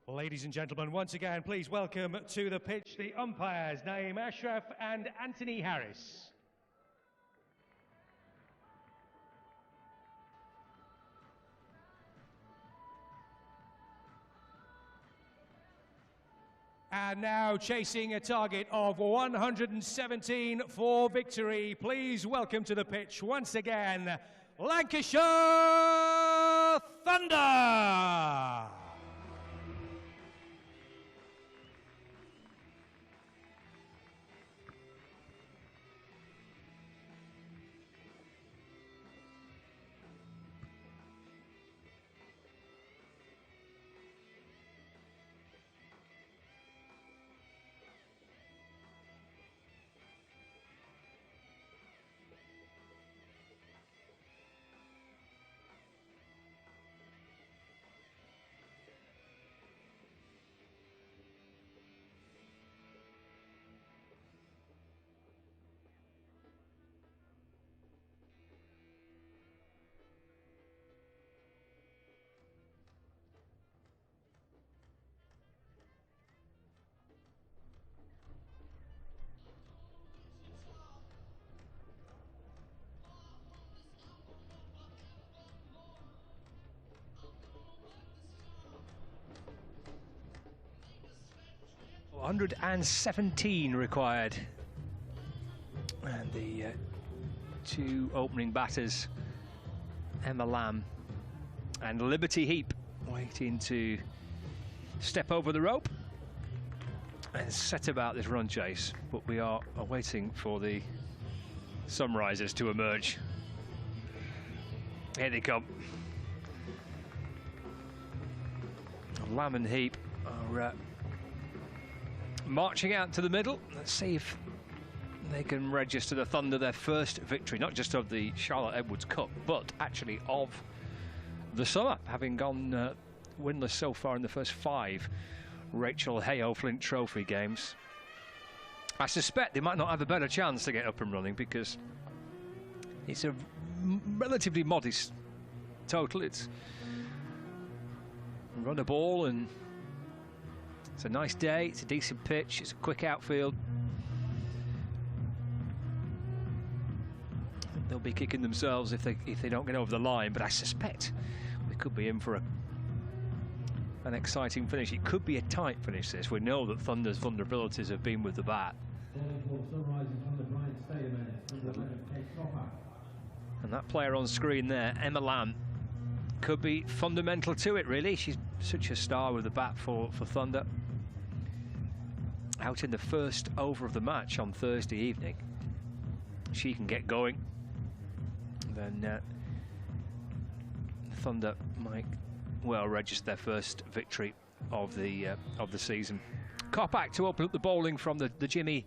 Ladies and gentlemen, once again, please welcome to the pitch the umpires, Naeem Ashraf and Anthony Harris. And now chasing a target of 117 for victory. Please welcome to the pitch once again, Lancashire Thunder! 117 required. And the two opening batters, Emma Lamb and Liberty Heap, waiting to step over the rope and set about this run chase. But we are waiting for the Sunrisers to emerge. Here they come. Lamb and Heap are marching out to the middle. Let's see if they can register the Thunder their first victory, not just of the Charlotte Edwards Cup, but actually of the summer, having gone winless so far in the first 5 Rachel Hayo Flint Trophy games. I suspect they might not have a better chance to get up and running because it's a relatively modest total. It's run a ball and it's a nice day, it's a decent pitch, it's a quick outfield. I think they'll be kicking themselves if they don't get over the line, but I suspect we could be in for an exciting finish. It could be a tight finish, this. We know that Thunder's vulnerabilities have been with the bat. And that player on screen there, Emma Lamb, could be fundamental to it, really. She's such a star with the bat for Thunder. Out in the first over of the match on Thursday evening. She can get going. Then Thunder might well register their first victory of the season. Kopak to open up the bowling from the Jimmy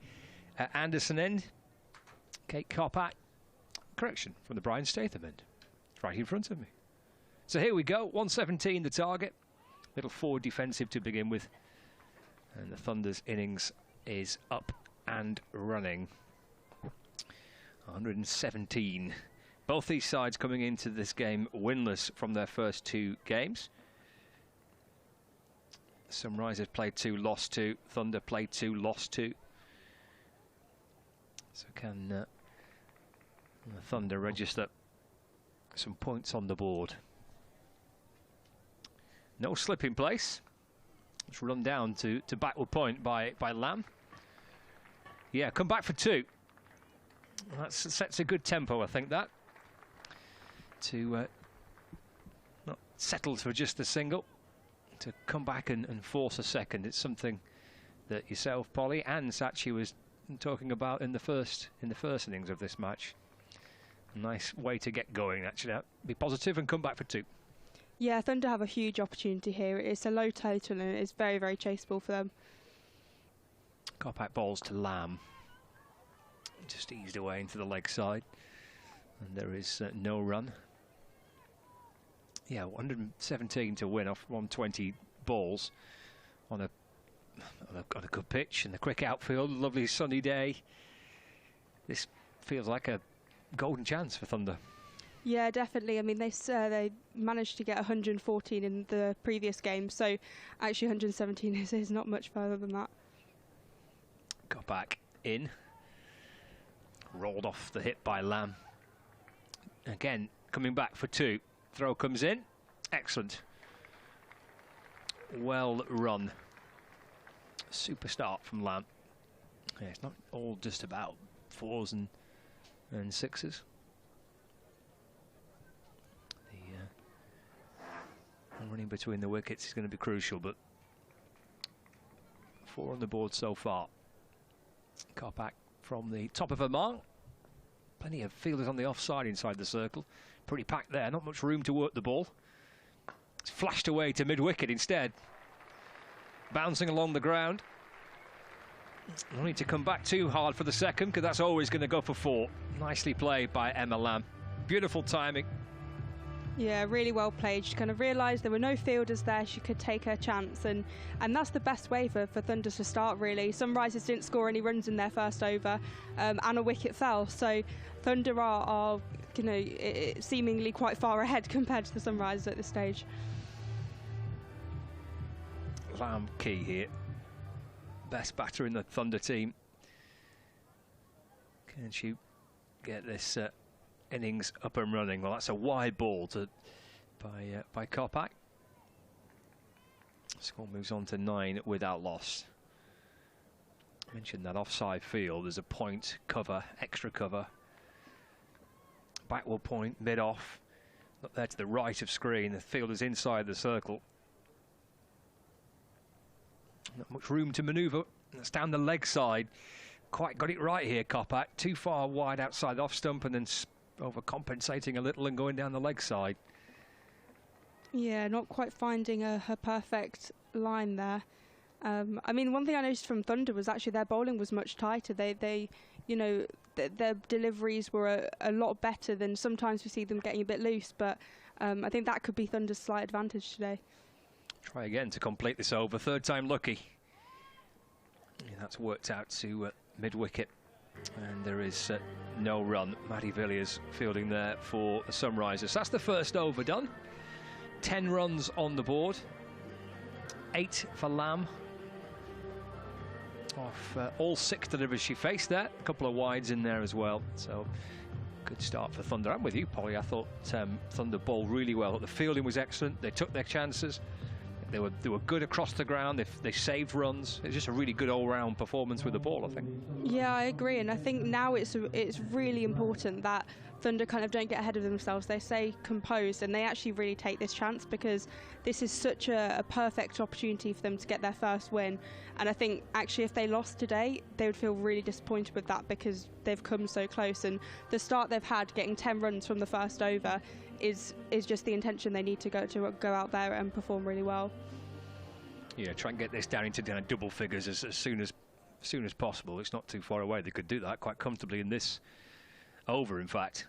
Anderson end. Kate Kopak, correction, from the Brian Statham end. It's right in front of me. So here we go, 117 the target. Little forward defensive to begin with. And the Thunder's innings is up and running. 117. Both these sides coming into this game winless from their first 2 games. Sunrisers played 2, lost 2. Thunder played 2, lost 2. So can the Thunder register some points on the board? No slip in place. Let's run down to backward point by Lamb. Yeah, come back for 2. That sets a good tempo, I think, that. To not settle for just a single, to come back and force a second. It's something that yourself, Polly, and Sachi was talking about in the first innings of this match. A nice way to get going, actually. Be positive and come back for 2. Yeah, Thunder have a huge opportunity here. It's a low total and it's very, very chaseable for them. Kopak bowls to Lamb. Just eased away into the leg side. And there is no run. Yeah, 117 to win off 120 balls on a good pitch in the quick outfield. Lovely sunny day. This feels like a golden chance for Thunder. Yeah, definitely. I mean, they managed to get 114 in the previous game, so actually 117 is not much further than that. Got back in. Rolled off the hit by Lamb. Again, coming back for 2. Throw comes in. Excellent. Well run. Super start from Lamb. Yeah, it's not all just about 4s and 6s. Running between the wickets is going to be crucial, but 4 on the board so far. Kopak from the top of her mark. Plenty of fielders on the offside inside the circle. Pretty packed there, not much room to work the ball. It's flashed away to mid-wicket instead. Bouncing along the ground. No need to come back too hard for the second, because that's always going to go for 4. Nicely played by Emma Lamb. Beautiful timing. Yeah, really well played. She kind of realised there were no fielders there. She could take her chance, and that's the best way for Thunder to start, really. Sunrisers didn't score any runs in their first over, and a wicket fell. So Thunder are seemingly quite far ahead compared to the Sunrisers at this stage. Lamb key here. Best batter in the Thunder team. Can she get this innings up and running? Well, that's a wide ball by Kopak. Score moves on to 9 without loss. I mentioned that offside field. There's a point, cover, extra cover. Backward point, mid-off. Up there to the right of screen. The field is inside the circle. Not much room to manoeuvre. That's down the leg side. Quite got it right here, Kopak. Too far wide outside the off stump and then overcompensating a little and going down the leg side. Yeah, not quite finding her perfect line there. I mean, one thing I noticed from Thunder was actually their bowling was much tighter. They you know, their deliveries were a lot better than sometimes we see them getting a bit loose. But I think that could be Thunder's slight advantage today. Try again to complete this over. Third time lucky. Yeah, that's worked out to mid-wicket. And there is no run. Matty Villiers fielding there for the Sunrisers. That's the first over done. 10 runs on the board. 8 for Lamb. Off all 6 deliveries she faced there. A couple of wides in there as well. So good start for Thunder. I'm with you, Polly. I thought Thunder bowled really well. The fielding was excellent. They took their chances. They were good across the ground. They saved runs. It's just a really good all-round performance with the ball, I think. Yeah, I agree, and I think now it's really important that Thunder kind of don't get ahead of themselves. They stay composed and they actually really take this chance, because this is such a perfect opportunity for them to get their first win. And I think actually if they lost today, they would feel really disappointed with that, because they've come so close, and the start they've had, getting 10 runs from the first over, is just the intention they need to go out there and perform really well. Yeah, try and get this down into double figures as soon as possible. It's not too far away. They could do that quite comfortably in this over, in fact.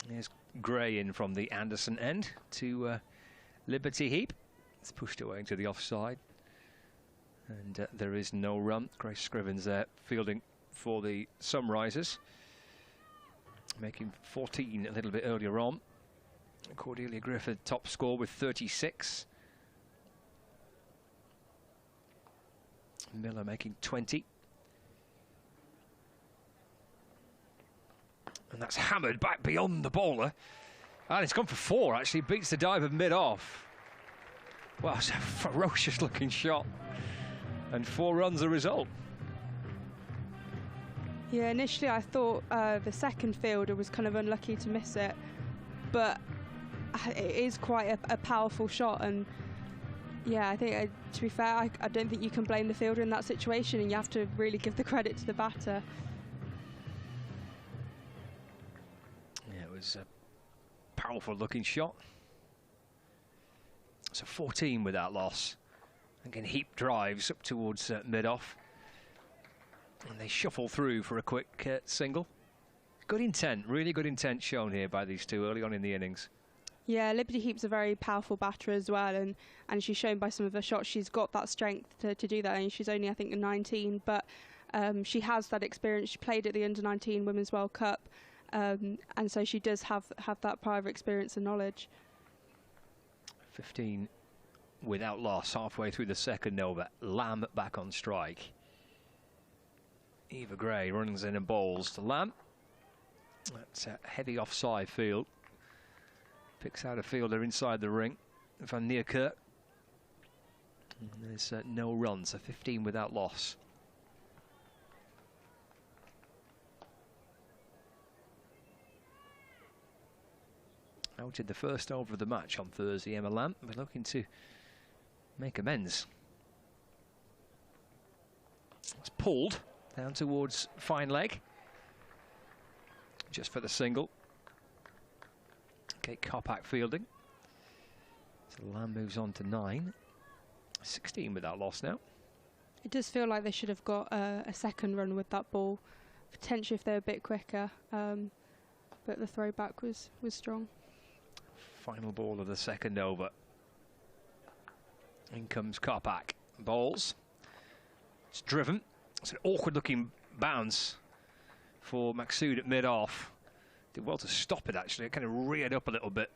Here's Gray in from the Anderson end to Liberty Heap. It's pushed away into the offside. And there is no run. Grace Scrivens there fielding for the Sunrisers, making 14 a little bit earlier on. Cordelia Griffith top score with 36. Miller making 20. And that's hammered back beyond the bowler. And it's gone for 4, actually. Beats the dive of mid-off. Well, it's a ferocious looking shot. And 4 runs a result. Yeah, initially I thought the second fielder was kind of unlucky to miss it. But it is quite a powerful shot, and yeah, I think to be fair, I don't think you can blame the fielder in that situation, and you have to really give the credit to the batter. Yeah, it was a powerful looking shot. So 14 without loss. Again, Heap drives up towards mid-off, and they shuffle through for a quick single. Good intent, really good intent shown here by these two early on in the innings. Yeah, Liberty Heap's a very powerful batter as well, and she's shown by some of her shots she's got that strength to do that. And she's only, I think, 19, but she has that experience. She played at the Under-19 Women's World Cup, and so she does have that prior experience and knowledge. 15 without loss halfway through the second over. Lamb back on strike. Eva Gray runs in and bowls to Lamb. That's a heavy offside field. Picks out a fielder inside the ring, Van Niekerk. And there's no runs, so 15 without loss. Out in the first over of the match on Thursday, Emma Lamb. We're looking to make amends. It's pulled down towards fine leg, just for the single. Kate Kopak fielding. So Lamb moves on to 9. 16 without loss now. It does feel like they should have got a second run with that ball, potentially if they were a bit quicker, but the throwback was strong. Final ball of the second over. In comes Kopak. Bowls. It's driven. It's an awkward looking bounce for Maksood at mid-off. Did well to stop it, actually. It kind of reared up a little bit.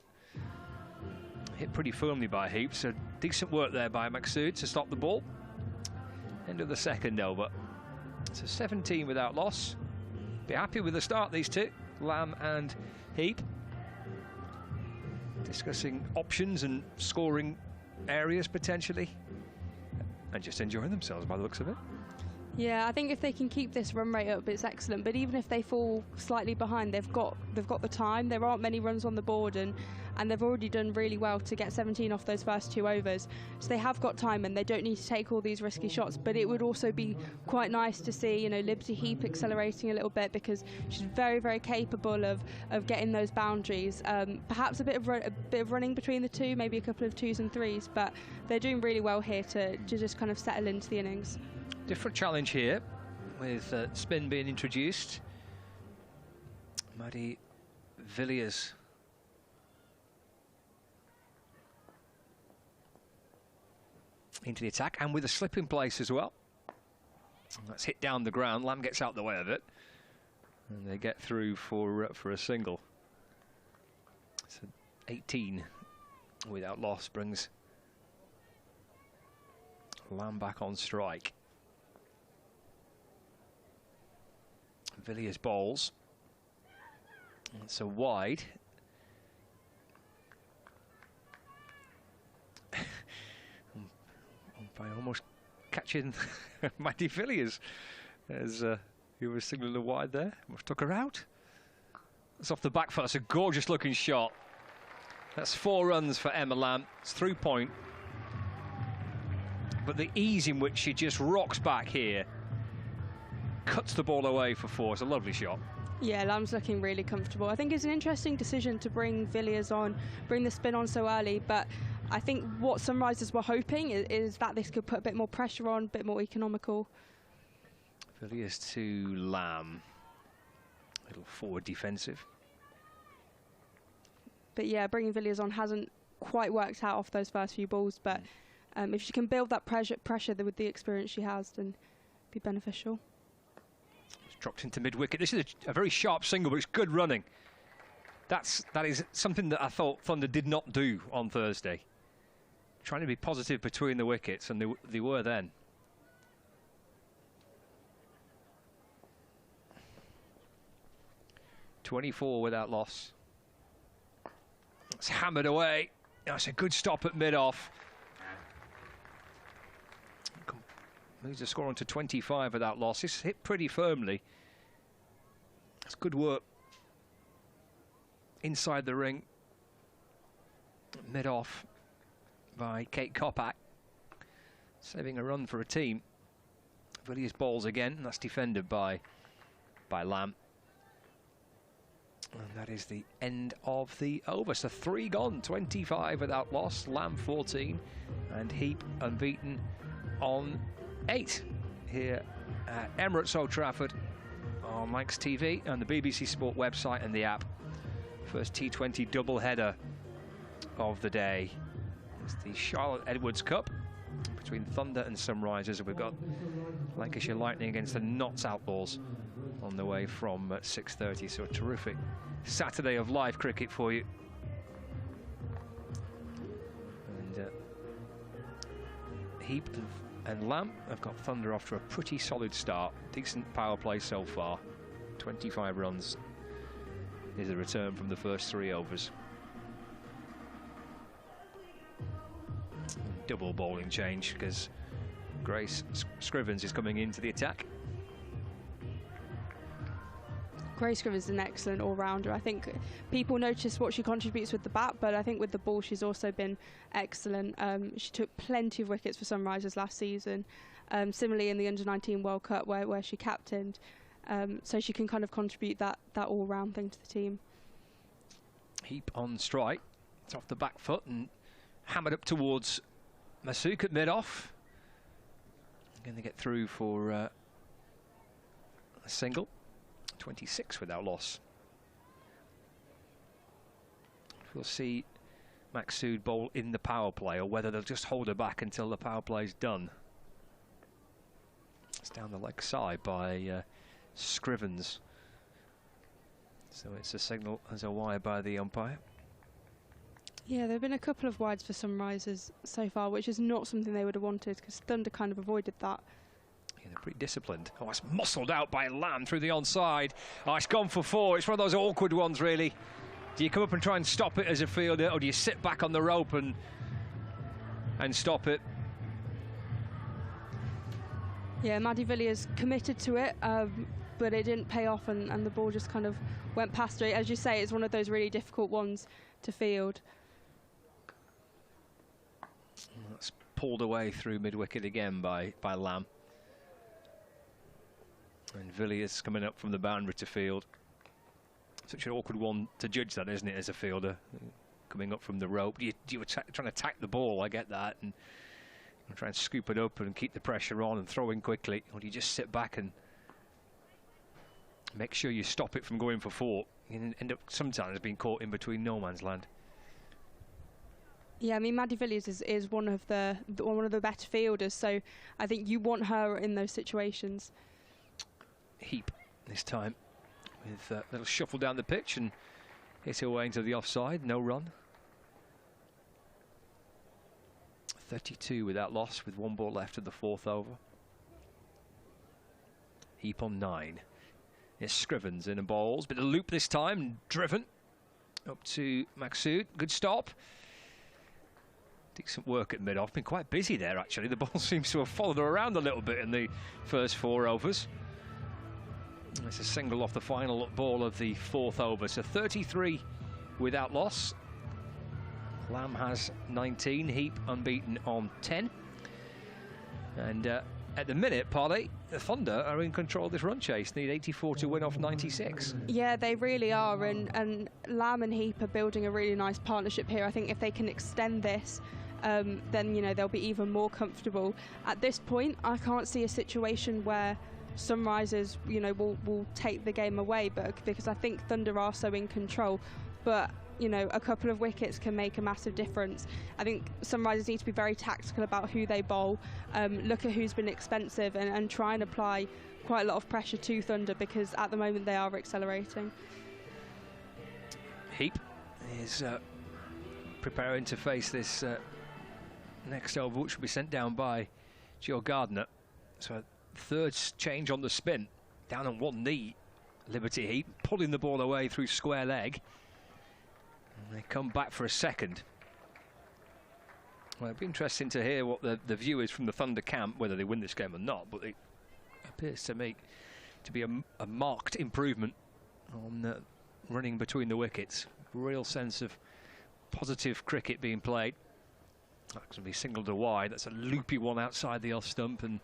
Hit pretty firmly by Heap, so decent work there by Maksood to stop the ball. End of the second over. So 17 without loss. Be happy with the start, these two, Lamb and Heap. Discussing options and scoring areas potentially. And just enjoying themselves by the looks of it. Yeah, I think if they can keep this run rate up, it's excellent. But even if they fall slightly behind, they've got the time. There aren't many runs on the board, and they've already done really well to get 17 off those first 2 overs. So they have got time, and they don't need to take all these risky shots. But it would also be quite nice to see, you know, Liberty Heap accelerating a little bit, because she's very, very capable of getting those boundaries. Perhaps a bit of running between the two, maybe a couple of 2s and 3s. But they're doing really well here to just kind of settle into the innings. Different challenge here, with spin being introduced. Maddie Villiers into the attack, and with a slip in place as well. That's hit down the ground. Lamb gets out the way of it, and they get through for a single. So 18 without loss brings Lamb back on strike. Villiers bowls. It's a wide. By almost catching Maddie Villiers as he was signaling a wide there. Almost took her out. It's off the back foot. That's a gorgeous looking shot. That's 4 runs for Emma Lamb. It's through point. But the ease in which she just rocks back here, cuts the ball away for 4. It's a lovely shot. Yeah, Lamb's looking really comfortable. I think it's an interesting decision to bring Villiers on, bring the spin on so early, but I think what Sunrisers were hoping is that this could put a bit more pressure on, a bit more economical. Villiers to Lamb. A little forward defensive. But yeah, bringing Villiers on hasn't quite worked out off those first few balls, but if she can build that pressure with the experience she has, then it'd be beneficial. Dropped into mid-wicket. This is a very sharp single, but it's good running. That is something that I thought Thunder did not do on Thursday. Trying to be positive between the wickets, and they were then. .24 without loss. It's hammered away. That's a good stop at mid-off. Moves the score on to 25 without loss. It's hit pretty firmly. That's good work inside the ring. Mid-off by Kate Kopak. Saving a run for a team. Villiers bowls again. And that's defended by Lamb. And that is the end of the over. So 3 gone, 25 without loss. Lamb 14 and Heap unbeaten on 8 here at Emirates Old Trafford on Manx TV and the BBC Sport website and the app. First T20 doubleheader of the day. It's the Charlotte Edwards Cup between Thunder and Sunrisers. We've got Lancashire Lightning against the Notts Outlaws on the way from 6:30. So a terrific Saturday of live cricket for you. And Heap and Lamb have got Thunder off to a pretty solid start. Decent power play so far. 25 runs is the return from the first 3 overs. Double bowling change because Grace Scrivens is coming into the attack. Grace Scrivens is an excellent all-rounder. I think people notice what she contributes with the bat, but I think with the ball she's also been excellent. She took plenty of wickets for Sunrisers last season. Similarly in the Under-19 World Cup where she captained. So she can kind of contribute that all-round thing to the team. Heap on strike. It's off the back foot and hammered up towards Masook at mid-off. Going to get through for a single. 26 without loss. We'll see Maksud bowl in the power play, or whether they'll just hold her back until the power play's done. It's down the leg side by Scrivens. So it's a signal as a wide by the umpire. Yeah, there have been a couple of wides for Sunrisers so far, which is not something they would have wanted, because Thunder kind of avoided that. Yeah, they're pretty disciplined. Oh, it's muscled out by Lamb through the onside. Oh, it's gone for 4. It's one of those awkward ones, really. Do you come up and try and stop it as a fielder, or do you sit back on the rope and stop it? Yeah, Maddie Villiers committed to it, but it didn't pay off, and the ball just kind of went past her. As you say, it's one of those really difficult ones to field. That's pulled away through mid-wicket again by Lamb. And Villiers coming up from the boundary to field. Such an awkward one to judge that, isn't it, as a fielder? Coming up from the rope. You were trying to attack the ball, I get that, and try and scoop it up and keep the pressure on and throw in quickly. Or do you just sit back and make sure you stop it from going for four? You end up sometimes being caught in between no man's land. Yeah, I mean, Maddie Villiers is one of the better fielders, so I think you want her in those situations. Heap this time with a little shuffle down the pitch and hit away into the offside. No run. 32 without loss with 1 ball left of the 4th over. Heap on 9. It's Scrivens in and bowls. Bit of loop this time. Driven up to Maksud. Good stop. Decent work at mid-off. Been quite busy there, actually. The ball seems to have followed her around a little bit in the first 4 overs. It's a single off the final ball of the 4th over. So 33 without loss. Lamb has 19, Heap unbeaten on 10. And at the minute, Parley, the Thunder are in control of this run chase. Need 84 to win off 96. Yeah, they really are. And Lamb and Heap are building a really nice partnership here. I think if they can extend this, then, you know, they'll be even more comfortable. At this point, I can't see a situation where Sunrisers, you know, will take the game away, but because I think Thunder are so in control. But you know, a couple of wickets can make a massive difference. I think Sunrisers need to be very tactical about who they bowl, look at who's been expensive and try and apply quite a lot of pressure to Thunder, because at the moment they are accelerating. Heap is preparing to face this next over, which will be sent down by Joe Gardner. So 3rd change on the spin, down on 1 knee. Liberty Heap pulling the ball away through square leg. And they come back for a 2nd. Well, it'll be interesting to hear what the view is from the Thunder camp, whether they win this game or not, but it appears to me to be a marked improvement on running between the wickets. Real sense of positive cricket being played. That's going to be singled to wide. That's a loopy one outside the off stump, and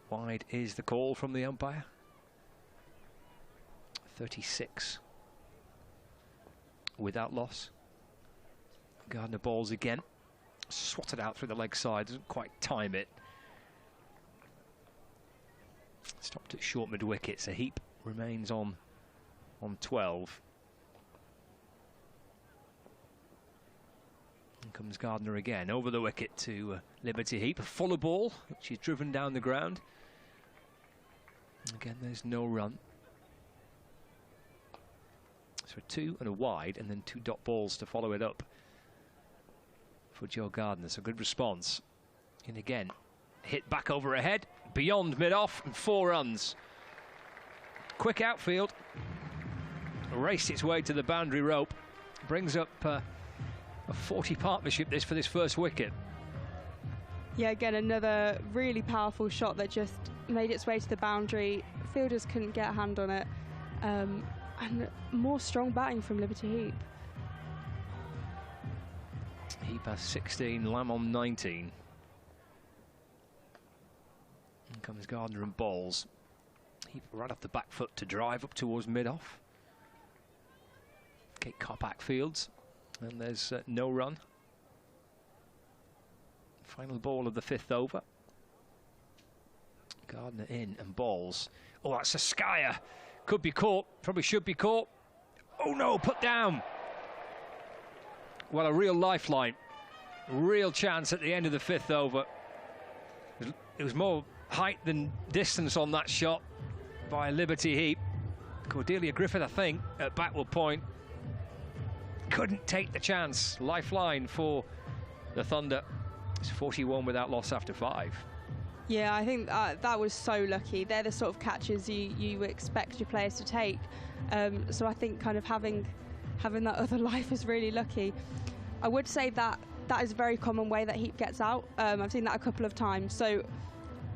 wide is the call from the umpire. 36 without loss. Gardner bowls again. Swatted out through the leg side, doesn't quite time it. Stopped at short mid-wicket, so Heap remains on 12. And comes Gardner again, over the wicket to Liberty Heap. A fuller ball, which is driven down the ground. Again, there's no run. So a 2 and a wide, and then 2 dot balls to follow it up for Joe Gardner. So good response. And again, hit back over her head, beyond mid-off, and 4 runs. Quick outfield. Raced its way to the boundary rope. Brings up a 40 partnership this for this first wicket. Yeah, again, another really powerful shot that just made its way to the boundary. Fielders couldn't get a hand on it. And more strong batting from Liberty Heap. Heap has 16, Lamb on 19. In comes Gardner and bowls. Heap right off the back foot to drive up towards mid-off. Kate Kopak fields, and there's no run. Final ball of the 5th over. Gardner in and bowls. Oh, that's a skyer. Could be caught, probably should be caught. Oh no, put down. Well, a real lifeline. Real chance at the end of the 5th over. It was more height than distance on that shot by Liberty Heap. Cordelia Griffith, I think, at backward point. Couldn't take the chance. Lifeline for the Thunder. It's 41 without loss after 5. Yeah, I think that was so lucky. They're the sort of catches you expect your players to take. So I think kind of having that other life is really lucky. I would say that that is a very common way that Heap gets out. I've seen that a couple of times. So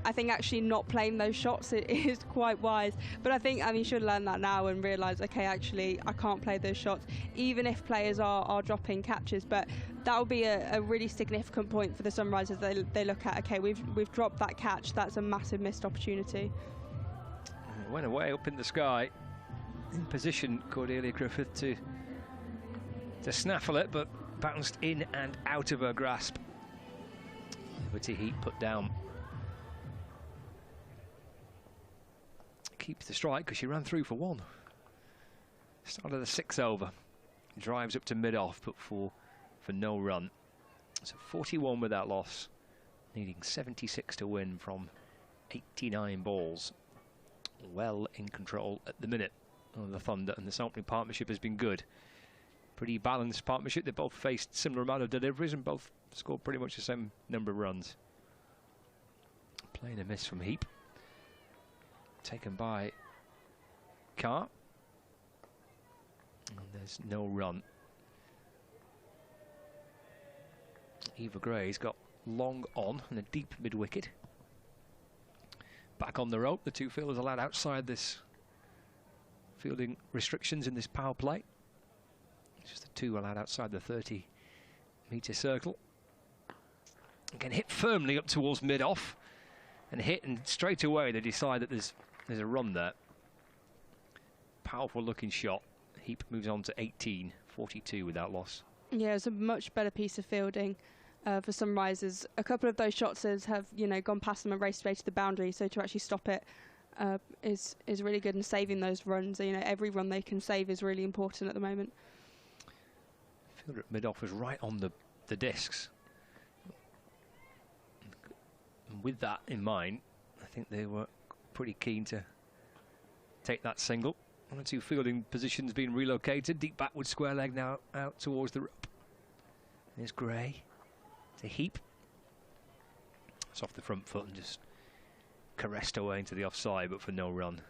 I think actually not playing those shots is quite wise. But I think he should learn that now and realise, okay, actually I can't play those shots, even if players are dropping catches. But that will be a really significant point for the Sunrisers. They look at, okay, we've dropped that catch. That's a massive missed opportunity. It went away up in the sky. In position, Cordelia Griffith to snaffle it, but bounced in and out of her grasp. Liberty Heat put down. Keeps the strike because she ran through for one. Started the 6th over. Drives up to mid-off, but for no run. So 41 without loss. Needing 76 to win from 89 balls. Well in control at the minute of the Thunder, and this opening partnership has been good. Pretty balanced partnership. They both faced similar amount of deliveries and both scored pretty much the same number of runs. Playing a miss from Heap. Taken by Carr. And there's no run. Eva Gray's got long on and a deep mid-wicket. Back on the rope, the two fielders allowed outside this fielding restrictions in this power play. It's just the two allowed outside the 30-metre circle. Again, hit firmly up towards mid-off. And hit, and straight away they decide that there's a run there. Powerful looking shot. Heap moves on to 18, 42 without loss. Yeah, it's a much better piece of fielding for Sunrisers. A couple of those shots have gone past them and raced away to the boundary, so to actually stop it is really good, and saving those runs. Every run they can save is really important at the moment. Fielder at mid-off was right on the discs. And with that in mind, I think they were pretty keen to take that single. One or two fielding positions being relocated. Deep backward square leg now out towards the rope. There's Gray to Heap. It's off the front foot and just caressed away into the offside, but for no run.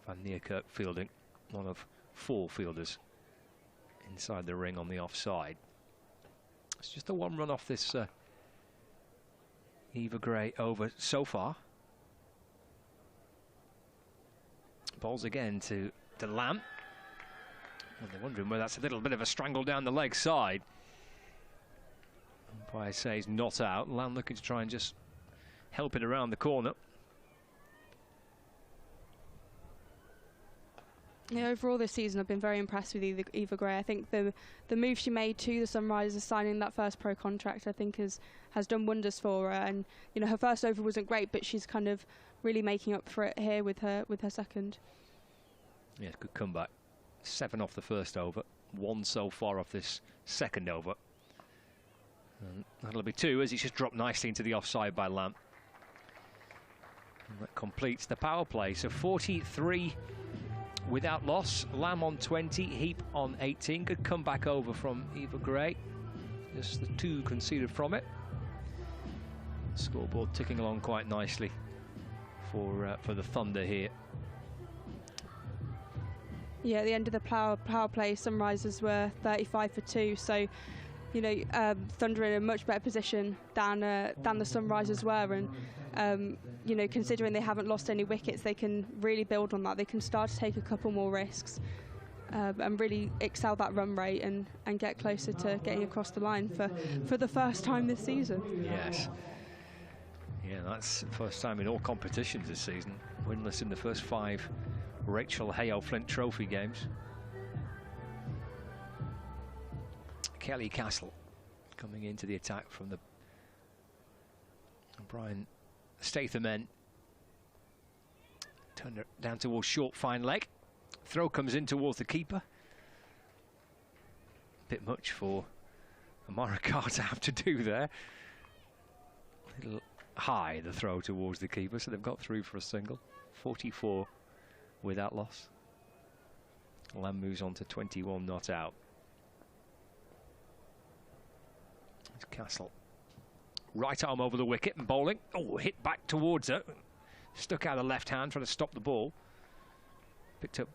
Van Niekerk fielding, one of 4 fielders inside the ring on the offside. It's just the one run off this Eva Gray over so far. Balls again to Lamb. And they're wondering whether that's a little bit of a strangle down the leg side. Umpire says not out. Lamb looking to try and just help it around the corner. Yeah, overall this season I've been very impressed with Eva Gray. I think the move she made to the Sunrisers, signing that first pro contract, I think has done wonders for her. And her first over wasn't great, but she's kind of really making up for it here with her second. Yeah, good comeback. 7 off the first over, 1 so far off this second over. And that'll be 2 as he's just dropped nicely into the offside by Lamb. And that completes the power play. So 43 without loss. Lamb on 20, Heap on 18. Good comeback over from Eva Gray. Just the 2 conceded from it. Scoreboard ticking along quite nicely for the Thunder here. Yeah, at the end of the power play, Sunrisers were 35 for 2. So, Thunder in a much better position than the Sunrisers were, and considering they haven't lost any wickets, they can really build on that. They can start to take a couple more risks and really excel that run rate and get closer to getting across the line for the first time this season. Yes. Yeah, that's the first time in all competitions this season. Winless in the first 5 Rachel Hale Flint Trophy games. Kelly Castle coming into the attack from the Brian Statham end. Turned it down towards short, fine leg. Throw comes in towards the keeper. Bit much for Amara Carr to have to do there. A little high, the throw towards the keeper, so they've got through for a single. 44 without loss. Lamb moves on to 21 not out. It's Castle. Right arm over the wicket and bowling. Oh, hit back towards her. Stuck out the left hand, trying to stop the ball. Picked up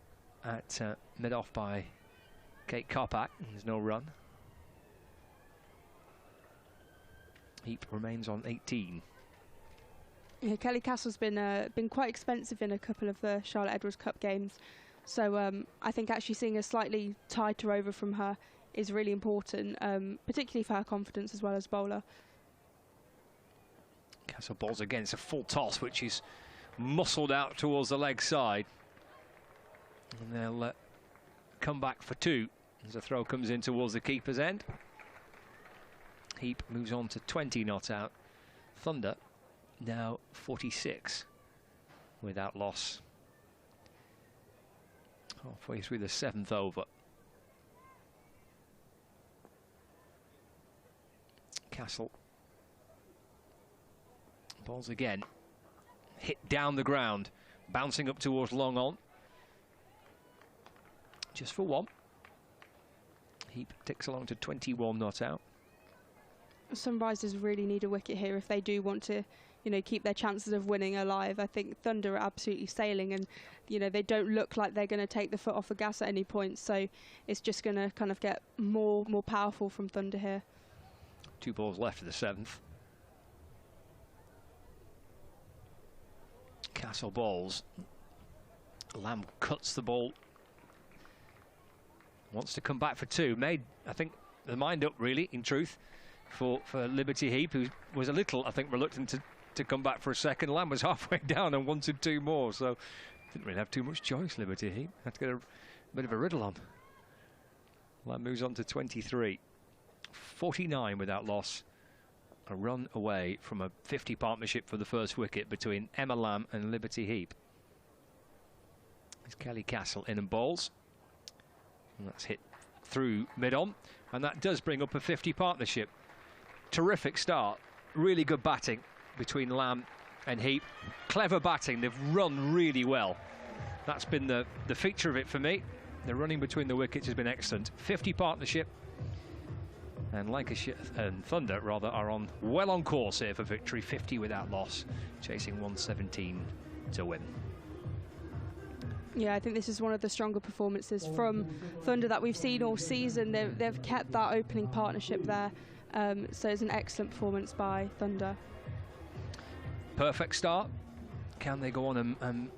at mid-off by Kate Kopak. There's no run. Heap remains on 18. Yeah, Kelly Castle's been quite expensive in a couple of the Charlotte Edwards Cup games, so I think actually seeing a slightly tighter over from her is really important, particularly for her confidence as well as bowler. Castle bowls against a full toss, which is muscled out towards the leg side, and they'll come back for 2 as the throw comes in towards the keeper's end. Heap moves on to 20 not out. Thunder now 46 without loss. Halfway through the 7th over. Castle bowls again. Hit down the ground, bouncing up towards long on. Just for 1. Heap ticks along to 21 not out. Sunrisers really need a wicket here if they do want to, keep their chances of winning alive. I think Thunder are absolutely sailing, and they don't look like they're going to take the foot off the gas at any point. So it's just going to kind of get more powerful from Thunder here. 2 balls left for the 7th. Castle bowls. Lamb cuts the ball. Wants to come back for 2. Made, I think, the mind up really, in truth, for Liberty Heap, who was a little, I think, reluctant to come back for a second. Lamb was halfway down and wanted 2 more, so didn't really have too much choice, Liberty Heap. Had to get a bit of a riddle on. Lamb moves on to 23. 49 without loss. A run away from a 50 partnership for the first wicket between Emma Lamb and Liberty Heap. It's Kelly Castle in and bowls. And that's hit through mid-on, and that does bring up a 50 partnership. Terrific start, really good batting between Lamb and Heap. Clever batting, they've run really well. That's been the feature of it for me. The running between the wickets has been excellent. 50 partnership, and Lancashire and Thunder rather are well on course here for victory. 50 without loss, chasing 117 to win. Yeah, I think this is one of the stronger performances from Thunder that we've seen all season. They've kept that opening partnership there, so it's an excellent performance by Thunder. Perfect start. Can they go on and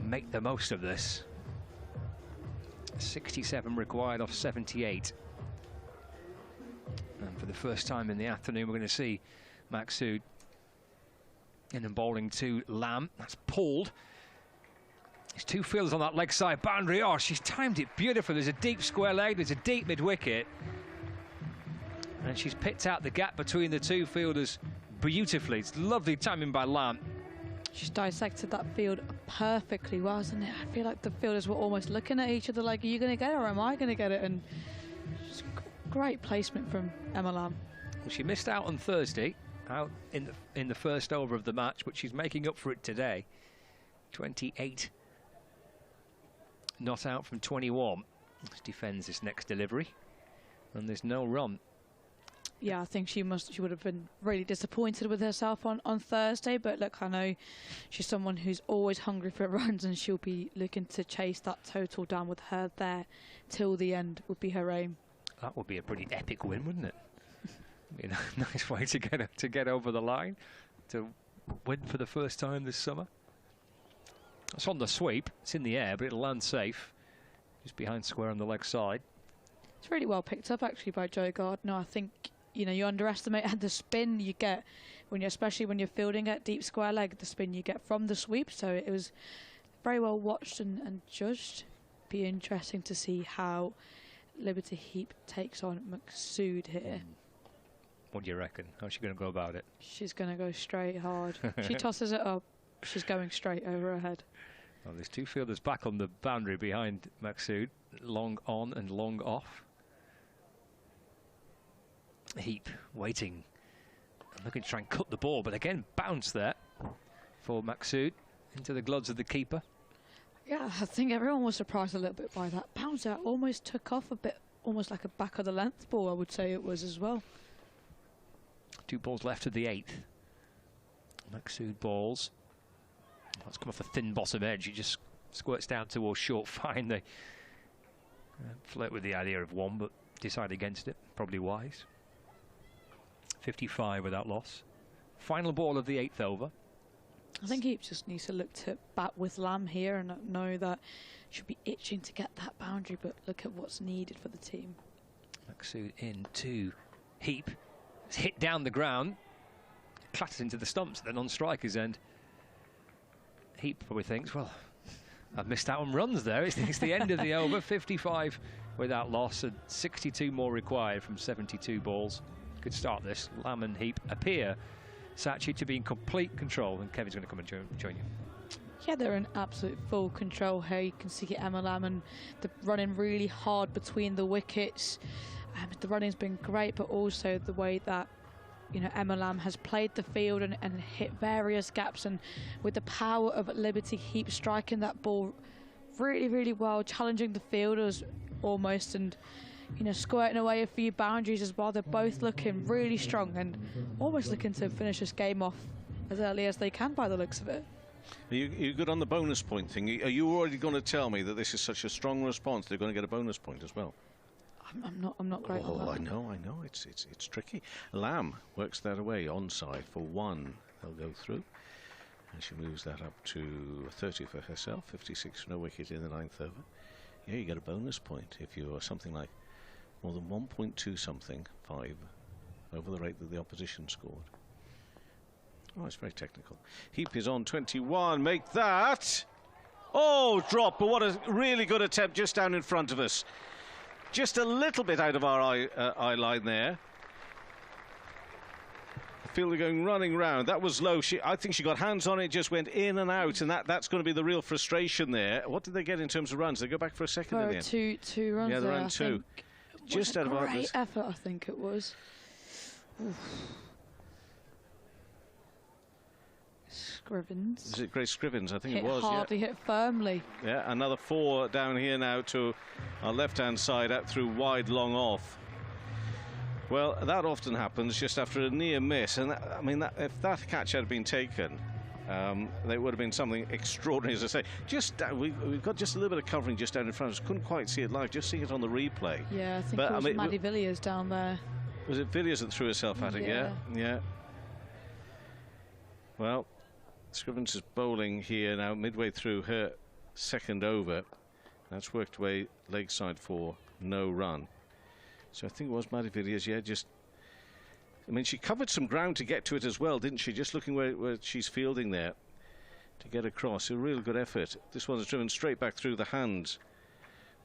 make the most of this? 67 required off 78. And for the first time in the afternoon, we're going to see Maqsood in and bowling to Lamb. That's pulled. There's 2 fielders on that leg side boundary. Oh, she's timed it beautifully. There's a deep square leg, there's a deep mid-wicket. And she's picked out the gap between the 2 fielders beautifully. It's lovely timing by Lamb. She's dissected that field perfectly well, isn't it? I feel like the fielders were almost looking at each other like, are you going to get it or am I going to get it? And just great placement from Emma Lamb. Well, she missed out on Thursday, out in the first over of the match, but she's making up for it today. 28 not out from 21. This defends this next delivery, and there's no run. Yeah, I think she would have been really disappointed with herself on Thursday, but look, I know she's someone who's always hungry for runs, and she'll be looking to chase that total down with her there till the end would be her aim. That would be a pretty epic win, wouldn't it? You know, nice way to get over the line, to win for the first time this summer. It's on the sweep, it's in the air, but it'll land safe, just behind square on the leg side. It's really well picked up actually by Joe Gardner. I think, you underestimate the spin you get especially when you're fielding at deep square leg, the spin you get from the sweep. So it was very well watched and judged. Be interesting to see how Liberty Heap takes on Maqsood here. What do you reckon? How's she going to go about it? She's going to go straight hard. She tosses it up. She's going straight over her head. Well, there's 2 fielders back on the boundary behind Maqsood, long on and long off. Heap waiting, looking to try and cut the ball, but again bounce there for Maqsood into the gloves of the keeper. Yeah, I think everyone was surprised a little bit by that bounce out. Almost took off a bit, almost like a back of the length ball, I would say it was as well. 2 balls left of the 8th. Maqsood balls. That's come off the thin bottom edge. It just squirts down towards short fine. They flirt with the idea of 1, but decide against it. Probably wise. 55 without loss. Final ball of the 8th over. I think he just needs to look to bat with Lamb here and know that should be itching to get that boundary, but look at what's needed for the team. Maksud into Heap. It's hit down the ground, clatters into the stumps at the non-striker's end. Heap probably thinks, well, I've missed out on runs there. It's the end of the over. 55 without loss and 62 more required from 72 balls. Good start this. Lamb and Heap appear, Sachi, to be in complete control, and Kevin's going to come and join you. Yeah, they're in absolute full control here. You can see Emma Lamb and they're running really hard between the wickets. The running's been great, but also the way that, you know, Emma Lamb has played the field and hit various gaps, and with the power of Liberty Heap striking that ball really, really well, challenging the fielders almost, and, you know, squirting away a few boundaries as well. They're both looking really strong and almost looking to finish this game off as early as they can by the looks of it. Are you good on the bonus point thing? Are you already going to tell me that this is such a strong response they're going to get a bonus point as well? I'm not great on that. I know. It's tricky. Lamb works that away onside for 1. They'll go through, and she moves that up to 30 for herself. 56 for no wicket in the 9th over. Yeah, you get a bonus point if you're something like more than 1.2 something 5 over the rate that the opposition scored. Oh, it's very technical. Heap is on 21. Make that. Oh, drop. But what a really good attempt just down in front of us. Just a little bit out of our eye line there. I feel they're going running round. That was low. I think she got hands on it, just went in and out, and that's going to be the real frustration there. What did they get in terms of runs? They go back for a second in the end. Two runs. Yeah, they're on 2. Just out of our great effort, I think it was. Oof. Scrivens. Is it Grace Scrivens? I think it was. Hardly hit firmly. Yeah, another 4 down here now to our left-hand side, out through wide, long off. Well, that often happens just after a near miss, and I mean, if that catch had been taken, there would have been something extraordinary, as I say. We've got just a little bit of covering just down in front of us. Couldn't quite see it live, just seeing it on the replay. Yeah, I think it was Maddie Villiers down there. Was it Villiers that threw herself at it? Yeah. Well, Scrivens is bowling here now, midway through her 2nd over. That's worked away leg side for no run. So I think it was Maddie Villiers, yeah, I mean, she covered some ground to get to it as well, didn't she? Just looking where she's fielding there to get across. A real good effort. This one's driven straight back through the hands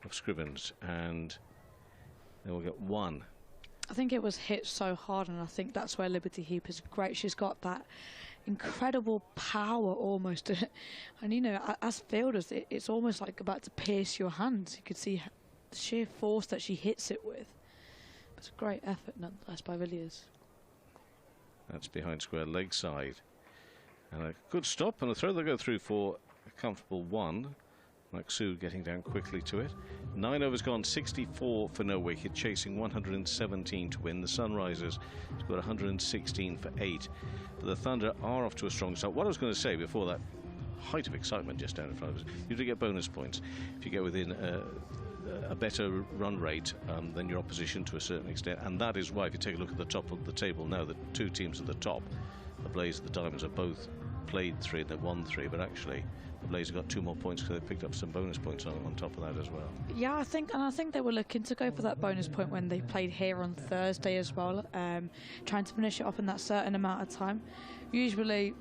of Scrivens, and they will get 1. I think it was hit so hard, and I think that's where Liberty Heap is great. She's got that incredible power almost, and you know, as fielders, it's almost like about to pierce your hands. You could see the sheer force that she hits it with. It's a great effort nonetheless by Villiers. That's behind square leg side, and a good stop and a throw. They'll go through for a comfortable 1. Maksud getting down quickly to it. 9 overs gone, 64 for no wicket, chasing 117 to win. The Sunrisers scored 116 for 8. But the Thunder are off to a strong start. What I was going to say before that height of excitement just down in front of us, you do get bonus points if you get within a better run rate than your opposition to a certain extent. And that is why, if you take a look at the top of the table now, the 2 teams at the top, the Blaze and the Diamonds, have both played 3 and they've won 3, but actually the Blaze have got 2 more points because they picked up some bonus points on top of that as well. Yeah, I think they were looking to go for that bonus point when they played here on Thursday as well, trying to finish it off in that certain amount of time. Usually,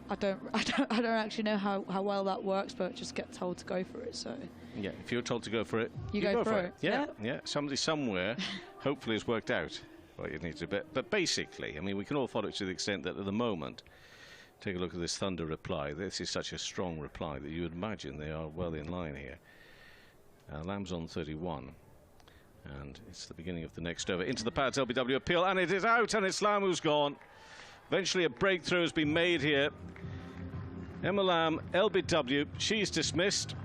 I don't actually know how well that works, but just get told to go for it. So yeah, if you're told to go for it, you go for it. Yeah. Somebody somewhere hopefully has worked out what you need to. But basically, I mean, we can all follow it to the extent that at the moment, take a look at this Thunder reply. This is such a strong reply that you would imagine they are well in line here. Lamb's on 31, and it's the beginning of the next over. Into the pads, LBW appeal, and it is out, and it's Lamb who's gone. Eventually a breakthrough has been made here. Emma Lamb, LBW, she's dismissed.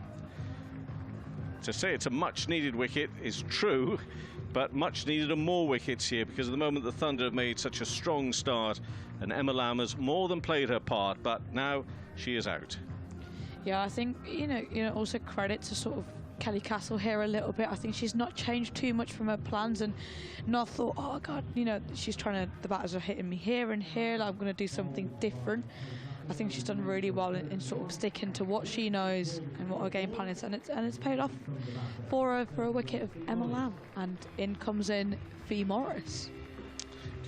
To say it's a much-needed wicket is true, but much needed are more wickets here, because at the moment the Thunder have made such a strong start, and Emma Lamb has more than played her part, but now she is out. Yeah, I think, you know, also credit to sort of Kelly Castle here a little bit. I think she's not changed too much from her plans and not thought, oh God, you know, she's trying to, the batters are hitting me here and here, like I'm going to do something different. I think she's done really well in sort of sticking to what she knows and what her game plan is, and it's paid off for a wicket of Emma Lamb, and in comes in Fee Morris.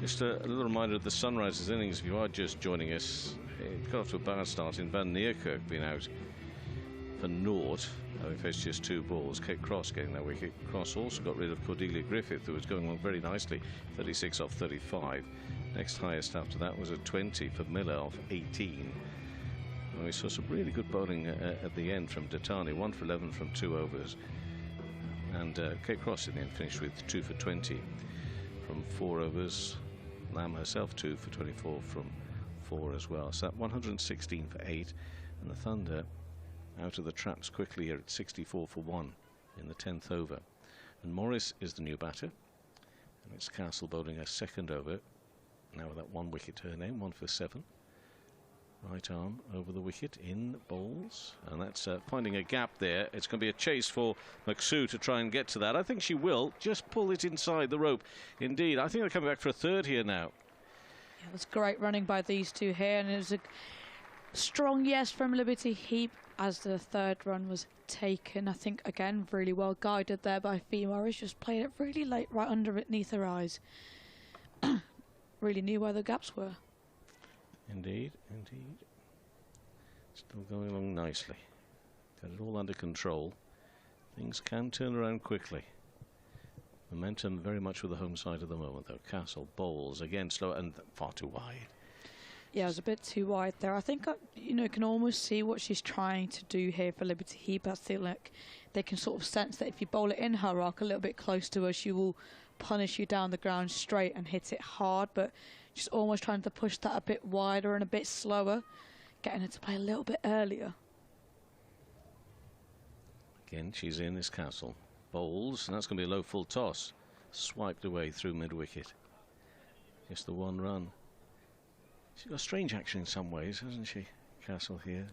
Just a little reminder of the Sunrisers innings if you are just joining us. It got off to a bad start in Van Niekerk being out for naught, having faced just 2 balls. Kate Cross getting that wicket. Cross also got rid of Cordelia Griffith, who was going along very nicely, 36 off 35. Next highest after that was a 20 for Miller off 18. And we saw some really good bowling at the end from Datani, 1 for 11 from 2 overs. And Kate Cross in the end finished with 2 for 20 from 4 overs. Lamb herself 2 for 24 from 4 as well. So that 116 for 8, and the Thunder out of the traps quickly here at 64 for 1 in the 10th over. And Morris is the new batter, and it's Castle bowling a second over. Now with that 1 wicket to her name, 1 for 7. Right arm over the wicket in bowls, and that's finding a gap there. It's going to be a chase for McSue to try and get to that. I think she will just pull it inside the rope. Indeed, I think they're coming back for a third here now. Yeah, it was great running by these two here, and it was a strong yes from Liberty Heap as the 3rd run was taken. I think again really well guided there by Fee Morris, just played it really late right underneath her eyes. Really knew where the gaps were. Indeed, indeed. Still going along nicely. Got it all under control. Things can turn around quickly. Momentum very much with the home side at the moment, though. Castle bowls again slow and far too wide. Yeah, it was a bit too wide there. I think you know, can almost see what she's trying to do here for Liberty Heap. I feel like they can sort of sense that if you bowl it in her arc a little bit close to her, she will punish you down the ground straight and hit it hard, but just almost trying to push that a bit wider and a bit slower, getting her to play a little bit earlier. Again, she's in this Castle. Bowls, and that's going to be a low full toss. Swiped away through mid-wicket. Just the 1 run. She's got strange action in some ways, hasn't she, Castle here?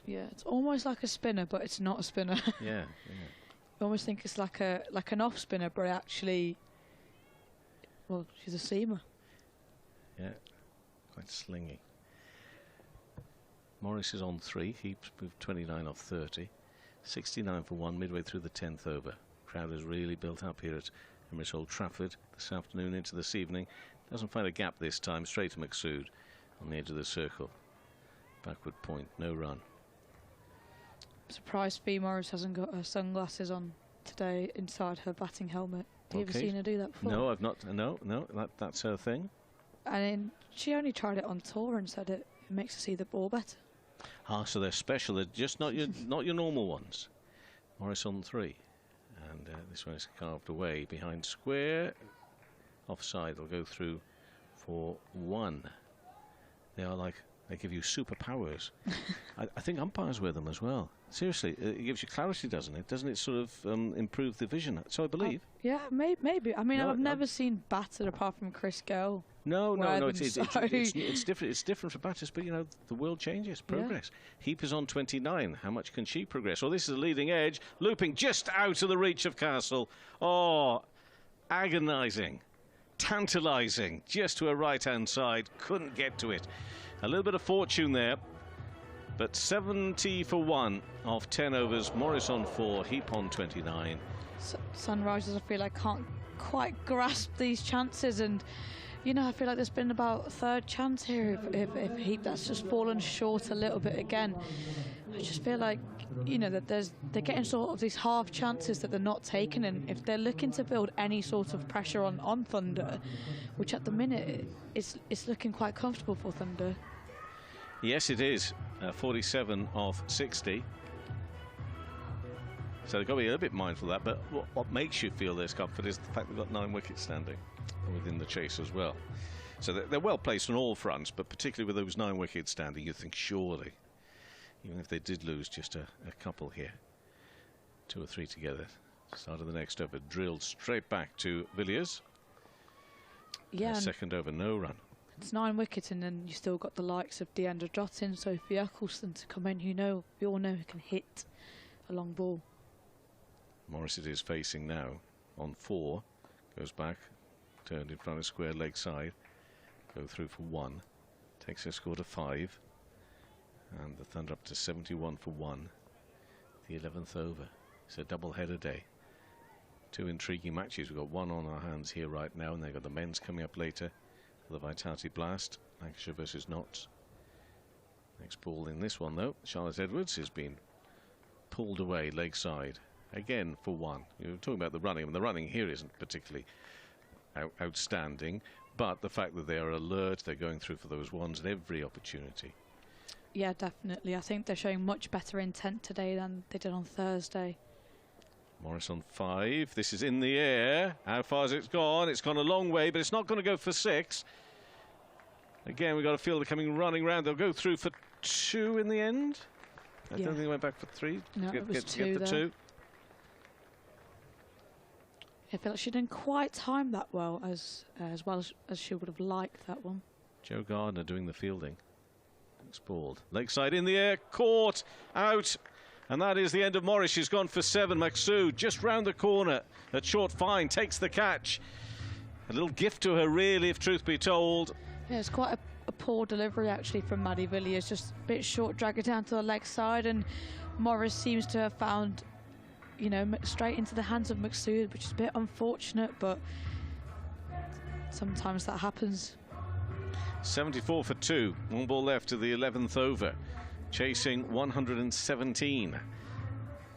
Yeah, it's almost like a spinner, but it's not a spinner. Yeah, yeah. You almost think it's like an off spinner, but actually, well, she's a seamer. Yeah, quite slingy. Morris is on 3. Heaps moved 29 off 30. 69 for 1 midway through the 10th over. Crowd has really built up here at Emirates Old Trafford this afternoon into this evening. Doesn't find a gap this time. Straight to McSue on the edge of the circle. Backward point, no run. Surprised Fee Morris hasn't got her sunglasses on today inside her batting helmet. Have you ever seen her do that before? No, I've not. No, that's her thing. And she only tried it on tour and said it makes her see the ball better. Ah, so they're special. They're just not your normal ones. Morris on 3, and this one is carved away behind square. Offside. They'll go through for 1. They are like, they give you superpowers. I think umpires wear them as well. Seriously, it gives you clarity, doesn't it? Doesn't it sort of improve the vision? So I believe. Yeah, maybe. I mean, no, I've never seen batter apart from Chris Gale. No, it's different. It's different for batters, but you know the world changes. Progress. Yeah. Heap is on 29. How much can she progress? Well, this is a leading edge, looping just out of the reach of Castle. Oh, agonising, tantalising, just to her right-hand side. Couldn't get to it. A little bit of fortune there, but 70 for 1 off 10 overs. Morris on 4, Heap on 29. Sunrisers, I feel like, can't quite grasp these chances, and you know, I feel like there's been about a 3rd chance here if Heap that's just fallen short a little bit again. I just feel like, you know, that they're getting sort of these half chances that they're not taking, and if they're looking to build any sort of pressure on Thunder, which at the minute it's looking quite comfortable for Thunder. Yes, it is. 47 off 60. So they've got to be a little bit mindful of that, but what makes you feel this comfort is the fact they've got 9 wickets standing within the chase as well. So they're well placed on all fronts, but particularly with those 9 wickets standing, you think surely, even if they did lose just a couple here, 2 or 3 together, start of the next over, drilled straight back to Villiers. Yeah. Second over, no run. It's 9 wickets, and then you still got the likes of Deandra Jottin, Sophie Eccleston to come in, we all know who can hit a long ball. Morris it is facing now on 4. Goes back, turned in front of square leg side. Go through for 1. Takes her score to 5. And the Thunder up to 71 for 1. The 11th over. It's a double-header day. 2 intriguing matches. We've got one on our hands here right now, and they've got the men's coming up later for the Vitality Blast. Lancashire versus Notts. Next ball in this one, though. Charlotte Edwards has been pulled away leg side. Again for 1. You're talking about the running. I mean, the running here isn't particularly outstanding, but the fact that they are alert, they're going through for those ones at every opportunity. Yeah, definitely. I think they're showing much better intent today than they did on Thursday. Morris on 5. This is in the air. How far has it gone? It's gone a long way, but it's not going to go for 6. Again, we've got a fielder coming running round. They'll go through for 2 in the end. I don't think they went back for 3. No, it was 2 get the 2. I feel like she didn't quite time that well as she would have liked that one. Joe Gardner doing the fielding. Balled. Lakeside in the air, caught, out, and that is the end of Morris. She's gone for 7. Maksud just round the corner at short fine, takes the catch. A little gift to her, really, if truth be told. Yeah, it's quite a poor delivery actually from Maddie Villiers, just a bit short, drag it down to the leg side, and Morris seems to have found, you know, straight into the hands of Maksud, which is a bit unfortunate, but sometimes that happens. 74 for 2. 1 ball left to the 11th over. Chasing 117.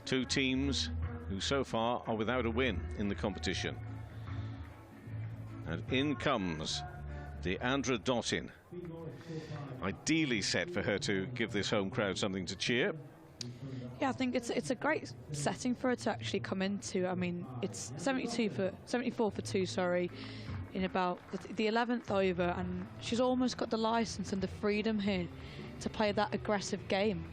2 teams who so far are without a win in the competition. And in comes Deandra Dottin. Ideally set for her to give this home crowd something to cheer. Yeah, I think it's a great setting for her to actually come into. I mean, it's 74 for 2, sorry, in about the 11th over, and she's almost got the license and the freedom here to play that aggressive game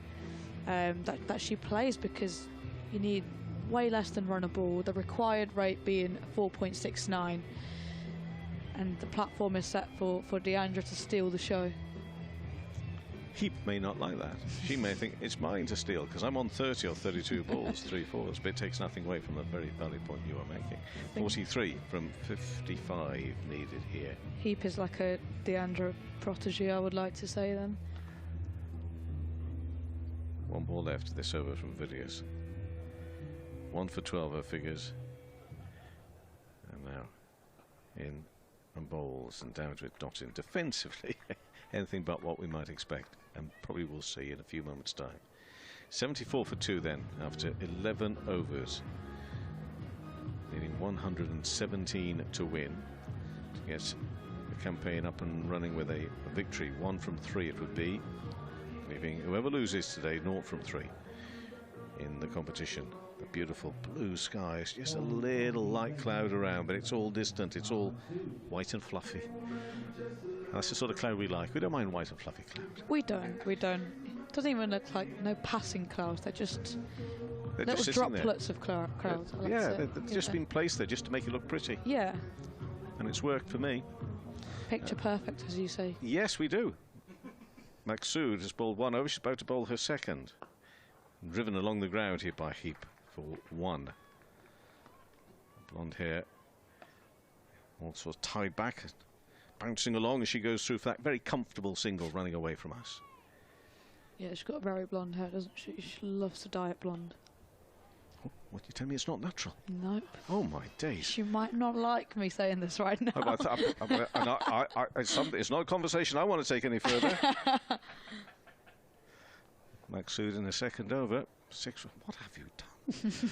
that she plays, because you need way less than run a ball, the required rate being 4.69, and the platform is set for Deandra to steal the show. Heap may not like that. She may think it's mine to steal because I'm on 30 or 32 balls, 3-4s, but it takes nothing away from the very valid point you are making. 43 from 55 needed here. Heap is like a Deandra protege, I would like to say then. 1 ball left this over from Villiers. 1 for 12 her figures. And now in and bowls and down to it Dottin. Defensively, anything but what we might expect, and probably will see in a few moments' time. 74 for 2 then, after 11 overs. Needing 117 to win to get the campaign up and running with a victory. 1 from 3 it would be, leaving whoever loses today 0 from 3 in the competition. The beautiful blue skies, just a little light cloud around, but it's all distant, it's all white and fluffy. And that's the sort of cloud we like. We don't mind white and fluffy cloud. We don't. It doesn't even look like no passing clouds. They're just little droplets of clouds. Yeah, they've just been placed there just to make it look pretty. Yeah. And it's worked for me. Picture perfect, as you say. Yes, we do. Maksud has bowled 1 over. She's about to bowl her second. Driven along the ground here by Heap for 1. Blonde hair, all sort of tied back, bouncing along as she goes through for that very comfortable single, running away from us. Yeah, she's got very blonde hair, doesn't she? She loves to dye it blonde. Oh, what, you tell me it's not natural? Nope. Oh my days. She might not like me saying this right now. It's not a conversation I want to take any further. Maksud in the second over. 6. What have you done?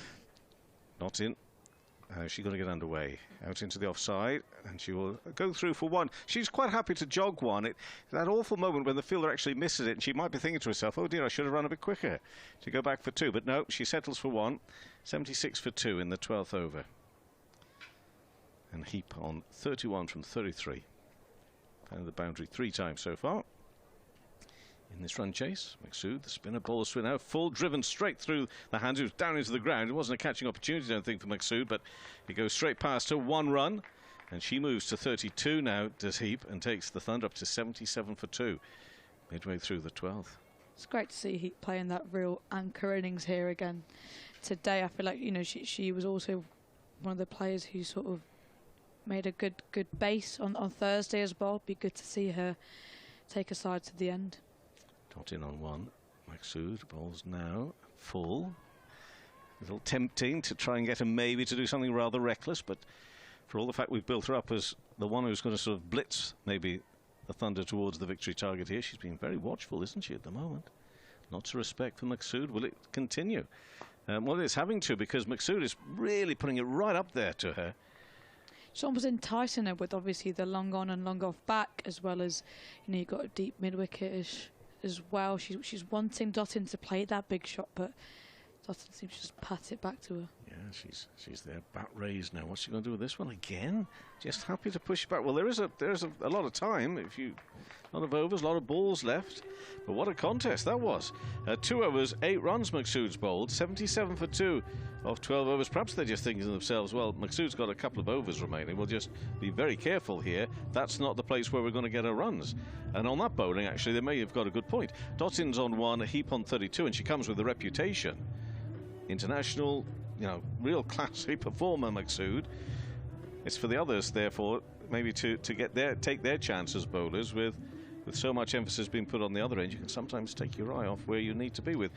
Not in. She's going to get underway. Out into the offside, and she will go through for 1. She's quite happy to jog 1. That awful moment when the fielder actually misses it, and she might be thinking to herself, oh dear, I should have run a bit quicker to go back for 2. But no, she settles for 1. 76 for 2 in the 12th over. And Heap on 31 from 33. Found the boundary 3 times so far. In this run chase, Maksud, the spinner, ball swing now, full, driven straight through the hands. It was down into the ground. It wasn't a catching opportunity, I don't think, for Maksud, but it goes straight past her. 1 run, and she moves to 32 now, does Heap, and takes the Thunder up to 77 for 2, midway through the 12th. It's great to see he playing that real anchor innings here again today. I feel like, you know, she was also one of the players who sort of made a good base on Thursday as well. Be good to see her take a side to the end. Dottin on one. Maksud bowls now full. A little tempting to try and get her maybe to do something rather reckless, but for all the fact we've built her up as the one who's going to sort of blitz maybe the Thunder towards the victory target here, she's been very watchful, isn't she, at the moment? Lots of respect for Maksud. Will it continue? Well, it's having to, because Maksud is really putting it right up there to her. It's almost enticing her with obviously the long on and long off back, as well as, you know, you've got a deep mid-wicket-ish as well. She's wanting Dottin to play that big shot, but Dottin seems to just pat it back to her. Yeah, she's there, bat raised now. What's she going to do with this one again? Just happy to push back. Well, there is a lot of time. A lot of overs, a lot of balls left. But what a contest that was. 2 overs, 8 runs Maksud's bowled, 77 for 2 of 12 overs. Perhaps they're just thinking to themselves, well, Maksud's got a couple of overs remaining. We'll just be very careful here. That's not the place where we're going to get our runs. And on that bowling, actually, they may have got a good point. Dottin's on 1, a Heap on 32, and she comes with a reputation. International, you know, real classy performer, Maksud. It's for the others, therefore, maybe to take their chance as bowlers with so much emphasis being put on the other end. You can sometimes take your eye off where you need to be with.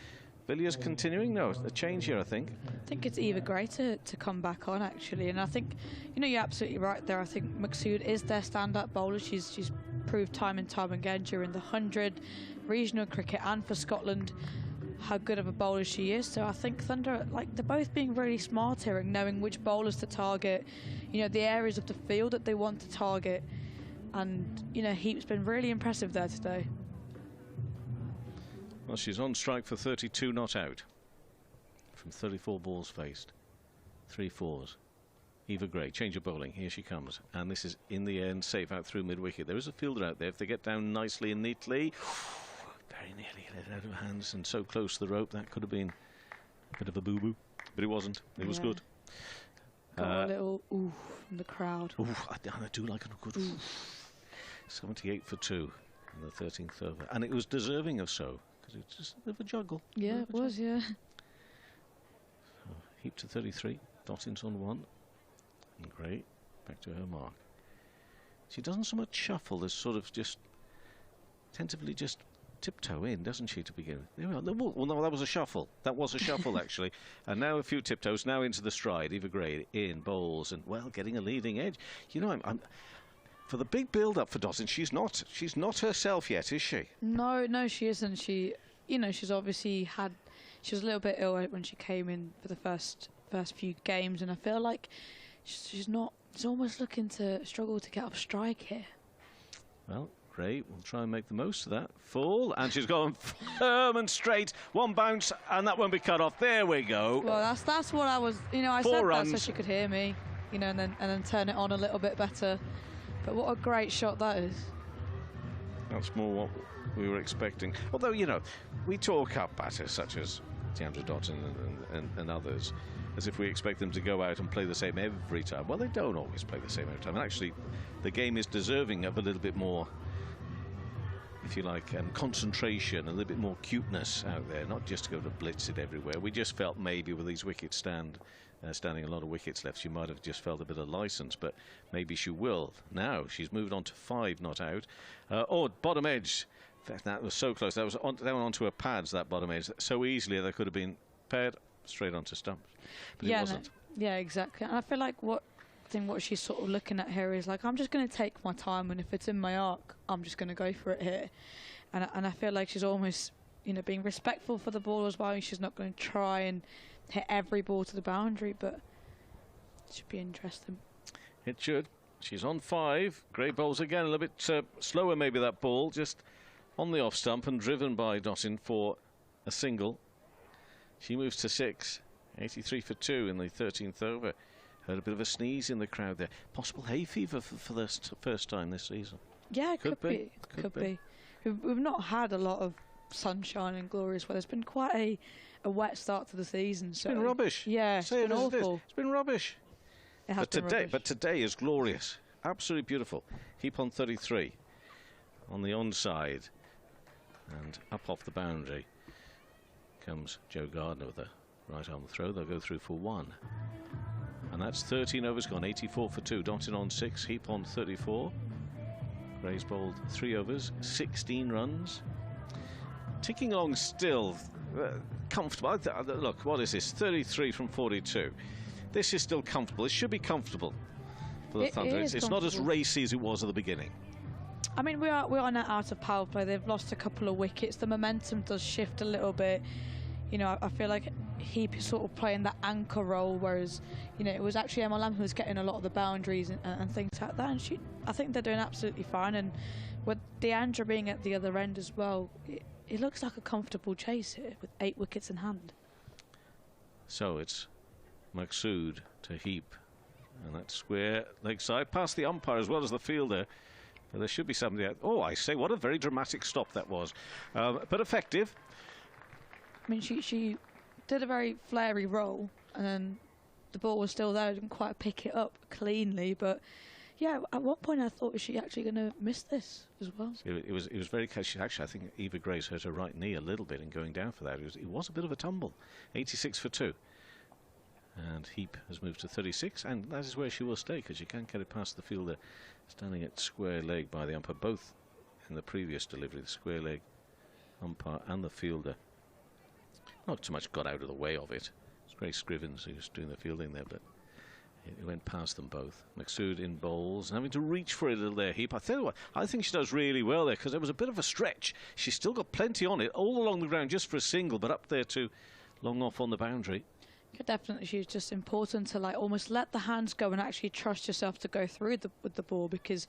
Villiers continuing? No, a change here, I think. I think it's Eva Gray to come back on, actually. And I think, you know, you're absolutely right there. I think Maksud is their stand-up bowler. She's proved time and time again during the 100, regional cricket and for Scotland how good of a bowler she is. So I think Thunder, like, they're both being really smart here and knowing which bowlers to target, you know, the areas of the field that they want to target. And, you know, Heap's been really impressive there today. Well, she's on strike for 32 not out from 34 balls faced. 3 fours. Eva Gray, change of bowling. Here she comes. And this is in the end safe out through mid-wicket. There is a fielder out there. If they get down nicely and neatly, very nearly let it out of hands and so close to the rope, that could have been a bit of a boo-boo. But it wasn't. It was good. Got a little ooh from the crowd. Ooh, I do like a good ooh. 78 for 2 in the 13th over. And it was deserving of so. It's just a bit of a juggle. Yeah, it was, yeah. So, Heap to 33, Dottin's on 1. And Gray back to her mark. She doesn't so much shuffle as sort of just tentatively just tiptoe in, doesn't she, to begin with? There we are. Well, no, that was a shuffle. That was a shuffle, actually. And now a few tiptoes, now into the stride. Eva Gray in, bowls, and, well, getting a leading edge. You know, I'm for the big build-up for Dottin, she's not herself yet, is she? No, she isn't. She, you know, she's obviously she was a little bit ill when she came in for the first few games, and I feel like she's almost looking to struggle to get up strike here. Well, Gray will try and make the most of that. Full, and she's gone firm and straight. One bounce, and that won't be cut off. There we go. Well, that's what I was, you know, I 4 said runs. that so she could hear me, you know, and then turn it on a little bit better. But what a great shot that is. That's more what we were expecting. Although, you know, we talk up batters such as Deandra Dottin and others as if we expect them to go out and play the same every time. Well, they don't always play the same every time. And actually, the game is deserving of a little bit more, if you like, concentration, a little bit more cuteness out there, not just to go to blitz it everywhere. We just felt maybe with these wickets standing a lot of wickets left, she might have just felt a bit of license, but maybe she will. Now she's moved on to 5 not out. Bottom edge. In fact, that was so close. That was down onto her pads, that bottom edge. So easily that could have been paired straight onto stumps. But it wasn't. Yeah, exactly. And I feel like what she's sort of looking at here is like, I'm just going to take my time, and if it's in my arc, I'm just going to go for it here. And I feel like she's almost, you know, being respectful for the ball as well. She's not going to try and hit every ball to the boundary, but it should be interesting. It should. She's on 5. Gray bowls again, a little bit slower maybe that ball, just on the off stump and driven by Dottin for a single. She moves to 6. 83 for 2 in the 13th over. Heard a bit of a sneeze in the crowd there. Possible hay fever for the first time this season. Yeah, it could be. Could be. We've not had a lot of sunshine and glorious weather. It's been quite a wet start to the season. It's been rubbish. Yeah, it's been awful. It's been rubbish. It has been rubbish. But today is glorious. Absolutely beautiful. Heap on 33. On the onside. And up off the boundary comes Joe Gardner with a right arm throw. They'll go through for 1. And that's 13 overs gone, 84 for 2. Dottin on 6, Heap on 34. Gray's bowled 3 overs, 16 runs. Ticking along still, comfortable. Look, what is this? 33 from 42. This is still comfortable. It should be comfortable for the Thunder. It's not as racy as it was at the beginning. I mean, we are now out of power play. They've lost a couple of wickets. The momentum does shift a little bit. You know, I feel like Heap is sort of playing that anchor role, whereas, you know, it was actually Emma Lamb who was getting a lot of the boundaries and things like that. And I think they're doing absolutely fine. And with Deandra being at the other end as well, it looks like a comfortable chase here with 8 wickets in hand. So it's Maqsood to Heap, and that's square leg side past the umpire as well as the fielder. But there should be somebody out. Oh, I say, what a very dramatic stop that was, but effective. I mean, she did a very flary roll, and the ball was still there. Didn't quite pick it up cleanly, but yeah, at one point I thought, is she actually going to miss this as well? It was very catchy. Actually, I think Eva Grace hurt her right knee a little bit in going down for that. It was a bit of a tumble. 86 for 2. And Heap has moved to 36, and that is where she will stay, because you can't get it past the fielder standing at square leg by the umpire, both in the previous delivery, the square leg umpire and the fielder. Not too much got out of the way of it. It's Grace Scrivens who's doing the fielding there, but it went past them both. Maqsood in bowls, and having to reach for it a little there, Heap. I tell you what, I think she does really well there, because there was a bit of a stretch. She's still got plenty on it, all along the ground just for a single, but up there too, long off on the boundary. Yeah, definitely, she's just important to like almost let the hands go and actually trust yourself to go through with the ball, because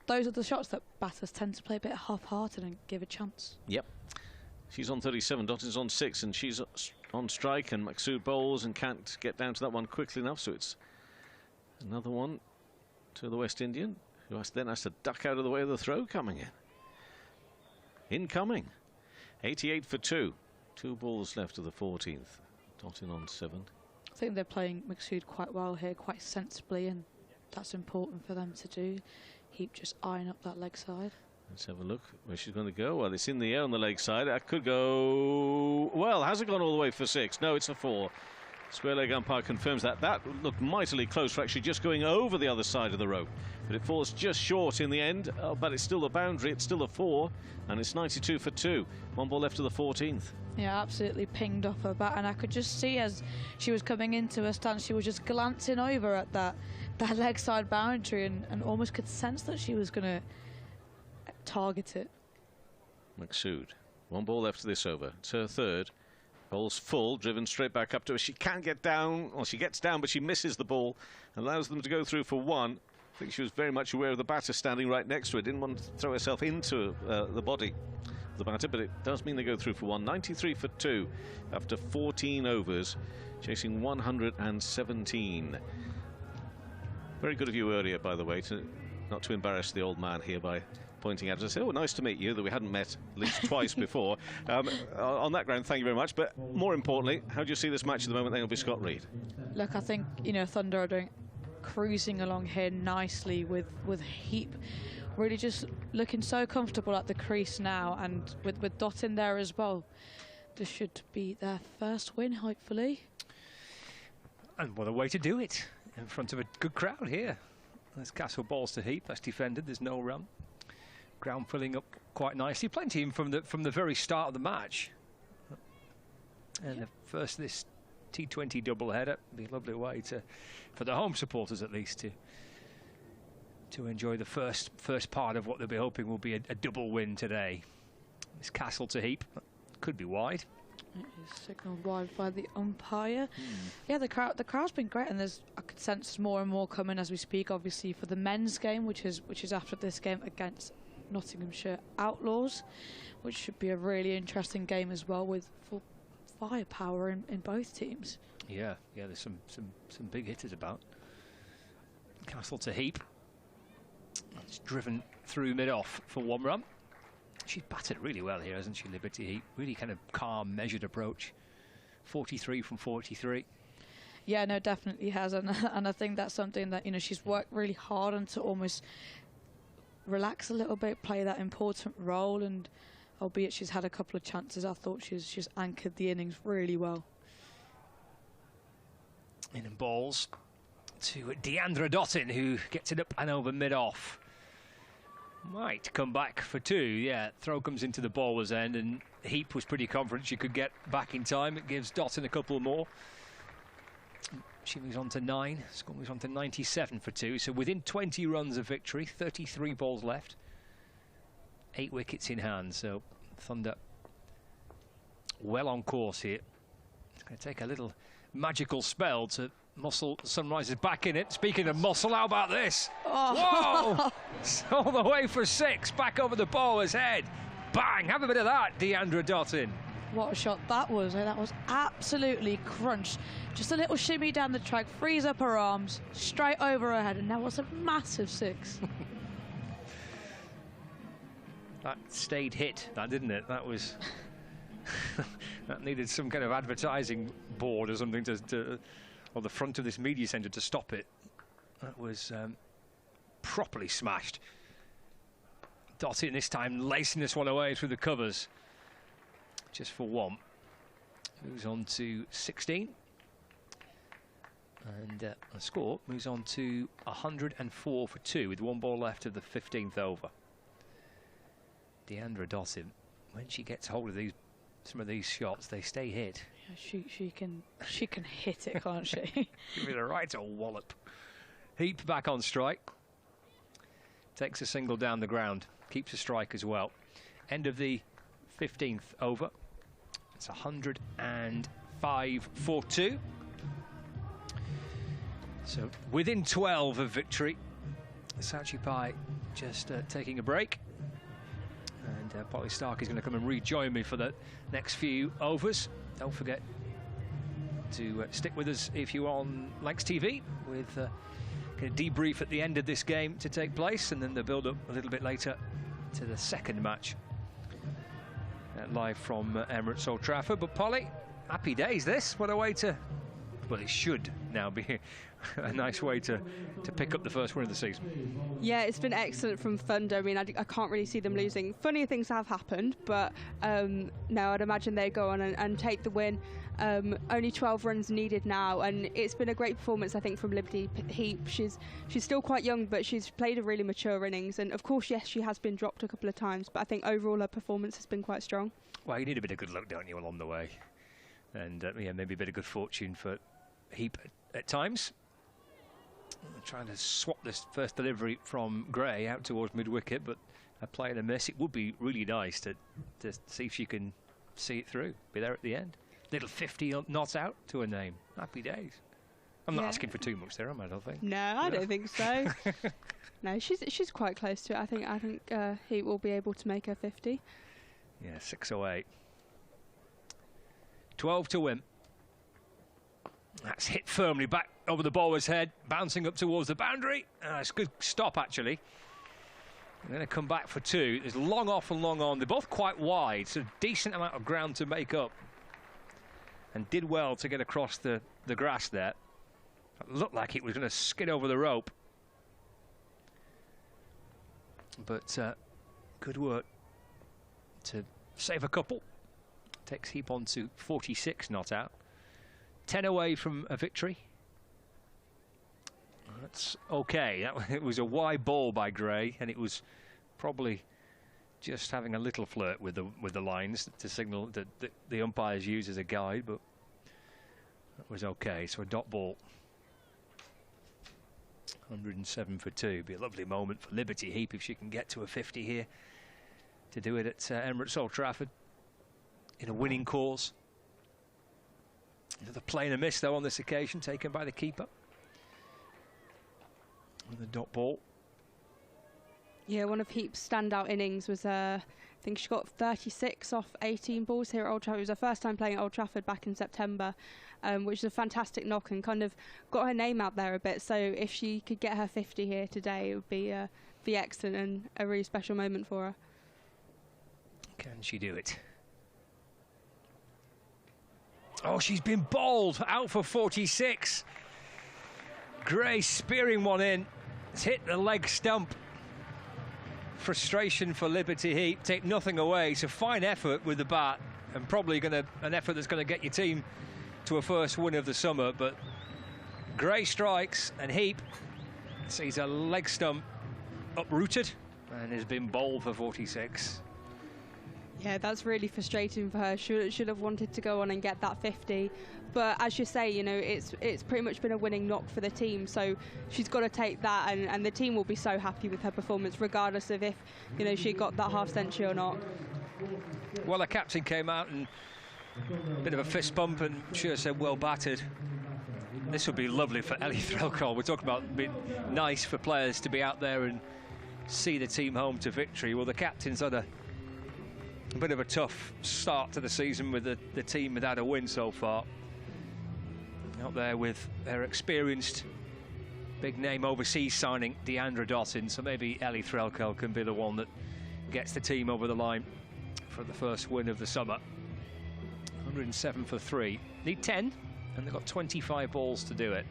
those are the shots that batters tend to play a bit half-hearted and give a chance. Yep. She's on 37, Dottin's on 6, and she's on strike, and Maqsood bowls and can't get down to that one quickly enough, so it's another one to the West Indian, who then has to duck out of the way of the throw coming in. Incoming. 88 for 2. 2 balls left of the 14th. Dottin on 7. I think they're playing Maqsood quite well here, quite sensibly, and that's important for them to do. Heap just eyeing up that leg side. Let's have a look where she's going to go. Well, it's in the air on the leg side. That could go... Well, has it gone all the way for 6? No, it's a 4. Square leg umpire confirms that. That looked mightily close for actually just going over the other side of the rope. But it falls just short in the end. But it's still the boundary. It's still a 4. And it's 92 for 2. 1 ball left of the 14th. Yeah, absolutely pinged off her bat, and I could just see as she was coming into her stance, she was just glancing over at that leg side boundary and almost could sense that she was going to target it. Maqsood, 1 ball left of this over. It's her 3rd. Ball's full, driven straight back up to her. She can get down, well, she gets down, but she misses the ball, allows them to go through for 1. I think she was very much aware of the batter standing right next to her. Didn't want to throw herself into the body of the batter, but it does mean they go through for 1. 93 for 2 after 14 overs, chasing 117. Very good of you earlier, by the way, not to embarrass the old man here by pointing out. I said, oh, nice to meet you, that we hadn't met at least twice before. On that ground, thank you very much. But more importantly, how do you see this match at the moment? Then it'll be Scott Reed. Look, I think, you know, Thunder are cruising along here nicely with Heap really just looking so comfortable at the crease now, and with Dottin there as well. This should be their first win, hopefully. And what a way to do it, in front of a good crowd here. There's Castle balls to Heap, that's defended, there's no run. Ground filling up quite nicely, plenty in from the very start of the match. And first this T20 doubleheader, be a lovely way for the home supporters at least to enjoy the first part of what they'll be hoping will be a double win today. It's Castle to Heap, could be wide. It is signalled wide by the umpire. Yeah, the crowd's been great, and I could sense more and more coming as we speak. Obviously for the men's game, which is after this game against Nottinghamshire Outlaws, which should be a really interesting game as well, with full firepower in both teams. Yeah, there's some big hitters about. Castle to Heap. It's driven through mid-off for 1 run. She's batted really well here, hasn't she, Liberty Heap? Really kind of calm, measured approach. 43 from 43. Yeah, no, definitely has, and I think that's something that, you know, she's worked really hard on, to almost relax a little bit, play that important role, and albeit she's had a couple of chances. I thought she's just anchored the innings really well. In and balls to Deandra Dottin, who gets it up and over mid-off. Might come back for 2. Yeah, throw comes into the bowler's end, and Heap was pretty confident she could get back in time. It gives Dottin a couple more. She moves on to 9. Score moves on to 97 for 2. So within 20 runs of victory, 33 balls left. 8 wickets in hand. So Thunder well on course here. It's going to take a little magical spell to muscle Sunrisers back in it. Speaking of muscle, how about this? Oh. Whoa! It's all the way for 6, back over the bowler's head. Bang! Have a bit of that, Deandra Dottin. What a shot that was. That was absolutely crunched. Just a little shimmy down the track, frees up her arms, straight over her head, and that was a massive 6. That stayed hit, that didn't it? That was... that needed some kind of advertising board or something to on the front of this media centre to stop it. That was properly smashed. Dottin this time lacing this one away through the covers. Just for 1. Moves on to 16. And the score moves on to 104 for 2 with 1 ball left of the 15th over. Deandra Dottin, when she gets hold of some of these shots, they stay hit. Yeah, she can hit it, can't she? Give it a right to wallop. Heap back on strike. Takes a single down the ground. Keeps a strike as well. End of the 15th over. It's 105 for 2. So within 12 of victory. Sachipai just taking a break. And Polly Stark is going to come and rejoin me for the next few overs. Don't forget to stick with us if you're on Lancs TV with a debrief at the end of this game to take place, and then the build-up a little bit later to the second match. Live from Emirates Old Trafford. But Polly, happy days this. What a way to... Well, it should now be a nice way to pick up the first win of the season. Yeah, it's been excellent from Thunder. I mean, I can't really see them losing. Funnier things have happened, but no, I'd imagine they go on and take the win. Only 12 runs needed now, and it's been a great performance, I think, from Liberty Heap. She's still quite young, but she's played a really mature innings, and of course, yes, she has been dropped a couple of times, but I think overall her performance has been quite strong. Well, you need a bit of good luck, don't you, along the way? And yeah, maybe a bit of good fortune for Heap at times. Trying to swap this first delivery from Gray out towards mid-wicket, but a play and a miss. It would be really nice to see if she can see it through, be there at the end. Little 50 not out to her name. Happy days. I'm not asking for too much there, am I? Don't think. No, I don't think so. No, she's quite close to it. I think Heap will be able to make her 50. Yeah, 608. 12 to win. That's hit firmly back over the bowler's head, bouncing up towards the boundary. It's a good stop, actually. They're going to come back for 2. There's long off and long on. They're both quite wide, so decent amount of ground to make up. And did well to get across the grass there. It looked like it was going to skid over the rope. But good work to save a couple. Takes Heap on to 46 not out. 10 away from a victory. That's okay. It was a wide ball by Gray, and it was probably just having a little flirt with the lines to signal that the umpires use as a guide, but that was okay. So a dot ball. 107 for 2. Be a lovely moment for Liberty Heap if she can get to a 50 here. To do it at Emirates Old Trafford in a winning cause. Another play and a miss, though, on this occasion, taken by the keeper. And the dot ball. Yeah, one of Heap's standout innings was, I think she got 36 off 18 balls here at Old Trafford. It was her first time playing at Old Trafford back in September, which is a fantastic knock and kind of got her name out there a bit. So if she could get her 50 here today, it would be excellent and a really special moment for her. Can she do it? Oh, she's been bowled out for 46. Gray spearing one in. It's hit the leg stump. frustration for Liberty Heat. Take nothing away. It's a fine effort with the bat, and probably an effort that's going to get your team to a first win of the summer. But Gray strikes, and Heap sees a leg stump uprooted and has been bowled for 46. Yeah, that's really frustrating for her. Should have wanted to go on and get that 50. But as you say, you know, it's pretty much been a winning knock for the team. So she's got to take that, and the team will be so happy with her performance, regardless of if, you know, she got that half century or not. Well, the captain came out and a bit of a fist bump, and sure said, well battered. This would be lovely for Ellie Threlkeld. We're talking about being nice for players to be out there and see the team home to victory. Well, the captain's had a bit of a tough start to the season with the team without a win so far. Out there with their experienced big name overseas signing, Deandra Dottin, so maybe Ellie Threlkeld can be the one that gets the team over the line for the first win of the summer. 107 for 3. Need 10, and they've got 25 balls to do it.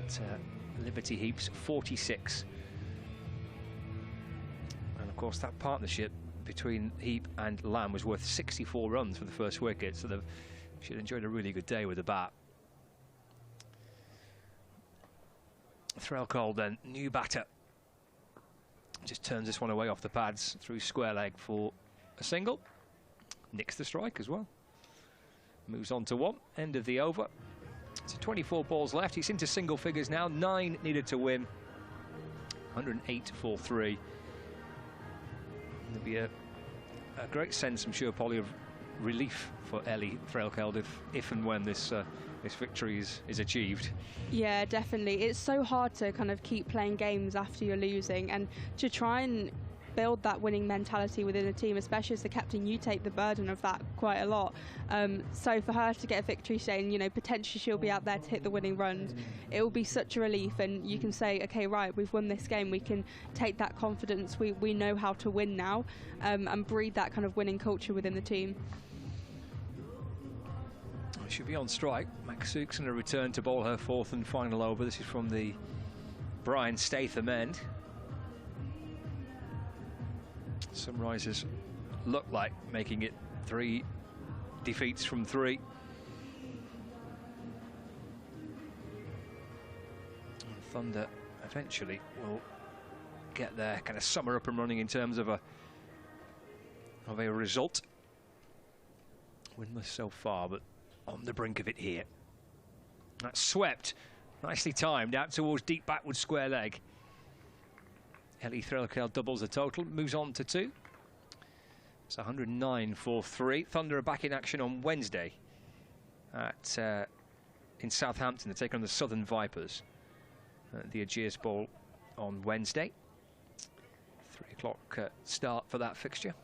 But Liberty Heap's 46. And of course that partnership between Heap and Lamb was worth 64 runs for the first wicket, so they've should enjoyed a really good day with the bat. Threlkeld then, new batter. Just turns this one away off the pads through square leg for a single. Nicks the strike as well. Moves on to 1, end of the over. So 24 balls left. He's into single figures now. 9 needed to win. 108 for 3. There'll be a great sense, I'm sure, Polly, of relief for Ellie Threlkeld if and when this victory is achieved. Yeah, definitely. It's so hard to kind of keep playing games after you're losing, and to try and build that winning mentality within a team, especially as the captain, you take the burden of that quite a lot. So for her to get a victory, saying, you know, potentially she'll be out there to hit the winning runs, it will be such a relief, and you can say, okay, right, we've won this game, we can take that confidence, we know how to win now, and breed that kind of winning culture within the team. She'll be on strike. Maksuk's going to return to bowl her 4th and final over. This is from the Brian Statham end. Sunrisers look like making it 3 defeats from 3. And Thunder eventually will get their kind of summer up and running in terms of a result. Winless so far, but on the brink of it here. That's swept, nicely timed, out towards deep backward square leg. Ellie Threlkeld doubles the total, moves on to 2. It's 109 for 3. Thunder are back in action on Wednesday at in Southampton. They're taking on the Southern Vipers at the Ageas Bowl on Wednesday. 3 o'clock start for that fixture.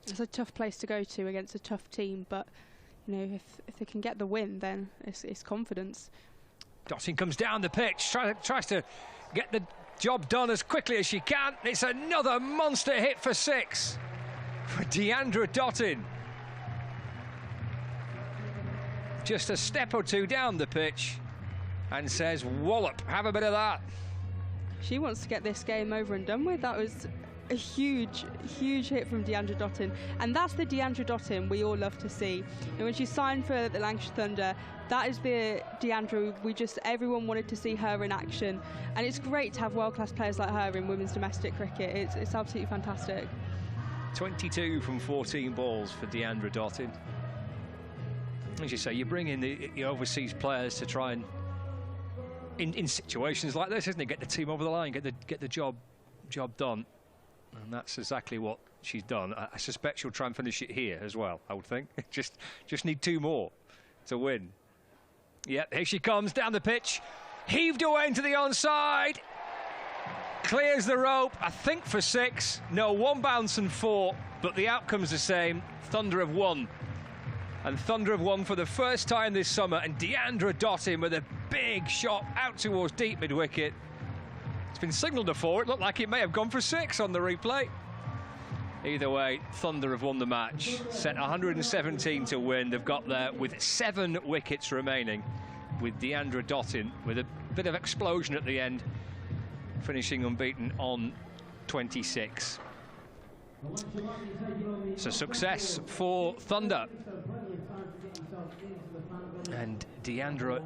It's a tough place to go to against a tough team, but you know, if they can get the win, then it's confidence. Dottin comes down the pitch, tries to get the job done as quickly as she can. It's another monster hit for 6 for Deandra Dottin. Just a step or 2 down the pitch and says, wallop, have a bit of that. She wants to get this game over and done with. That was a huge hit from Deandra Dottin, and that's the Deandra Dottin we all love to see. And when she signed for the Lancashire Thunder, that is the Deandra everyone wanted to see her in action, and it's great to have world-class players like her in women's domestic cricket. It's absolutely fantastic. 22 from 14 balls for Deandra Dottin. As you say, you bring in the overseas players to try and in situations like this, isn't it, get the team over the line, get the job done. And that's exactly what she's done. I suspect she'll try and finish it here as well, I would think. just need 2 more to win. Yep, here she comes down the pitch. Heaved away into the onside. Clears the rope, I think for 6. No, 1 bounce and 4, but the outcome's the same. Thunder have won. And Thunder have won for the first time this summer, and Deandra Dottin with a big shot out towards deep mid-wicket. It's been signalled a 4. It looked like it may have gone for 6 on the replay. Either way, Thunder have won the match. Set 117 to win. They've got there with 7 wickets remaining with Deandra Dottin with a bit of explosion at the end, finishing unbeaten on 26. It's a success for Thunder. And Deandra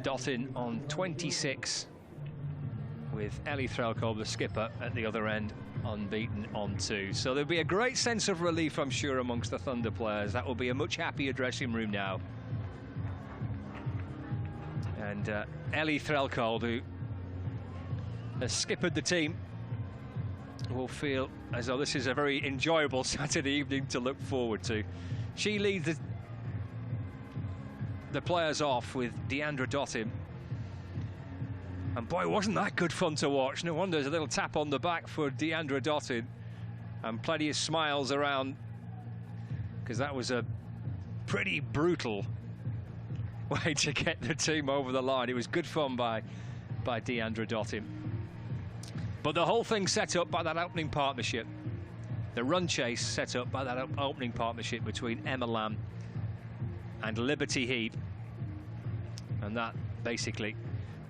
Dottin on 26, with Ellie Threlkov, the skipper, at the other end, unbeaten on 2. So there'll be a great sense of relief, I'm sure, amongst the Thunder players. That will be a much happier dressing room now. And Ellie Threlkov, who has skippered the team, will feel as though this is a very enjoyable Saturday evening to look forward to. She leads the players off with Deandra Dottin. And boy, wasn't that good fun to watch. No wonder there's a little tap on the back for Deandra Dottin. And plenty of smiles around, because that was a pretty brutal way to get the team over the line. It was good fun by Deandra Dottin. But the whole thing set up by that opening partnership. The run chase set up by that opening partnership between Emma Lamb and Liberty Heap. And that basically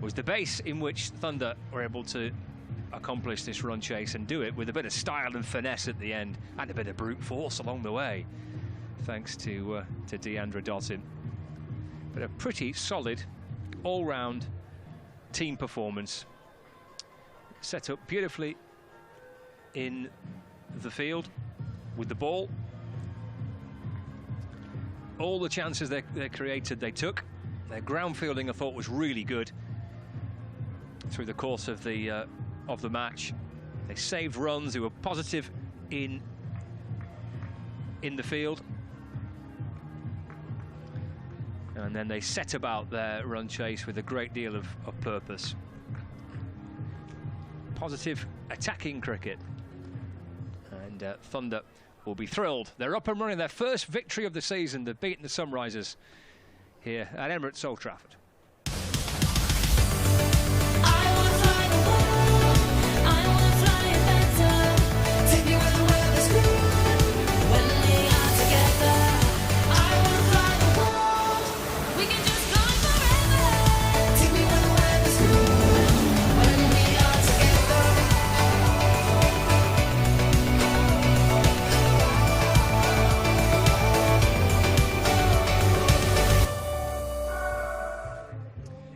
was the base in which Thunder were able to accomplish this run chase and do it with a bit of style and finesse at the end, and a bit of brute force along the way, thanks to Deandra Dottin. But a pretty solid all-round team performance, set up beautifully in the field with the ball. All the chances they created, they took. Their ground fielding, I thought, was really good through the course of the match. They saved runs. They were positive in the field, and then they set about their run chase with a great deal of purpose. Positive attacking cricket, and Thunder will be thrilled. They're up and running, their first victory of the season. They've beaten the Sunrisers here at Emirates Old Trafford.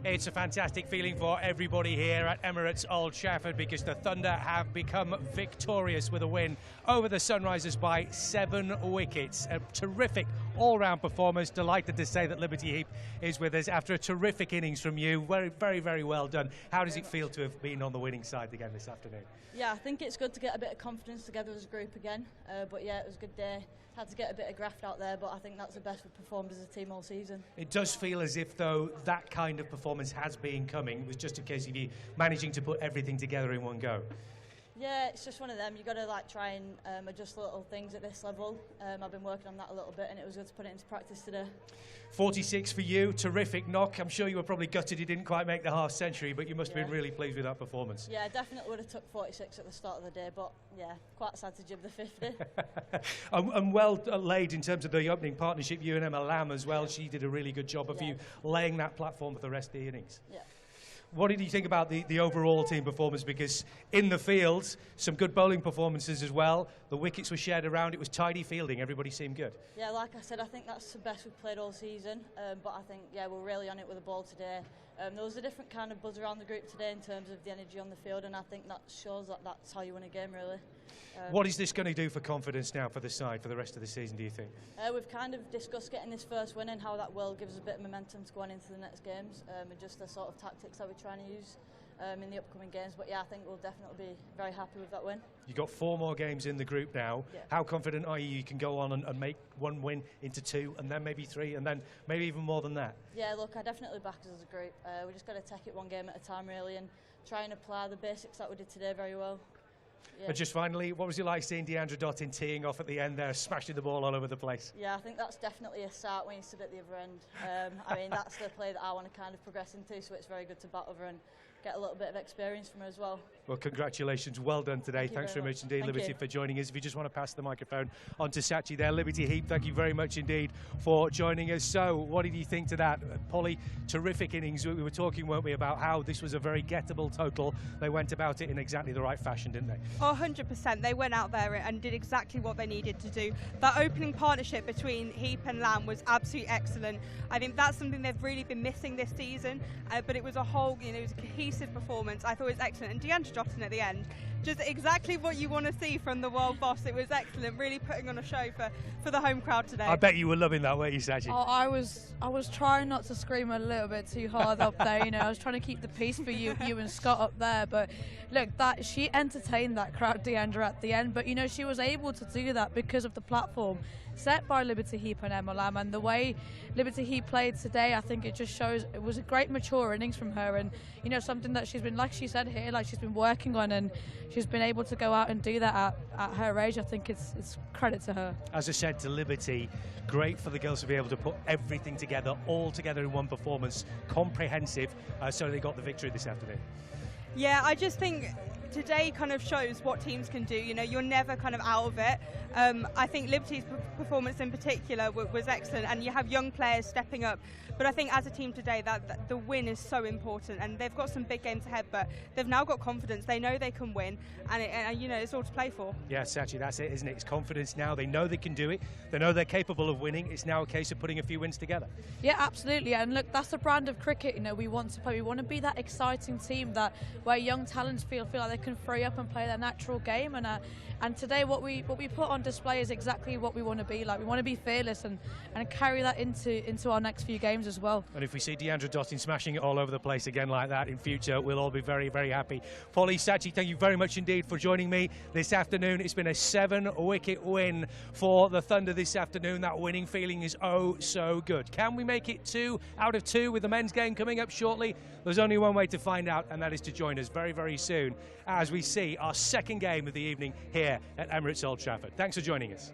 It's a fantastic feeling for everybody here at Emirates Old Trafford, because the Thunder have become victorious with a win over the Sunrisers by 7 wickets. A terrific all-round performance. Delighted to say that Liberty Heap is with us after a terrific innings from you. Very, very, very well done. How does it feel to have been on the winning side again this afternoon? Yeah, I think it's good to get a bit of confidence together as a group again. But yeah, it was a good day. Had to get a bit of graft out there, but I think that's the best we've performed as a team all season. It does feel as if, though, that kind of performance has been coming. It was just a case of you managing to put everything together in one go. Yeah, it's just one of them. You've got to try and adjust little things at this level. I've been working on that a little bit, and it was good to put it into practice today. 46 for you, terrific knock. I'm sure you were probably gutted you didn't quite make the half century, but you must have been really pleased with that performance. Yeah, I definitely would have took 46 at the start of the day, but yeah, quite sad to jib the 50. And well laid in terms of the opening partnership, you and Emma Lamb as well. She did a really good job of you laying that platform for the rest of the innings. Yeah. What did you think about the overall team performance? Because in the field, some good bowling performances as well. The wickets were shared around. It was tidy fielding. Everybody seemed good. Yeah, like I said, I think that's the best we've played all season. But I think, yeah, we're really on it with the ball today. There was a different kind of buzz around the group today in terms of the energy on the field, and I think that shows that that's how you win a game, really. What is this going to do for confidence now for the side for the rest of the season, do you think? We've kind of discussed getting this first win and how that will give us a bit of momentum to go on into the next games, and just the sort of tactics that we're trying to use in the upcoming games. But yeah, I think we'll definitely be very happy with that win. You've got 4 more games in the group now. Yeah. How confident are you can go on and make 1 win into 2, and then maybe 3, and then maybe even more than that? Yeah, look, I definitely back us as a group. We just got to take it 1 game at a time, really, and try and apply the basics that we did today very well. Yeah. And just finally, what was it like seeing Deandra Dottin teeing off at the end there, smashing the ball all over the place? Yeah, I think that's definitely a start when you stood at the other end. I mean, that's the play that I want to kind of progress into, so it's very good to bat over and get a little bit of experience from her as well. Well, congratulations. Well done today. Thanks very much indeed, Liberty, for joining us. If you just want to pass the microphone on to Sachi there. Liberty Heap, thank you very much indeed for joining us. So, what did you think to that? Polly, terrific innings. We were talking, weren't we, about how this was a very gettable total. They went about it in exactly the right fashion, didn't they? Oh, 100%. They went out there and did exactly what they needed to do. That opening partnership between Heap and Lamb was absolutely excellent. I think that's something they've really been missing this season, but it was a whole, it was a cohesive performance. I thought it was excellent. And DeAndre Johnson at the end, just exactly what you want to see from the world boss. It was excellent, really putting on a show for the home crowd today. I bet you were loving that, weren't you, Sachi? Oh, I was trying not to scream a little bit too hard up there. I was trying to keep the peace for you and Scott up there. But look, that she entertained that crowd, Deandra, at the end. But she was able to do that because of the platform set by Liberty Heap and Emma Lamb, and the way Liberty Heap played today. I think it just shows it was a great mature innings from her, and something that she's been, like she said here, like she's been working on, and she's been able to go out and do that at her age. I think it's credit to her. As I said to Liberty, great for the girls to be able to put everything together, all together in one performance, comprehensive, so they got the victory this afternoon. Yeah, I just think today kind of shows what teams can do. You're never kind of out of it. I think Liberty's performance in particular was excellent, and you have young players stepping up. But I think as a team today, that the win is so important, and they've got some big games ahead. But they've now got confidence. They know they can win, and it's all to play for. Yeah, Sachi, that's it, isn't it? It's confidence now. They know they can do it. They know they're capable of winning. It's now a case of putting a few wins together. Yeah, absolutely. And look, that's the brand of cricket. We want to play. We want to be that exciting team where young talents feel like they can free up and play their natural game. And today, what we put on display is exactly what we want to be like. We want to be fearless and carry that into our next few games as well. And if we see Deandra Dottin smashing it all over the place again like that in future, we'll all be very, very happy. Polly, Sachi, thank you very much indeed for joining me this afternoon. It's been a 7-wicket win for the Thunder this afternoon. That winning feeling is oh so good. Can we make it 2 out of 2 with the men's game coming up shortly? There's only one way to find out, and that is to join us very, very soon as we see our second game of the evening here at Emirates Old Trafford. Thanks for joining us.